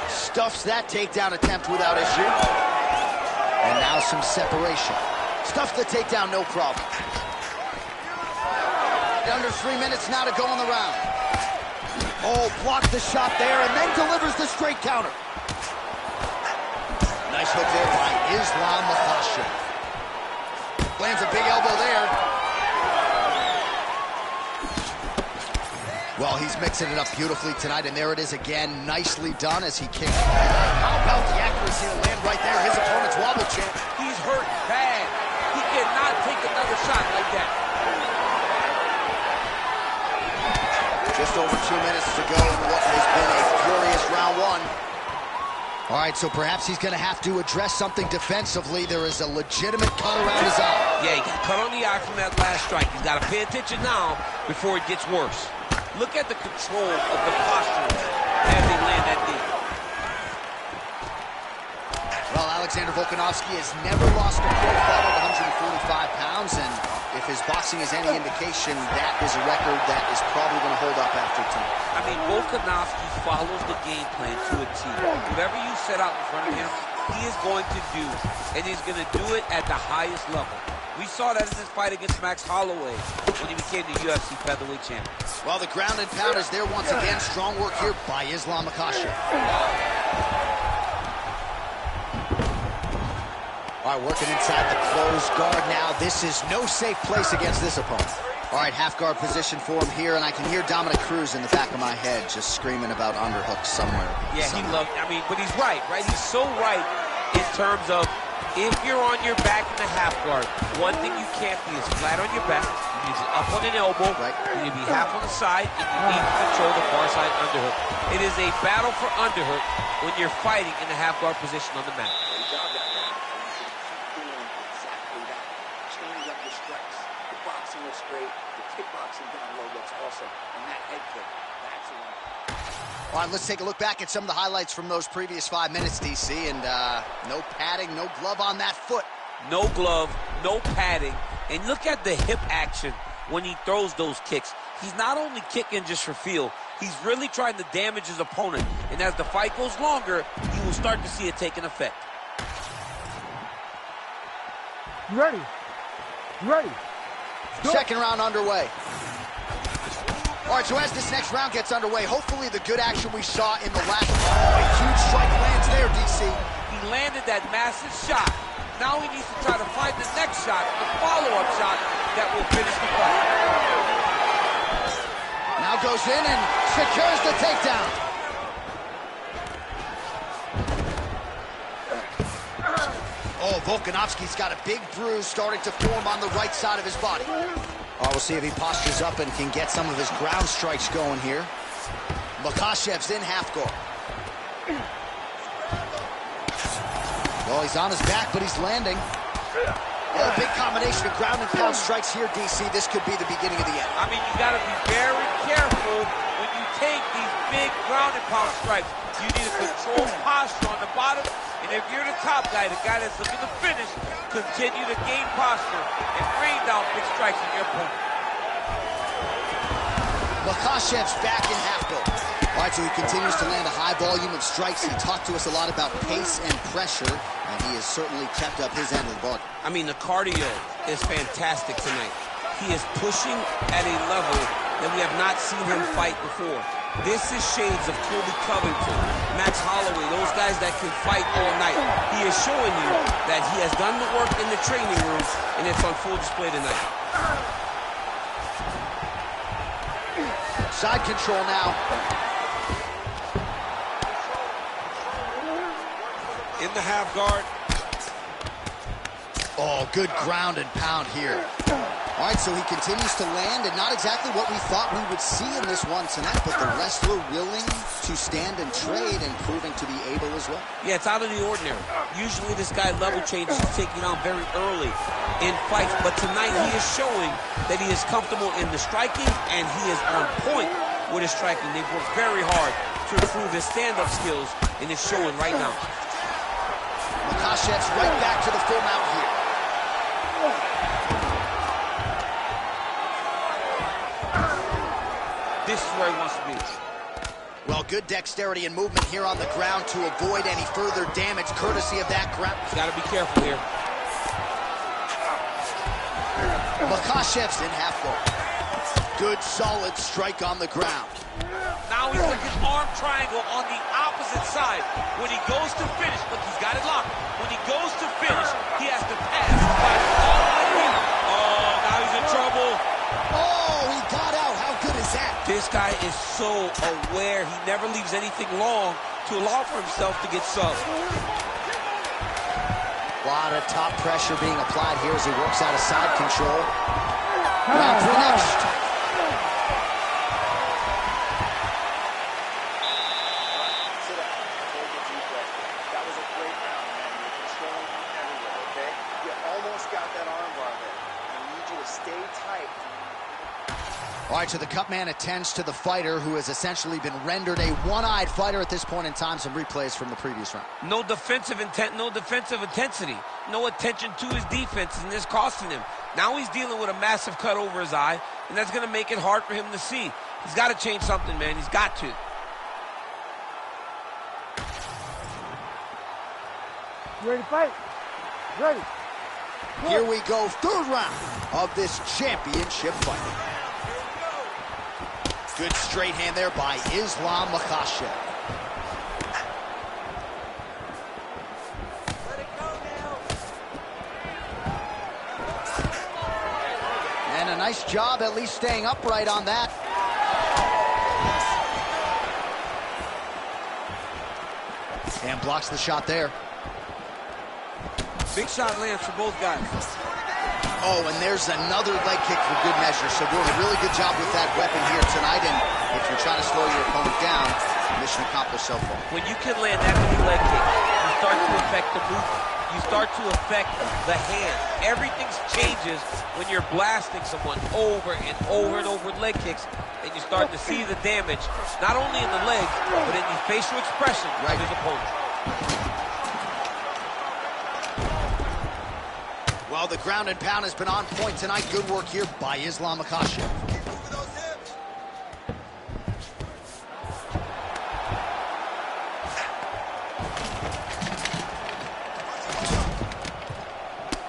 A: Stuffs that takedown attempt without issue. And now some separation. Stuffs the takedown, no problem. Under 3 minutes now to go in the round. Oh, blocked the shot there and then delivers the straight counter. Nice hook there by Islam Makhachev. Lands a big elbow there. Well, he's mixing it up beautifully tonight, and there it is again. Nicely done as he kicks. How about the accuracy to land right there? His opponent's wobble champ.
F: He's hurt bad. He cannot take another shot like that.
A: Just over 2 minutes to go in what has been a furious round 1. All right, so perhaps he's going to have to address something defensively. There is a legitimate cut around his eye.
F: Yeah, he got cut on the eye from that last strike. He's got to pay attention now before it gets worse. Look at the control of the posture as they land that knee.
A: Well, Alexander Volkanovski has never lost a pro fight at 145 pounds, and if his boxing is any indication, that is a record that is probably going to hold up after tonight.
F: I mean, Volkanovski follows the game plan to a T. Whatever you set out in front of him, he is going to do, and he's going to do it at the highest level. We saw that in his fight against Max Holloway when he became the UFC featherweight champion.
A: Well, the ground and pound is there once again. Strong work here by Islam Makhachev. All right, working inside the closed guard now. This is no safe place against this opponent. All right, half guard position for him here, and I can hear Dominic Cruz in the back of my head just screaming about underhooks somewhere.
F: Yeah, he loved, I mean, but he's right? He's so right in terms of if you're on your back in the half guard, one thing you can't be is flat on your back. You need to be up on an elbow. Right. You need to be half on the side, and you need to control the far side underhook. It is a battle for underhook when you're fighting in the half guard position on the mat.
C: Exactly that. Change up your strikes. The boxing looks great. The kickboxing down low looks awesome. And that head kick, that's the one.
A: All right, let's take a look back at some of the highlights from those previous 5 minutes, DC, and no padding, no glove on that foot.
F: No glove, no padding, and look at the hip action when he throws those kicks. He's not only kicking just for feel, he's really trying to damage his opponent, and as the fight goes longer, you will start to see it take an effect.
E: You ready? You ready?
A: Second round underway. All right, so as this next round gets underway, hopefully the good action we saw in the last round, a huge strike lands there, DC.
F: He landed that massive shot. Now he needs to try to find the next shot, the follow-up shot that will finish the fight.
A: Now goes in and secures the takedown. Oh, Volkanovski's got a big bruise starting to form on the right side of his body. Oh, we'll see if he postures up and can get some of his ground strikes going here. Makhachev's in half guard. Well, he's on his back, but he's landing. Yeah, a big combination of ground and pound strikes here, DC. This could be the beginning of the end.
F: I mean, you got to be very careful when you take these big ground and pound strikes. You need a controlled posture on the bottom, and if you're the top guy, the guy that's looking to finish, continue to gain posture and rain down big strikes on your opponent.
A: Makhachev's back in half guard. All right, so he continues to land a high volume of strikes. He talked to us a lot about pace and pressure, and he has certainly kept up his end of the bargain.
F: I mean, the cardio is fantastic tonight. He is pushing at a level that we have not seen him fight before. This is shades of Colby Covington, Max Holloway, those guys that can fight all night. He is showing you that he has done the work in the training room, and it's on full display tonight.
A: Side control now.
F: In the half guard.
A: Oh, good ground and pound here. All right, so he continues to land, and not exactly what we thought we would see in this one tonight, but the wrestler willing to stand and trade and proving to be able as well.
F: Yeah, it's out of the ordinary. Usually this guy level changes, he's taking on very early in fights, but tonight he is showing that he is comfortable in the striking, and he is on point with his striking. They've worked very hard to improve his stand-up skills, and it's showing right now.
A: Makhachev's right back to the full mount here.
F: This is where he wants to be.
A: Well, good dexterity and movement here on the ground to avoid any further damage courtesy of that ground.
F: He's got to be careful here.
A: Makhachev's in half guard. Good, solid strike on the ground.
F: Now he's looking arm triangle on the opposite side. When he goes to finish, look, he's got it locked. When he goes to finish, he has to pass. Oh, now he's in trouble.
A: Oh, he got out. How good is that?
F: This guy is so aware. He never leaves anything long to allow for himself to get subbed.
A: A lot of top pressure being applied here as he works out of side control. Round three next.
C: Sit down. Take a deep breath. That was a great round, man. You're controlling him everywhere, okay? You almost got that arm bar there. I need you to stay tight.
A: All right, so the cut man attends to the fighter who has essentially been rendered a one-eyed fighter at this point in time. Some replays from the previous round.
F: No defensive intent, no defensive intensity, no attention to his defense, and this costing him. Now he's dealing with a massive cut over his eye, and that's going to make it hard for him to see. He's got to change something, man. He's got to.
E: You ready to fight? Ready.
A: Here we go, third round of this championship fight. Good straight hand there by Islam Makhachev. And a nice job at least staying upright on that. And blocks the shot there.
F: Big shot lands for both guys.
A: Oh, and there's another leg kick for good measure. So doing a really good job with that weapon here tonight. And if you're trying to slow your opponent down, mission accomplished so far.
F: When you can land that many leg kicks, you start to affect the movement. You start to affect the hand. Everything changes when you're blasting someone over and over and over with leg kicks, and you start to see the damage, not only in the legs, but in the facial expression of his opponent.
A: Well, the ground and pound has been on point tonight. Good work here by Islam Makhachev.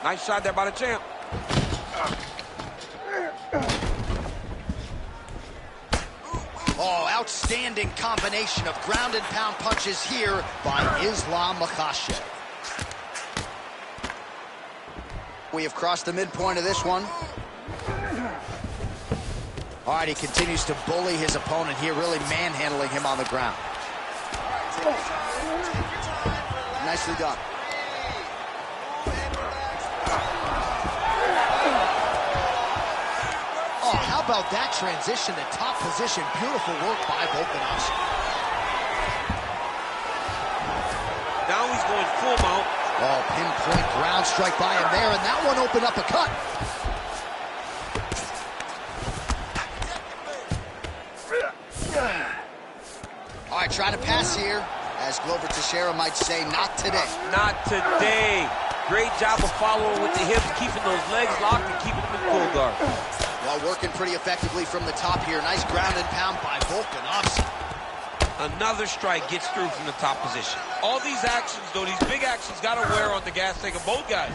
F: Nice shot there by the champ.
A: Oh, outstanding combination of ground and pound punches here by Islam Makhachev. We have crossed the midpoint of this one. All right, he continues to bully his opponent here, really manhandling him on the ground. Nicely done. Oh, how about that transition to top position? Beautiful work by Volkanovski.
F: Now he's going full mount.
A: Oh, pinpoint ground strike by him there, and that one opened up a cut. All right, trying to pass here, as Glover Teixeira might say, not today.
F: Not today. Great job of following with the hips, keeping those legs locked and keeping them in full guard.
A: Well, working pretty effectively from the top here. Nice ground and pound by Volkanovski.
F: Another strike gets through from the top position. All these actions, though, these big actions, got to wear on the gas tank of both guys.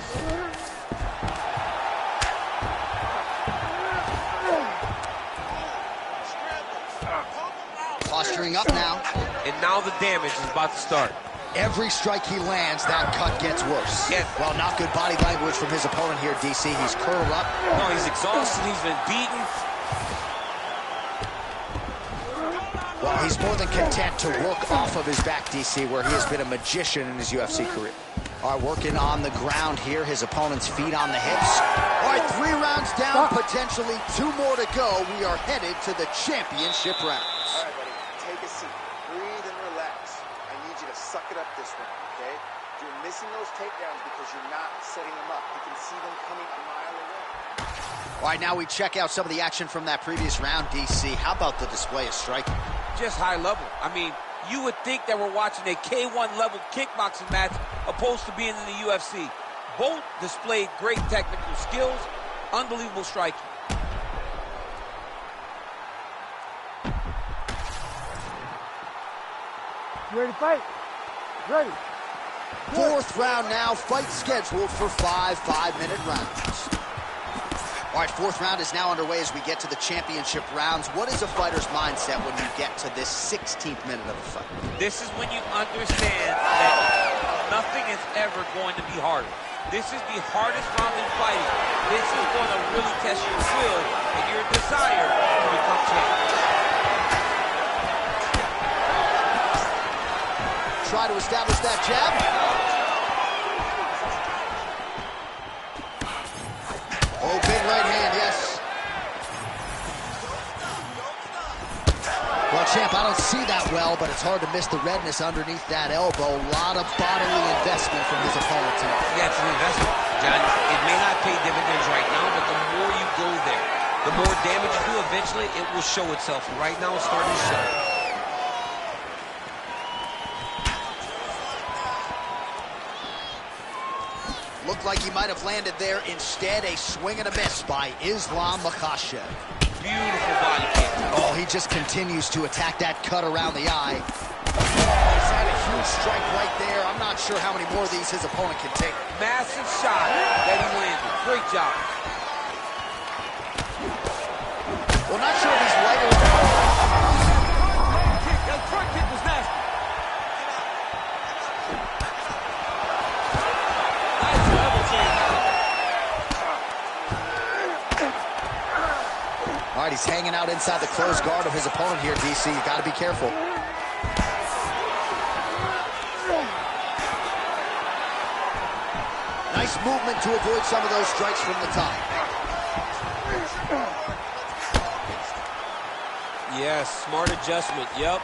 A: gearing up now.
D: And now the damage is about to start.
A: Every strike he lands, that cut gets worse.
D: Yes.
A: Well, not good body language from his opponent here, DC. He's curled up.
D: No, he's exhausted. He's been beaten.
A: Well, he's more than content to work off of his back, DC, where he has been a magician in his UFC career. All right, working on the ground here. His opponent's feet on the hips. All right, 3 rounds down, potentially 2 more to go. We are headed to the championship rounds.
C: All right, buddy, take a seat. Breathe and relax. I need you to suck it up this round, okay? You're missing those takedowns because you're not setting them up. You can see them coming a mile away.
A: All right, now we check out some of the action from that previous round, DC. How about the display of striking?
D: Just high level. I mean, you would think that we're watching a K1 level kickboxing match opposed to being in the UFC. Both displayed great technical skills, unbelievable striking.
E: You ready to fight? Ready.
A: 4th round now, fight scheduled for 5 5-minute rounds. All right, 4th round is now underway as we get to the championship rounds. What is a fighter's mindset when you get to this 16th minute of a fight?
D: This is when you understand that nothing is ever going to be harder. This is the hardest round in fighting. This is going to really test your will and your desire to become champion.
A: Try to establish that jab. Oh, big right hand, yes. Well, champ, I don't see that well, but it's hard to miss the redness underneath that elbow. A lot of bodily investment from his opponent tonight.
D: Yeah, it's an investment, John. It may not pay dividends right now, but the more you go there, the more damage you do, eventually it will show itself. Right now, it's starting to show.
A: Looked like he might have landed there. Instead, a swing and a miss by Islam Makhachev.
D: Beautiful body kick.
A: Oh, he just continues to attack that cut around the eye. He's had a huge strike right there. I'm not sure how many more of these his opponent can take.
D: Massive shot that he landed. Great job.
A: Well, not sure if he's lighter.
D: That front kick was nasty.
A: All right, he's hanging out inside the closed guard of his opponent here, DC. You got to be careful. Nice movement to avoid some of those strikes from the top.
D: Yes, smart adjustment, yep.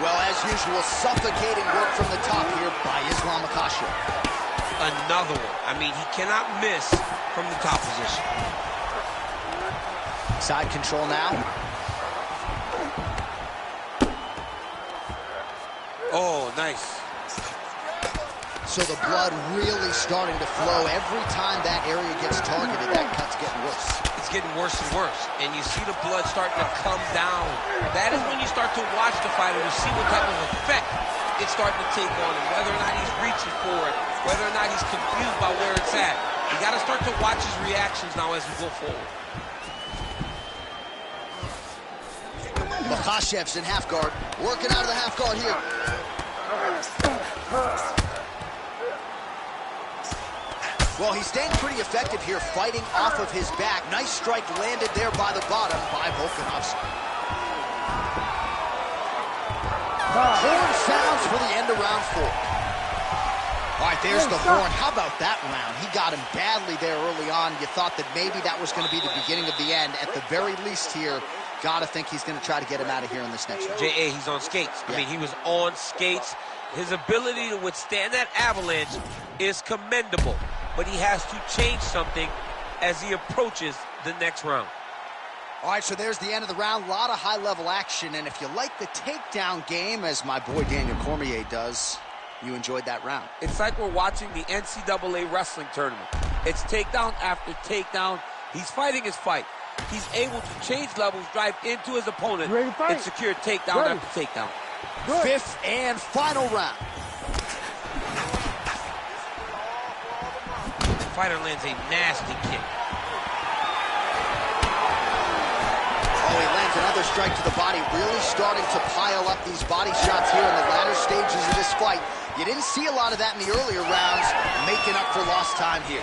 A: Well, as usual, suffocating work from the top here by Islam Makhachev.
D: Another one. I mean, he cannot miss from the top position.
A: Side control now.
D: Oh, nice.
A: So the blood really starting to flow. Every time that area gets targeted, that cut's getting worse.
D: It's getting worse and worse. And you see the blood starting to come down. That is when you start to watch the fighter to see what type of effect it's starting to take on him, whether or not he's reaching for it, whether or not he's confused by where it's at. You got to start to watch his reactions now as we go forward.
A: Makhachev's in half guard, working out of the half guard here. Well, he's staying pretty effective here, fighting off of his back. Nice strike landed there by the bottom by Volkanovski. Horn sounds for the end of round 4. All right, there's the horn. How about that round? He got him badly there early on. You thought that maybe that was going to be the beginning of the end. At the very least here, got to think he's going to try to get him out of here in this next round.
D: J.A., he's on skates. I mean, he was on skates. His ability to withstand that avalanche is commendable, but he has to change something as he approaches the next round.
A: All right, so there's the end of the round. A lot of high-level action, and if you like the takedown game, as my boy Daniel Cormier does, you enjoyed that round.
D: It's like we're watching the NCAA wrestling tournament. It's takedown after takedown. He's fighting his fight. He's able to change levels, drive into his opponent, and secure takedown after takedown.
A: Good. 5th and final round.
D: The fighter lands a nasty kick.
A: with another strike to the body, really starting to pile up these body shots here in the latter stages of this fight. You didn't see a lot of that in the earlier rounds, making up for lost time here.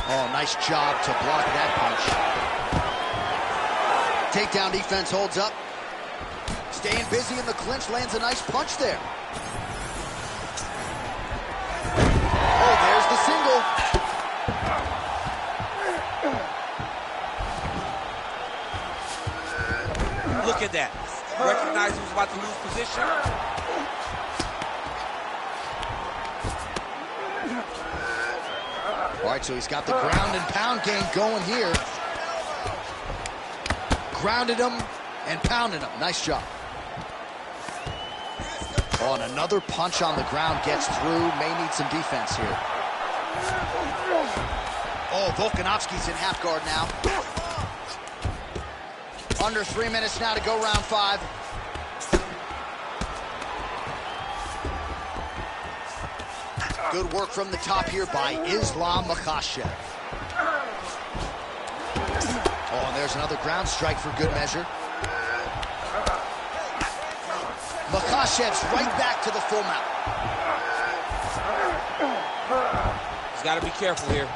A: Oh, nice job to block that punch. Takedown defense holds up. Staying busy in the clinch, lands a nice punch there. Oh, there's the single.
F: Look at that. Recognized he was about to lose position.
A: All right, so he's got the ground and pound game going here. Grounded him and pounded him. Nice job. Oh, and another punch on the ground gets through. May need some defense here. Oh, Volkanovski's in half guard now. Under 3 minutes now to go round 5. Good work from the top here by Islam Makhachev. Oh, and there's another ground strike for good measure. Makhachev's right back to the full mount.
F: He's got to be careful here.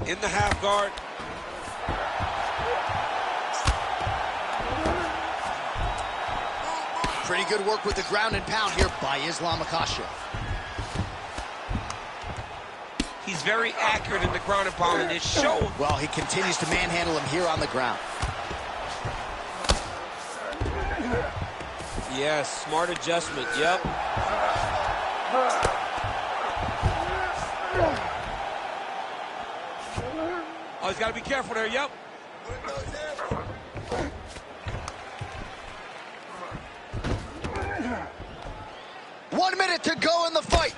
F: In the half guard.
A: Pretty good work with the ground and pound here by Islam Makhachev.
D: He's very accurate in the ground and pound, and it showed.
A: Well, he continues to manhandle him here on the ground.
F: Yes, smart adjustment, yep. Oh, he's got to be careful there, yep.
A: 1 minute to go in the fight.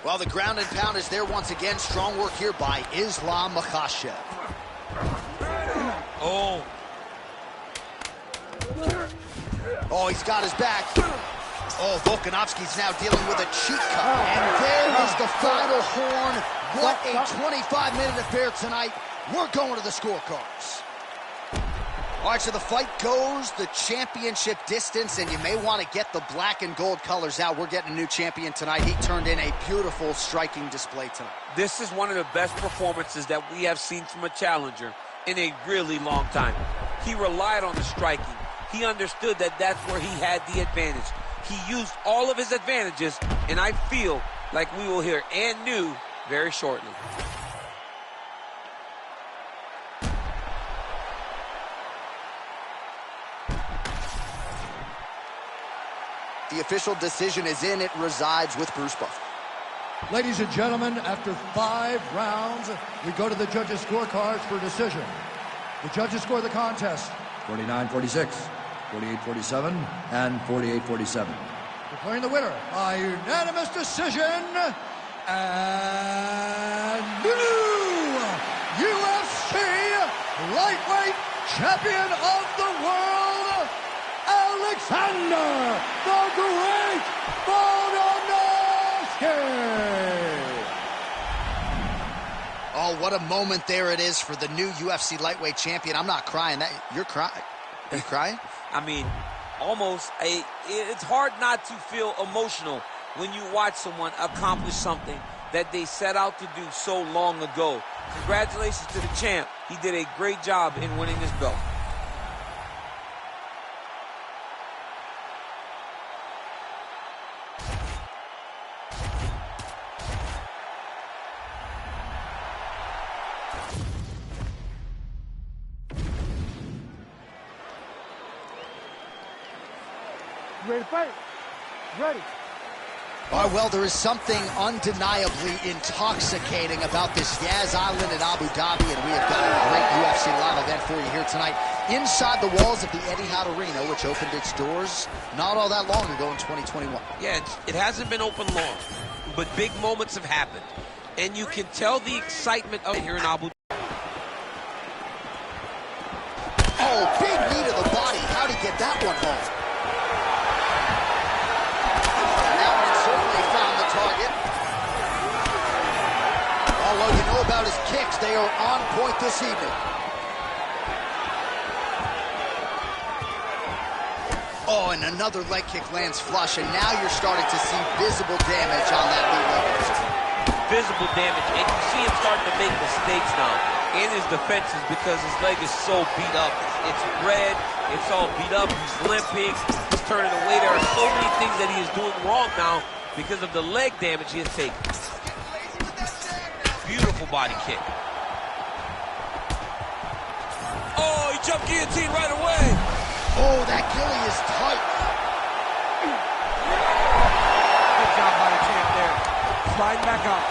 A: Well, the ground and pound is there once again. Strong work here by Islam Makhachev.
F: Oh.
A: Oh, he's got his back. Oh, Volkanovski's now dealing with a cheek cut. And there is the final horn. What a 25-minute affair tonight. We're going to the scorecards. All right, so the fight goes the championship distance, and you may want to get the black and gold colors out. We're getting a new champion tonight. He turned in a beautiful striking display tonight.
D: This is one of the best performances that we have seen from a challenger in a really long time. He relied on the striking. He understood that that's where he had the advantage. He used all of his advantages, and I feel like we will hear and new very shortly.
A: The official decision is in. It resides with Bruce Buffer.
B: Ladies and gentlemen, after 5 rounds, we go to the judges' scorecards for decision. The judges score the contest 49-46, 48-47, and 48-47. Declaring the winner by unanimous decision, and new UFC lightweight champion of the world, Alexander the Great Volkanovski.
A: Oh, what a moment there it is for the new UFC lightweight champion. I'm not crying. You're crying. Are you crying?
D: I mean, almost. It's hard not to feel emotional when you watch someone accomplish something that they set out to do so long ago. Congratulations to the champ. He did a great job in winning this belt.
E: Ready to fight? Ready.
A: All right, well, there is something undeniably intoxicating about this Yas Island in Abu Dhabi, and we have got a great UFC live event had for you here tonight. Inside the walls of the Etihad Arena, which opened its doors not all that long ago in 2021.
F: Yeah, it hasn't been open long, but big moments have happened. And you can tell the excitement of it here in Abu Dhabi.
A: Oh, big knee to the body. How'd he get that one home? That one certainly found the target. Although you know about his kicks, they are on point this evening. Oh, and another leg kick lands flush, and now you're starting to see visible damage on that knee level.
F: Visible damage, and you see him starting to make mistakes now in his defenses because his leg is so beat up. It's red, it's all beat up, he's limping, he's turning away. There are so many things that he is doing wrong now because of the leg damage he has taken. Beautiful body kick. Oh, he jumped guillotine right away.
A: Oh, that gilly is tight.
E: Good job by the champ there. Sliding back up.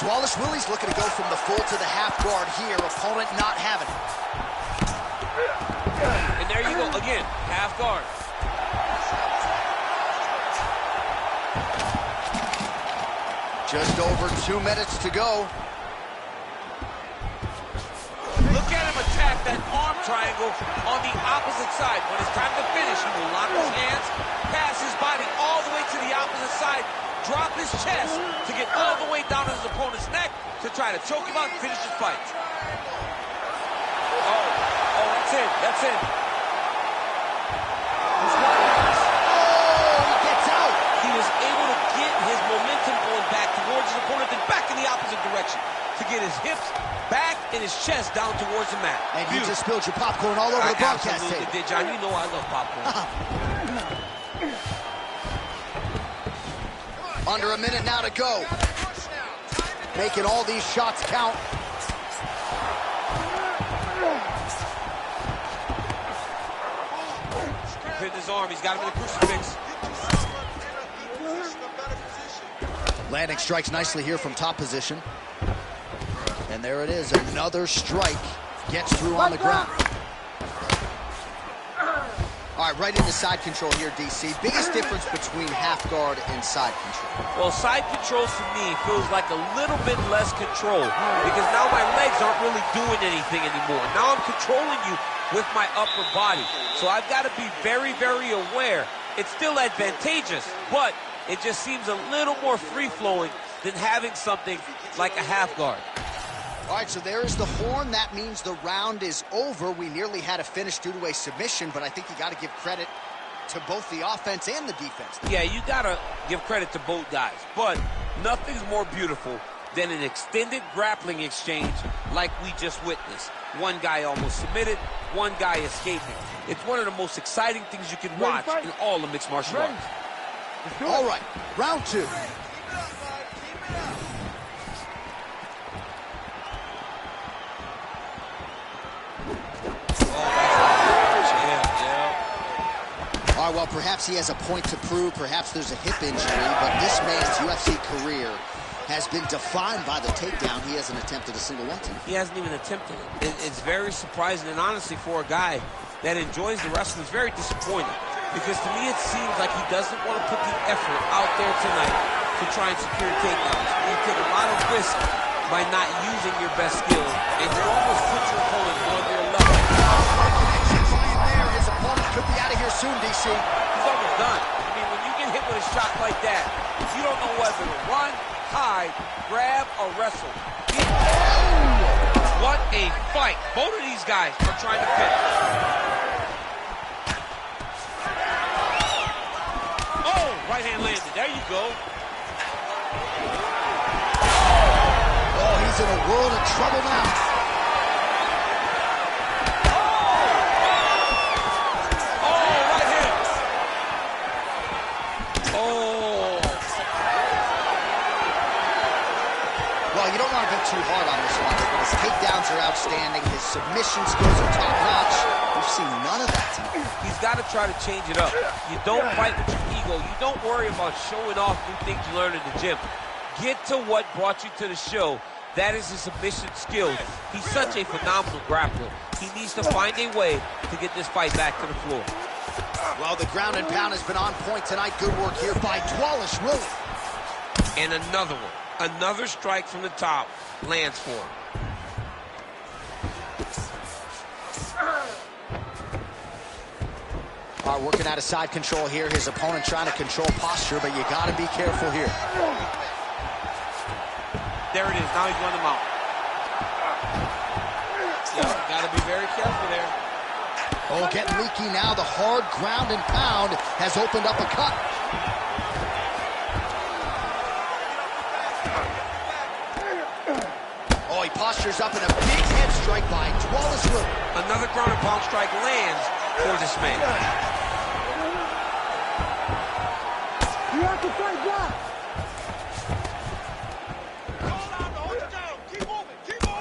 A: Wallace Willie's looking to go from the full to the half guard here. Opponent not having it.
F: And there you go again, half guard.
A: Just over 2 minutes to go.
F: Look at him attack that arm triangle on the opposite side. When it's time to finish, he will lock his hands, pass his body all the way to the opposite side, drop his chest to get all the way down to his opponent's neck to try to choke him out and finish his fight. Oh, that's it, that's it.
A: He gets out.
F: He was able to get his momentum going back towards his opponent, then back in the opposite direction to get his hips back and his chest down towards the mat.
A: And you just spilled your popcorn all over the broadcast
F: table. Did, John. You know I love popcorn.
A: Under a minute now to go. Making all these shots count.
F: Hit his arm. He's got him in the crucifix.
A: Landing strikes nicely here from top position. And there it is. Another strike gets through on the ground. All right, right into side control here, DC. Biggest difference between half guard and side control?
F: Well, side control to me feels like a little bit less control because now my legs aren't really doing anything anymore. Now I'm controlling you with my upper body. So I've got to be very, very aware. It's still advantageous, but it just seems a little more free-flowing than having something like a half guard.
A: All right, so there is the horn. That means the round is over. We nearly had a finish due to a submission, but I think you got to give credit to both the offense and the defense.
F: Yeah, you got to give credit to both guys, but nothing's more beautiful than an extended grappling exchange like we just witnessed. One guy almost submitted, one guy escaping. It's one of the most exciting things you can watch in all of mixed martial arts.
A: All right, round two. All right, well, perhaps he has a point to prove. Perhaps there's a hip injury, but this man's UFC career has been defined by the takedown. He hasn't attempted a single one tonight.
F: He hasn't even attempted it. It's very surprising, and honestly, for a guy that enjoys the wrestling, it's very disappointing. Because to me, it seems like he doesn't want to put the effort out there tonight to try and secure takedowns. You take a lot of risk by not using your best skill, and you almost put your opponent on their level.
A: His opponent could be out of here soon, DC.
F: He's almost done. I mean, when you get hit with a shot like that, you don't know whether to run, hide, grab, or wrestle. What a fight. Both of these guys are trying to finish. Oh, right hand landed. There you go.
A: Oh, he's in a world of trouble now. Too hard on this one, but his takedowns are outstanding. His submission skills are top-notch. We've seen none of that tonight.
F: He's got to try to change it up. You don't fight with your ego. You don't worry about showing off new things you learned in the gym. Get to what brought you to the show.
D: That is his submission skills. He's such a phenomenal grappler. He needs to find a way to get this fight back to the floor.
A: Well, the ground and pound has been on point tonight. Good work here by Dwalish Willie.
D: And another one. Another strike from the top lands for him.
A: All right, working out of side control here. His opponent trying to control posture, but you got to be careful here.
D: There it is. Now he's running him out.
F: Yeah, got to be very careful there.
A: Oh, getting leaky now. The hard ground and pound has opened up a cut. Oh, he postures up in a big head strike by Dwalish Willie.
D: Another ground and pound strike lands for this man.
E: You have to fight back.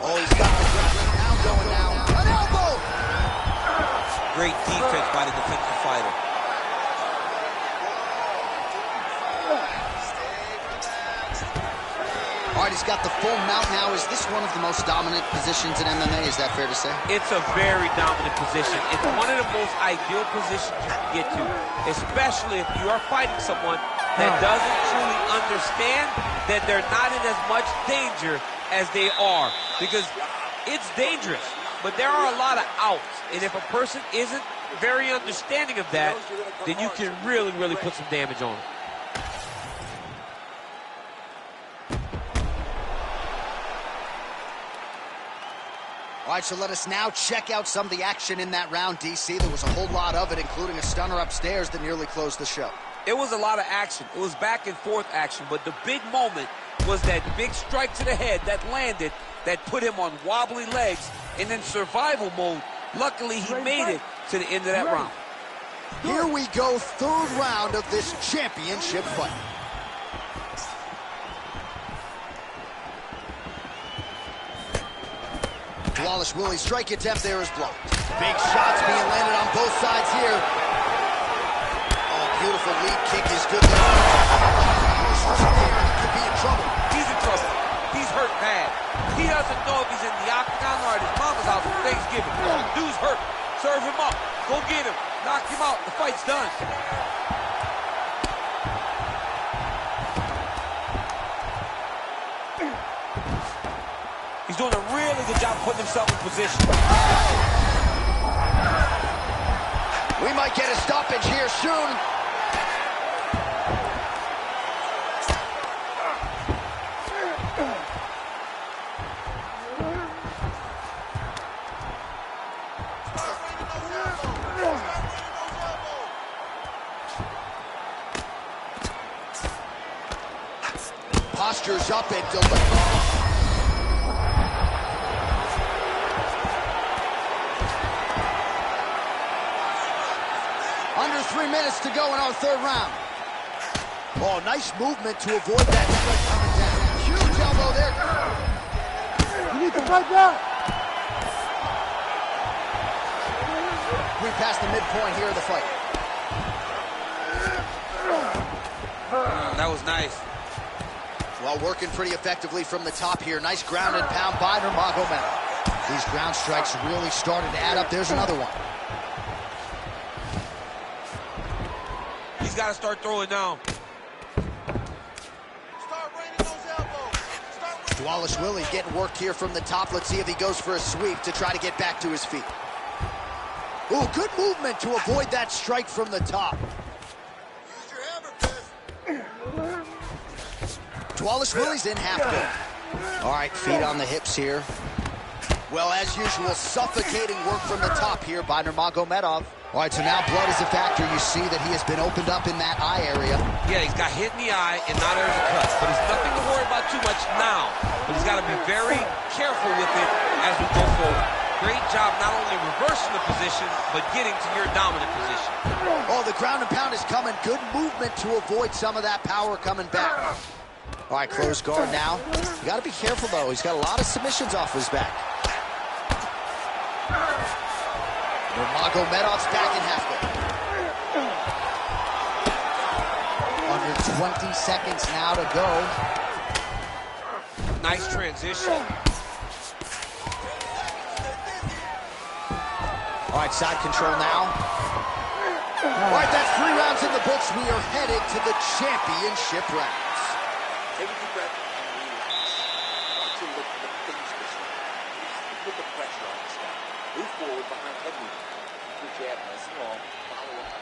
A: Oh, he's got the ground and pound going now. An elbow!
F: Great defense by the defensive fighter.
A: All right, he's got the full mount now. Is this one of the most dominant positions in MMA? Is that fair to say?
D: It's a very dominant position. It's one of the most ideal positions you can get to, especially if you are fighting someone that doesn't truly understand that they're not in as much danger as they are. Because it's dangerous, but there are a lot of outs. And if a person isn't very understanding of that, then you can really, really put some damage on them.
A: All right, so let us now check out some of the action in that round, DC. There was a whole lot of it, including a stunner upstairs that nearly closed the show.
D: It was a lot of action. It was back and forth action, but the big moment was that big strike to the head that landed, that put him on wobbly legs, and in survival mode. Luckily, he made it to the end of that round.
A: Here we go, third round of this championship fight. Dwalish Willie's strike attempt there is blocked. Big shots being landed on both sides here. Oh, beautiful lead kick is good there. He could be in trouble.
D: He's in trouble. He's hurt bad. He doesn't know if he's in the octagon or at his mama's house for Thanksgiving. Dude's hurt. Serve him up. Go get him. Knock him out. The fight's done. He's doing a really good job putting himself in position.
A: We might get a stoppage here soon. Postures up and delivers. Under 3 minutes to go in our third round. Oh, nice movement to avoid that strike coming down. Huge elbow there.
E: You need to fight back.
A: We're past the midpoint here of the fight.
D: That was nice.
A: Well, working pretty effectively from the top here. Nice ground and pound by Nurmagomedov. These ground strikes really started to add up. There's another one.
D: He's got to start throwing down.
C: Start raining those elbows.
A: Dwalish Willie getting work here from the top. Let's see if he goes for a sweep to try to get back to his feet. Ooh, good movement to avoid that strike from the top.
C: Use your hammer fist.
A: Dwalish Willie's in half guard. All right, feet on the hips here. Well, as usual, suffocating work from the top here by Nurmagomedov. All right, so now blood is a factor. You see that he has been opened up in that eye area.
D: Yeah, he's got hit in the eye, and now there's a cut. But it's nothing to worry about too much now. But he's got to be very careful with it as we go forward. Great job not only reversing the position, but getting to your dominant position.
A: Oh, the ground and pound is coming. Good movement to avoid some of that power coming back. All right, close guard now. You got to be careful, though. He's got a lot of submissions off his back. Nurmagomedov's back in half guard. Under 20 seconds now to go.
D: Nice transition.
A: All right, side control now. All right, that's 3 rounds in the books. We are headed to the championship rounds.
C: Take a deep breath and relax. Start to look for the finish this round. Put the pressure on this guy. Move forward behind head movement. Good jab, nice and long. Follow up.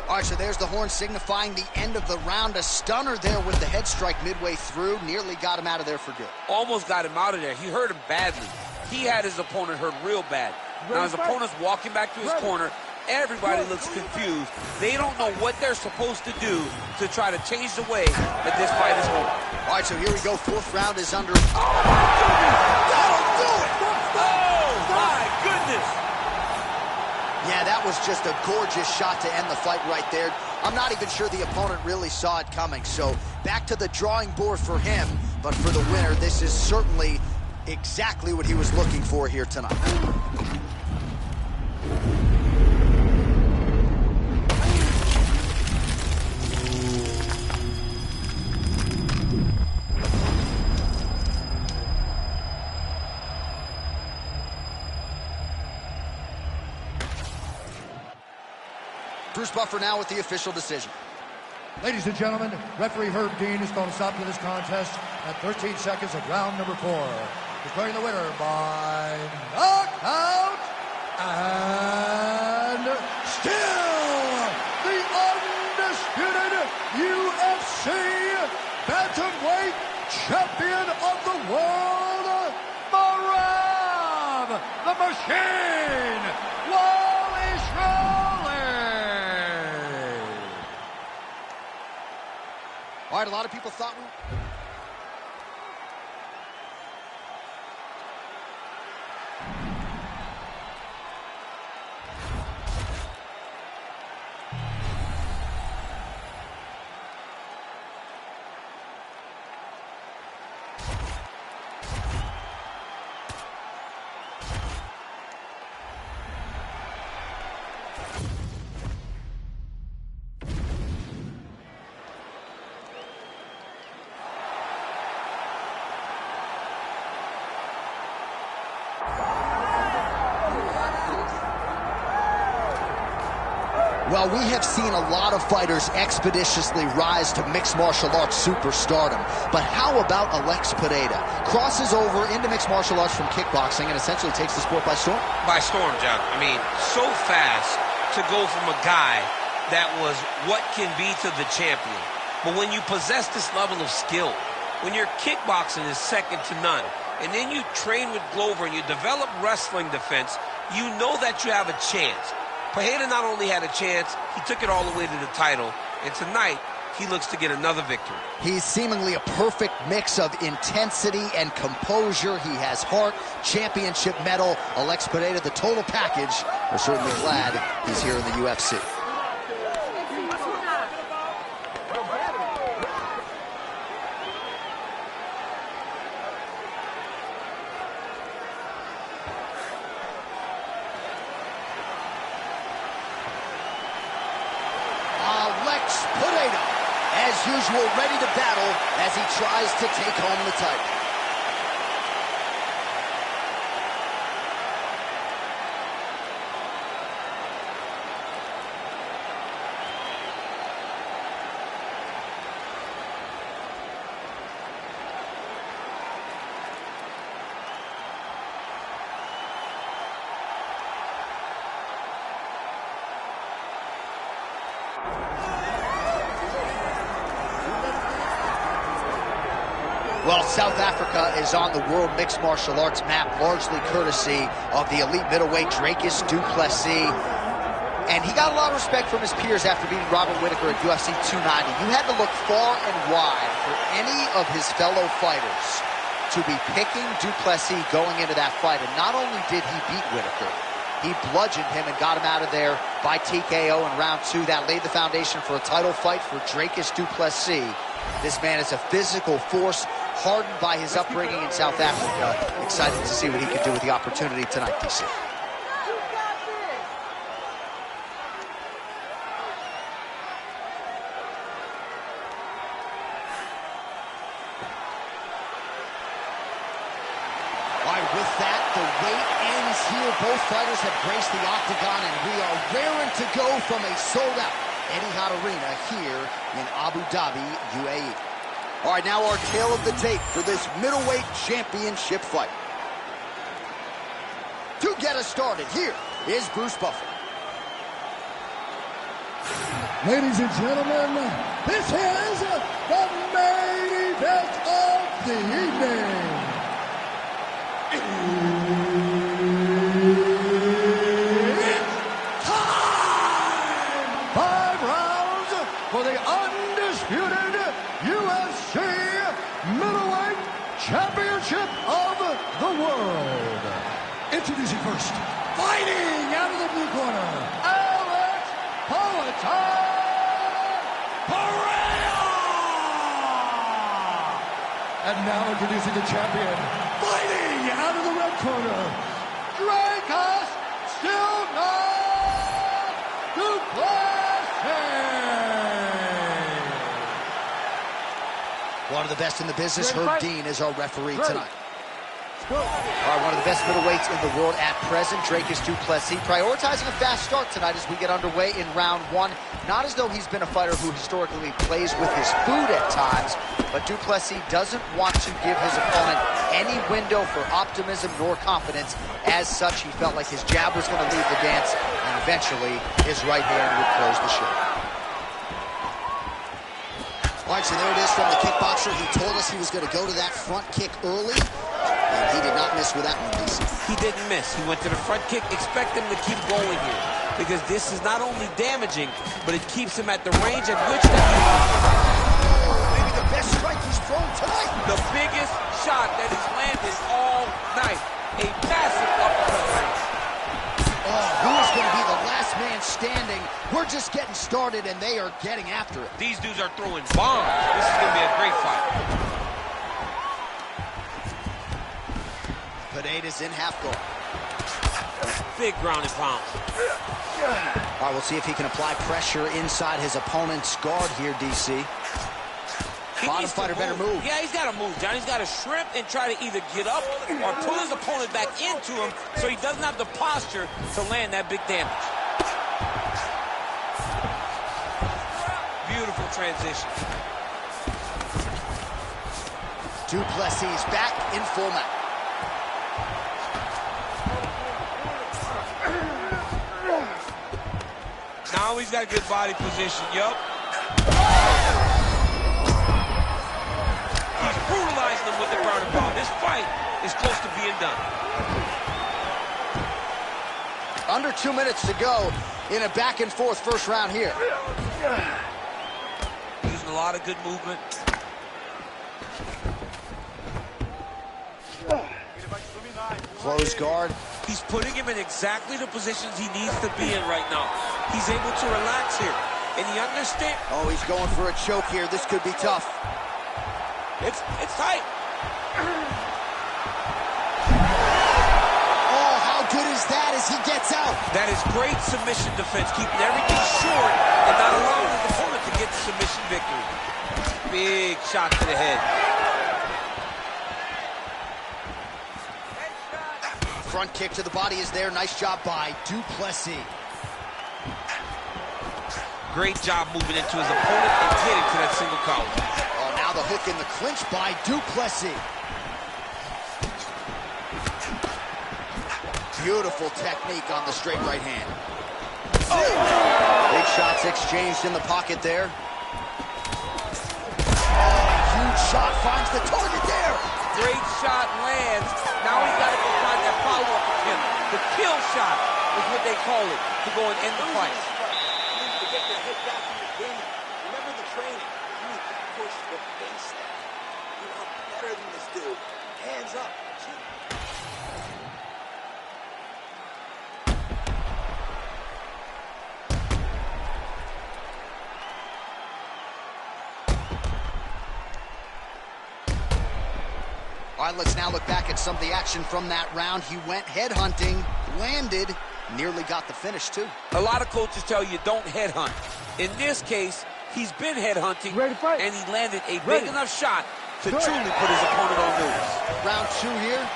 A: All right, so there's the horn signifying the end of the round. A stunner there with the head strike midway through. Nearly got him out of there for good.
D: Almost got him out of there. He hurt him badly. He had his opponent hurt real bad. Now his opponent's walking back to his corner. Everybody looks confused. They don't know what they're supposed to do to try to change the way that this fight is going.
A: All right, so here we go. 4th round is under. Oh, my goodness! That'll do it!
D: Oh, my goodness!
A: Yeah, that was just a gorgeous shot to end the fight right there. I'm not even sure the opponent really saw it coming. So back to the drawing board for him. But for the winner, this is certainly exactly what he was looking for here tonight. Bruce Buffer now with the official decision.
B: Ladies and gentlemen, referee Herb Dean is going to stop to this contest at 13 seconds of round number 4. Declaring the winner by knockout and still the undisputed UFC bantamweight champion of the world, Marab the Machine Wally Schroeder.
A: All right, a lot of people thought Well, we have seen a lot of fighters expeditiously rise to mixed martial arts superstardom. But how about Alex Pereira? Crosses over into mixed martial arts from kickboxing and essentially takes the sport by storm?
D: By storm, John. I mean, so fast to go from a guy that was what can be to the champion. But when you possess this level of skill, when your kickboxing is second to none, and then you train with Glover and you develop wrestling defense, you know that you have a chance. Pereira not only had a chance, he took it all the way to the title, and tonight he looks to get another victory.
A: He's seemingly a perfect mix of intensity and composure. He has heart, championship medal. Alex Pereira, the total package. We're certainly glad he's here in the UFC. As usual, ready to battle as he tries to take home the title. Well, South Africa is on the World Mixed Martial Arts map, largely courtesy of the elite middleweight Dricus du Plessis. And he got a lot of respect from his peers after beating Robert Whittaker at UFC 290. You had to look far and wide for any of his fellow fighters to be picking du Plessis going into that fight. And not only did he beat Whittaker, he bludgeoned him and got him out of there by TKO in round 2. That laid the foundation for a title fight for Dricus du Plessis. This man is a physical force, hardened by his upbringing in South Africa. Excited to see what he can do with the opportunity tonight, DC. All right, with that, the wait ends here. Both fighters have graced the octagon, and we are raring to go from a sold-out Etihad Arena here in Abu Dhabi, UAE. All right, now our tale of the tape for this middleweight championship fight. To get us started, here is Bruce Buffer.
B: Ladies and gentlemen, this is the main event of the evening. It's time! 5 rounds for the undisputed UFC Middleweight Championship of the World. Introducing first, fighting out of the blue corner, Alex Pereira! And now introducing the champion, fighting out of the red corner, Dracos still not Duplessis!
A: One of the best in the business, Herb Dean, is our referee tonight. All right, one of the best middleweights in the world at present, Dracos Duplessis, prioritizing a fast start tonight as we get underway in round 1. Not as though he's been a fighter who historically plays with his food at times, but Duplessis doesn't want to give his opponent any window for optimism nor confidence. As such, he felt like his jab was going to lead the dance, and eventually his right hand would close the show.
G: All right, so there it is from the kickboxer. He told us he was going to go to that front kick early, and he did not miss with that one, DC.
F: He didn't miss. He went to the front kick. Expect him to keep going here, because this is not only damaging, but it keeps him at the range at which that
A: Maybe the best strike he's thrown tonight.
F: the biggest shot that he's landed all night. A massive uppercut.
A: Who is going to be the last man standing? We're just getting started, and they are getting after it.
F: These dudes are throwing bombs. This is going to be a great fight.
A: Pineda's in half guard.
F: Big ground and pound.
A: All right, we'll see if he can apply pressure inside his opponent's guard here, DC. Bottom fighter better move.
F: Yeah, he's got to move, John. He's got to shrimp and try to either get up or pull his opponent back into him so he doesn't have the posture to land that big damage. Beautiful transition.
A: Duplessis back in full mount.
F: Now he's got a good body position, yup. He's brutalizing them with the ground and pound. This fight is close to being done.
A: Under 2 minutes to go in a back and forth first round here.
F: Using a lot of good movement.
A: Close guard.
F: He's putting him in exactly the positions he needs to be in right now. He's able to relax here, and he understands.
A: Oh, he's going for a choke here. This could be tough.
F: It's tight.
A: Oh, how good is that as he gets out?
F: That is great submission defense, keeping everything short and not allowing his opponent to get the submission victory. Big shot to the head.
A: Front kick to the body is there. Nice job by Duplessis.
F: Great job moving into his opponent and getting to that single collar.
A: Oh, now the hook in the clinch by Duplessis. Beautiful technique on the straight right hand. Oh! Big shots exchanged in the pocket there. Oh, huge shot finds the target there.
F: Great shot lands. Now he's got to go find that follow-up attempt. The kill shot is what they call it, to go and end the fight.
C: To get your head back in the game. Remember the training. You need to push the face down. You're not better than this dude. Hands up.
A: right, let's now look back at some of the action from that round. He went headhunting, landed, nearly got the finish, too.
D: A lot of coaches tell you don't headhunt. In this case, he's been headhunting, and he landed a big enough shot to truly put his opponent on notice.
A: Round 2 here.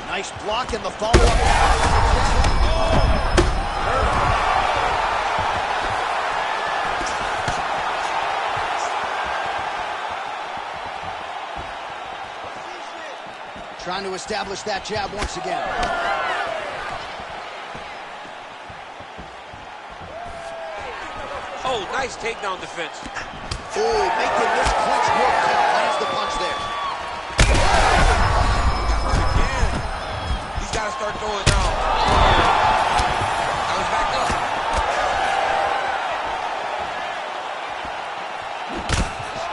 A: Nice block in the follow-up. Trying to establish that jab once again.
D: Oh, nice takedown defense.
A: Oh, making this clinch work. Lands the punch there.
D: Again. He's got to start throwing now. Now he's back up.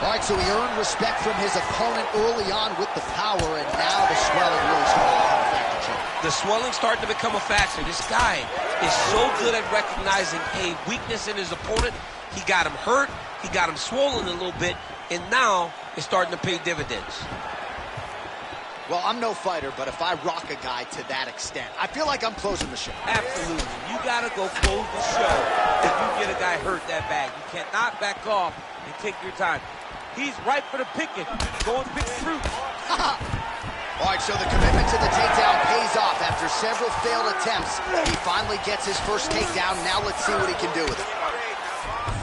A: All right, so he earned respect from his opponent early on with the power, and now the swelling really started to become a factor.
F: The swelling starting to become a factor. This guy is so good at recognizing a weakness in his opponent. He got him hurt, he got him swollen a little bit, and now it's starting to pay dividends.
A: Well, I'm no fighter, but if I rock a guy to that extent, I feel like I'm closing the show.
D: Absolutely. You got to go close the show if you get a guy hurt that bad. You cannot back off and take your time. He's ripe for the picking. Go and pick fruit.
A: All right, so the commitment to the takedown pays off. After several failed attempts, he finally gets his first takedown. Now let's see what he can do with it.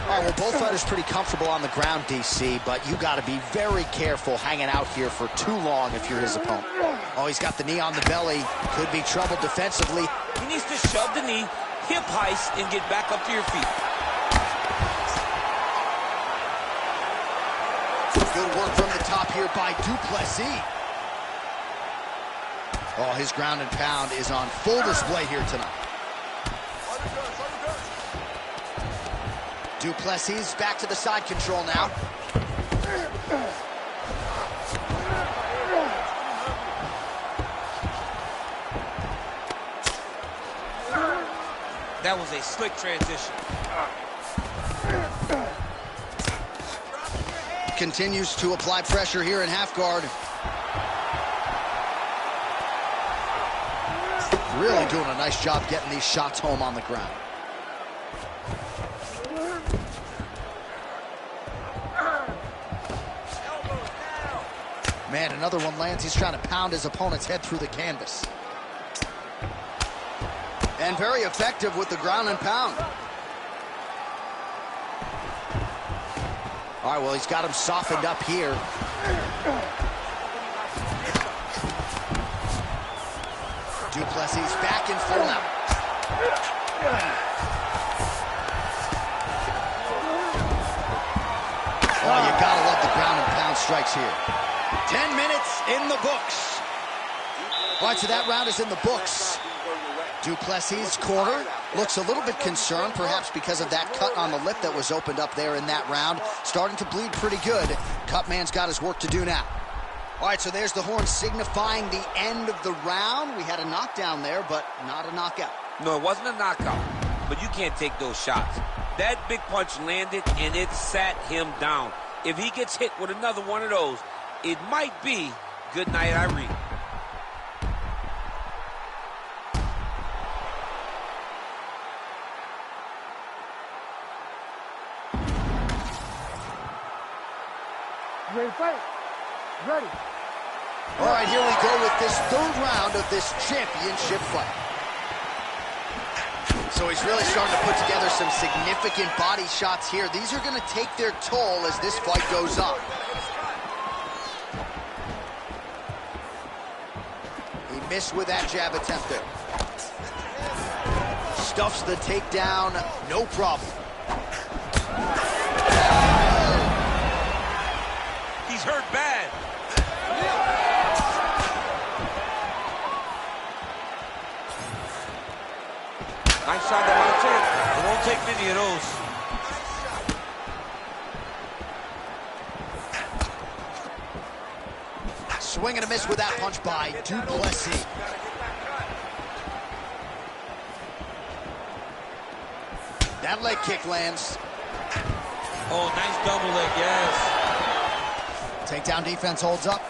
A: All right, well, both fighters pretty comfortable on the ground, DC, but you got to be very careful hanging out here for too long if you're his opponent. Oh, he's got the knee on the belly. Could be trouble defensively.
D: He needs to shove the knee, hip heist, and get back up to your feet.
A: Good work from the top here by Duplessis. Oh, his ground and pound is on full display here tonight. Duplessis back to the side control now.
D: That was a slick transition.
A: Continues to apply pressure here in half guard. Really doing a nice job getting these shots home on the ground. Man, another one lands. He's trying to pound his opponent's head through the canvas. And very effective with the ground and pound. All right, well, he's got him softened up here. Duplessis back in full now. Oh, you gotta love the ground and pound strikes here. 10 minutes in the books. All right, so that round is in the books. Duplessis' corner looks a little bit concerned, perhaps because of that cut on the lip that was opened up there in that round. Starting to bleed pretty good. Cutman's got his work to do now. All right, so there's the horn signifying the end of the round. We had a knockdown there, but not a knockout.
D: No, it wasn't a knockout, but you can't take those shots. That big punch landed, and it sat him down. If he gets hit with another one of those, it might be good night, Irene.
E: Ready to fight? Ready.
A: All right, here we go with this third round of this championship fight. So he's really starting to put together some significant body shots here. These are going to take their toll as this fight goes on. He missed with that jab attempt there. Stuffs the takedown, no problem.
D: He's hurt bad. Nice shot that might take. It won't take many of those.
A: Swing and a miss with that punch by Duplessis. That leg kick lands.
F: Oh, nice double leg, yes.
G: Takedown defense holds up.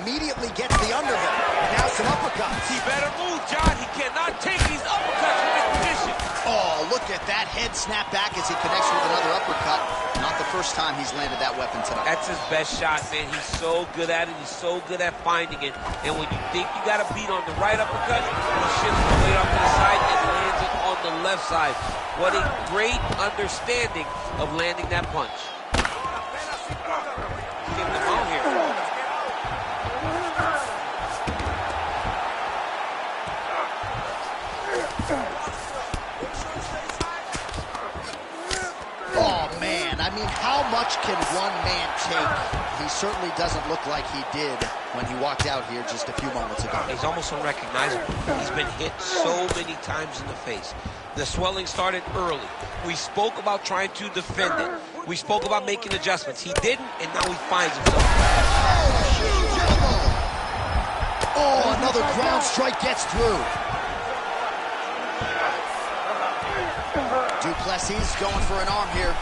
G: Immediately gets the underhook. Now some uppercuts.
D: He better move, John. He cannot take these uppercuts from this position.
G: Oh, look at that head snap back as he connects with another uppercut. Not the first time he's landed that weapon tonight.
D: That's his best shot, man. He's so good at it. He's so good at finding it. And when you think you got a beat on the right uppercut, he shifts the weight off to the side and lands it on the left side. What a great understanding of landing that punch. Getting them out here.
G: Oh, man. I mean, how much can one man take? He certainly doesn't look like he did when he walked out here just a few moments ago.
D: He's almost unrecognizable. He's been hit so many times in the face. The swelling started early. We spoke about trying to defend it. We spoke about making adjustments. He didn't, and now he finds himself.
G: Oh, another ground strike gets through. Duplessis going for an arm here.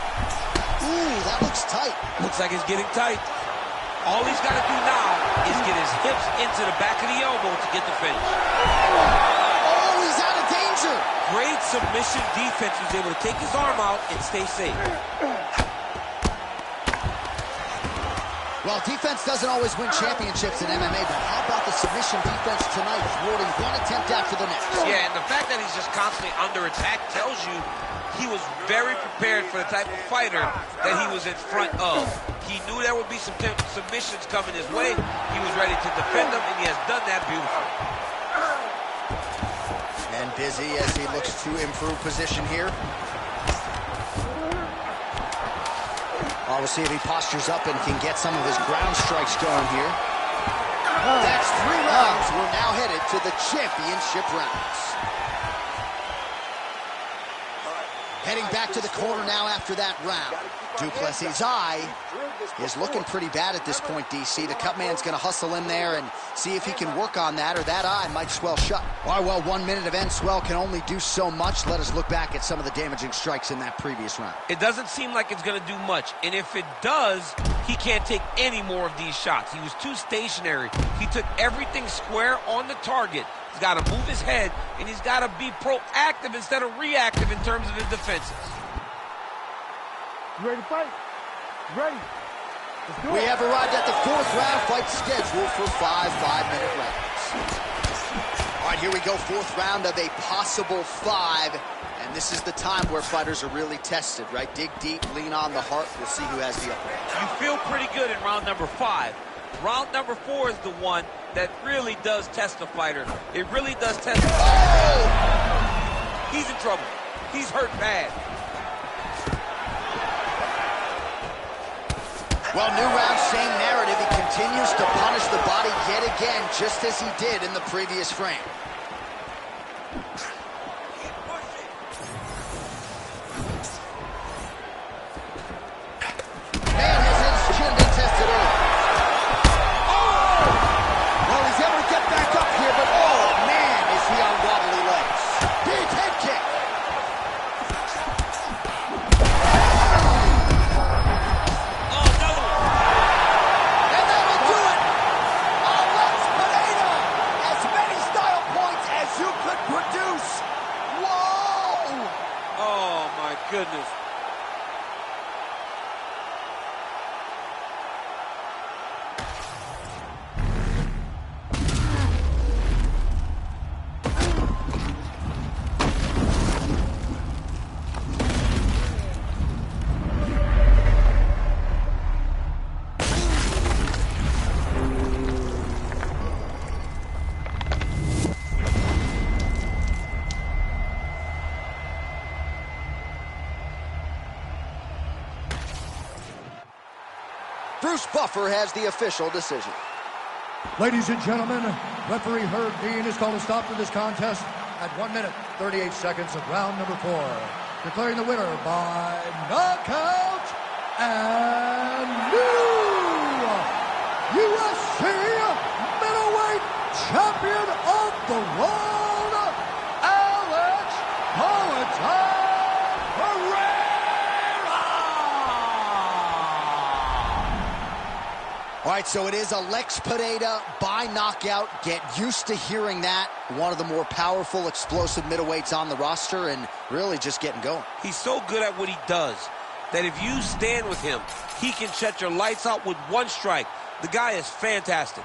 G: Ooh, that looks tight.
D: Looks like it's getting tight. All he's got to do now is get his hips into the back of the elbow to get the finish.
G: Oh, he's out of danger.
D: Great submission defense. He was able to take his arm out and stay safe.
G: Well, defense doesn't always win championships in MMA, but how about the submission defense tonight, thwarting one attempt after the next?
D: Yeah, and the fact that he's just constantly under attack tells you he was very prepared for the type of fighter that he was in front of. He knew there would be some submissions coming his way. He was ready to defend them, and he has done that beautifully.
G: And busy as he looks to improve position here. Well, we'll see if he postures up and can get some of his ground strikes going here. That's 3 rounds. We're now headed to the championship rounds. Heading back to the corner now after that round. Duplessis' eye is looking pretty bad at this point, DC. The cut man's going to hustle in there and see if he can work on that, or that eye might swell shut. All right, well, 1 minute of end swell can only do so much. Let us look back at some of the damaging strikes in that previous round.
D: It doesn't seem like it's going to do much, and if it does, he can't take any more of these shots. He was too stationary. He took everything square on the target. He's got to move his head, and he's got to be proactive instead of reactive in terms of his defenses.
E: You ready to fight? You ready? Let's do it.
G: We have arrived at the 4th round fight scheduled for 5 5-minute rounds. All right, here we go, 4th round of a possible 5. And this is the time where fighters are really tested, right? Dig deep, lean on the heart. We'll see who has the upper hand.
D: You feel pretty good in round number 5. Round number 4 is the one that really does test the fighter. It really does test the fighter. Oh! He's in trouble. He's hurt bad.
G: Well, new round, same narrative. He continues to punish the body yet again, just as he did in the previous frame. Man has his chin been tested early. Oh! Well, he's able to get back up here, but oh, man, is he on wobbly legs. Big head kick.
D: Goodness.
G: Bruce Buffer has the official decision.
B: Ladies and gentlemen, referee Herb Dean has called a stop to this contest at 1 minute, 38 seconds of round number 4. Declaring the winner by knockout and new UFC middleweight champion of the world, Alex Palatine.
G: right, so it is a Lex Pineda by knockout. Get used to hearing that. One of the more powerful, explosive middleweights on the roster, and really just getting going.
D: He's so good at what he does that if you stand with him, he can shut your lights out with one strike. The guy is fantastic.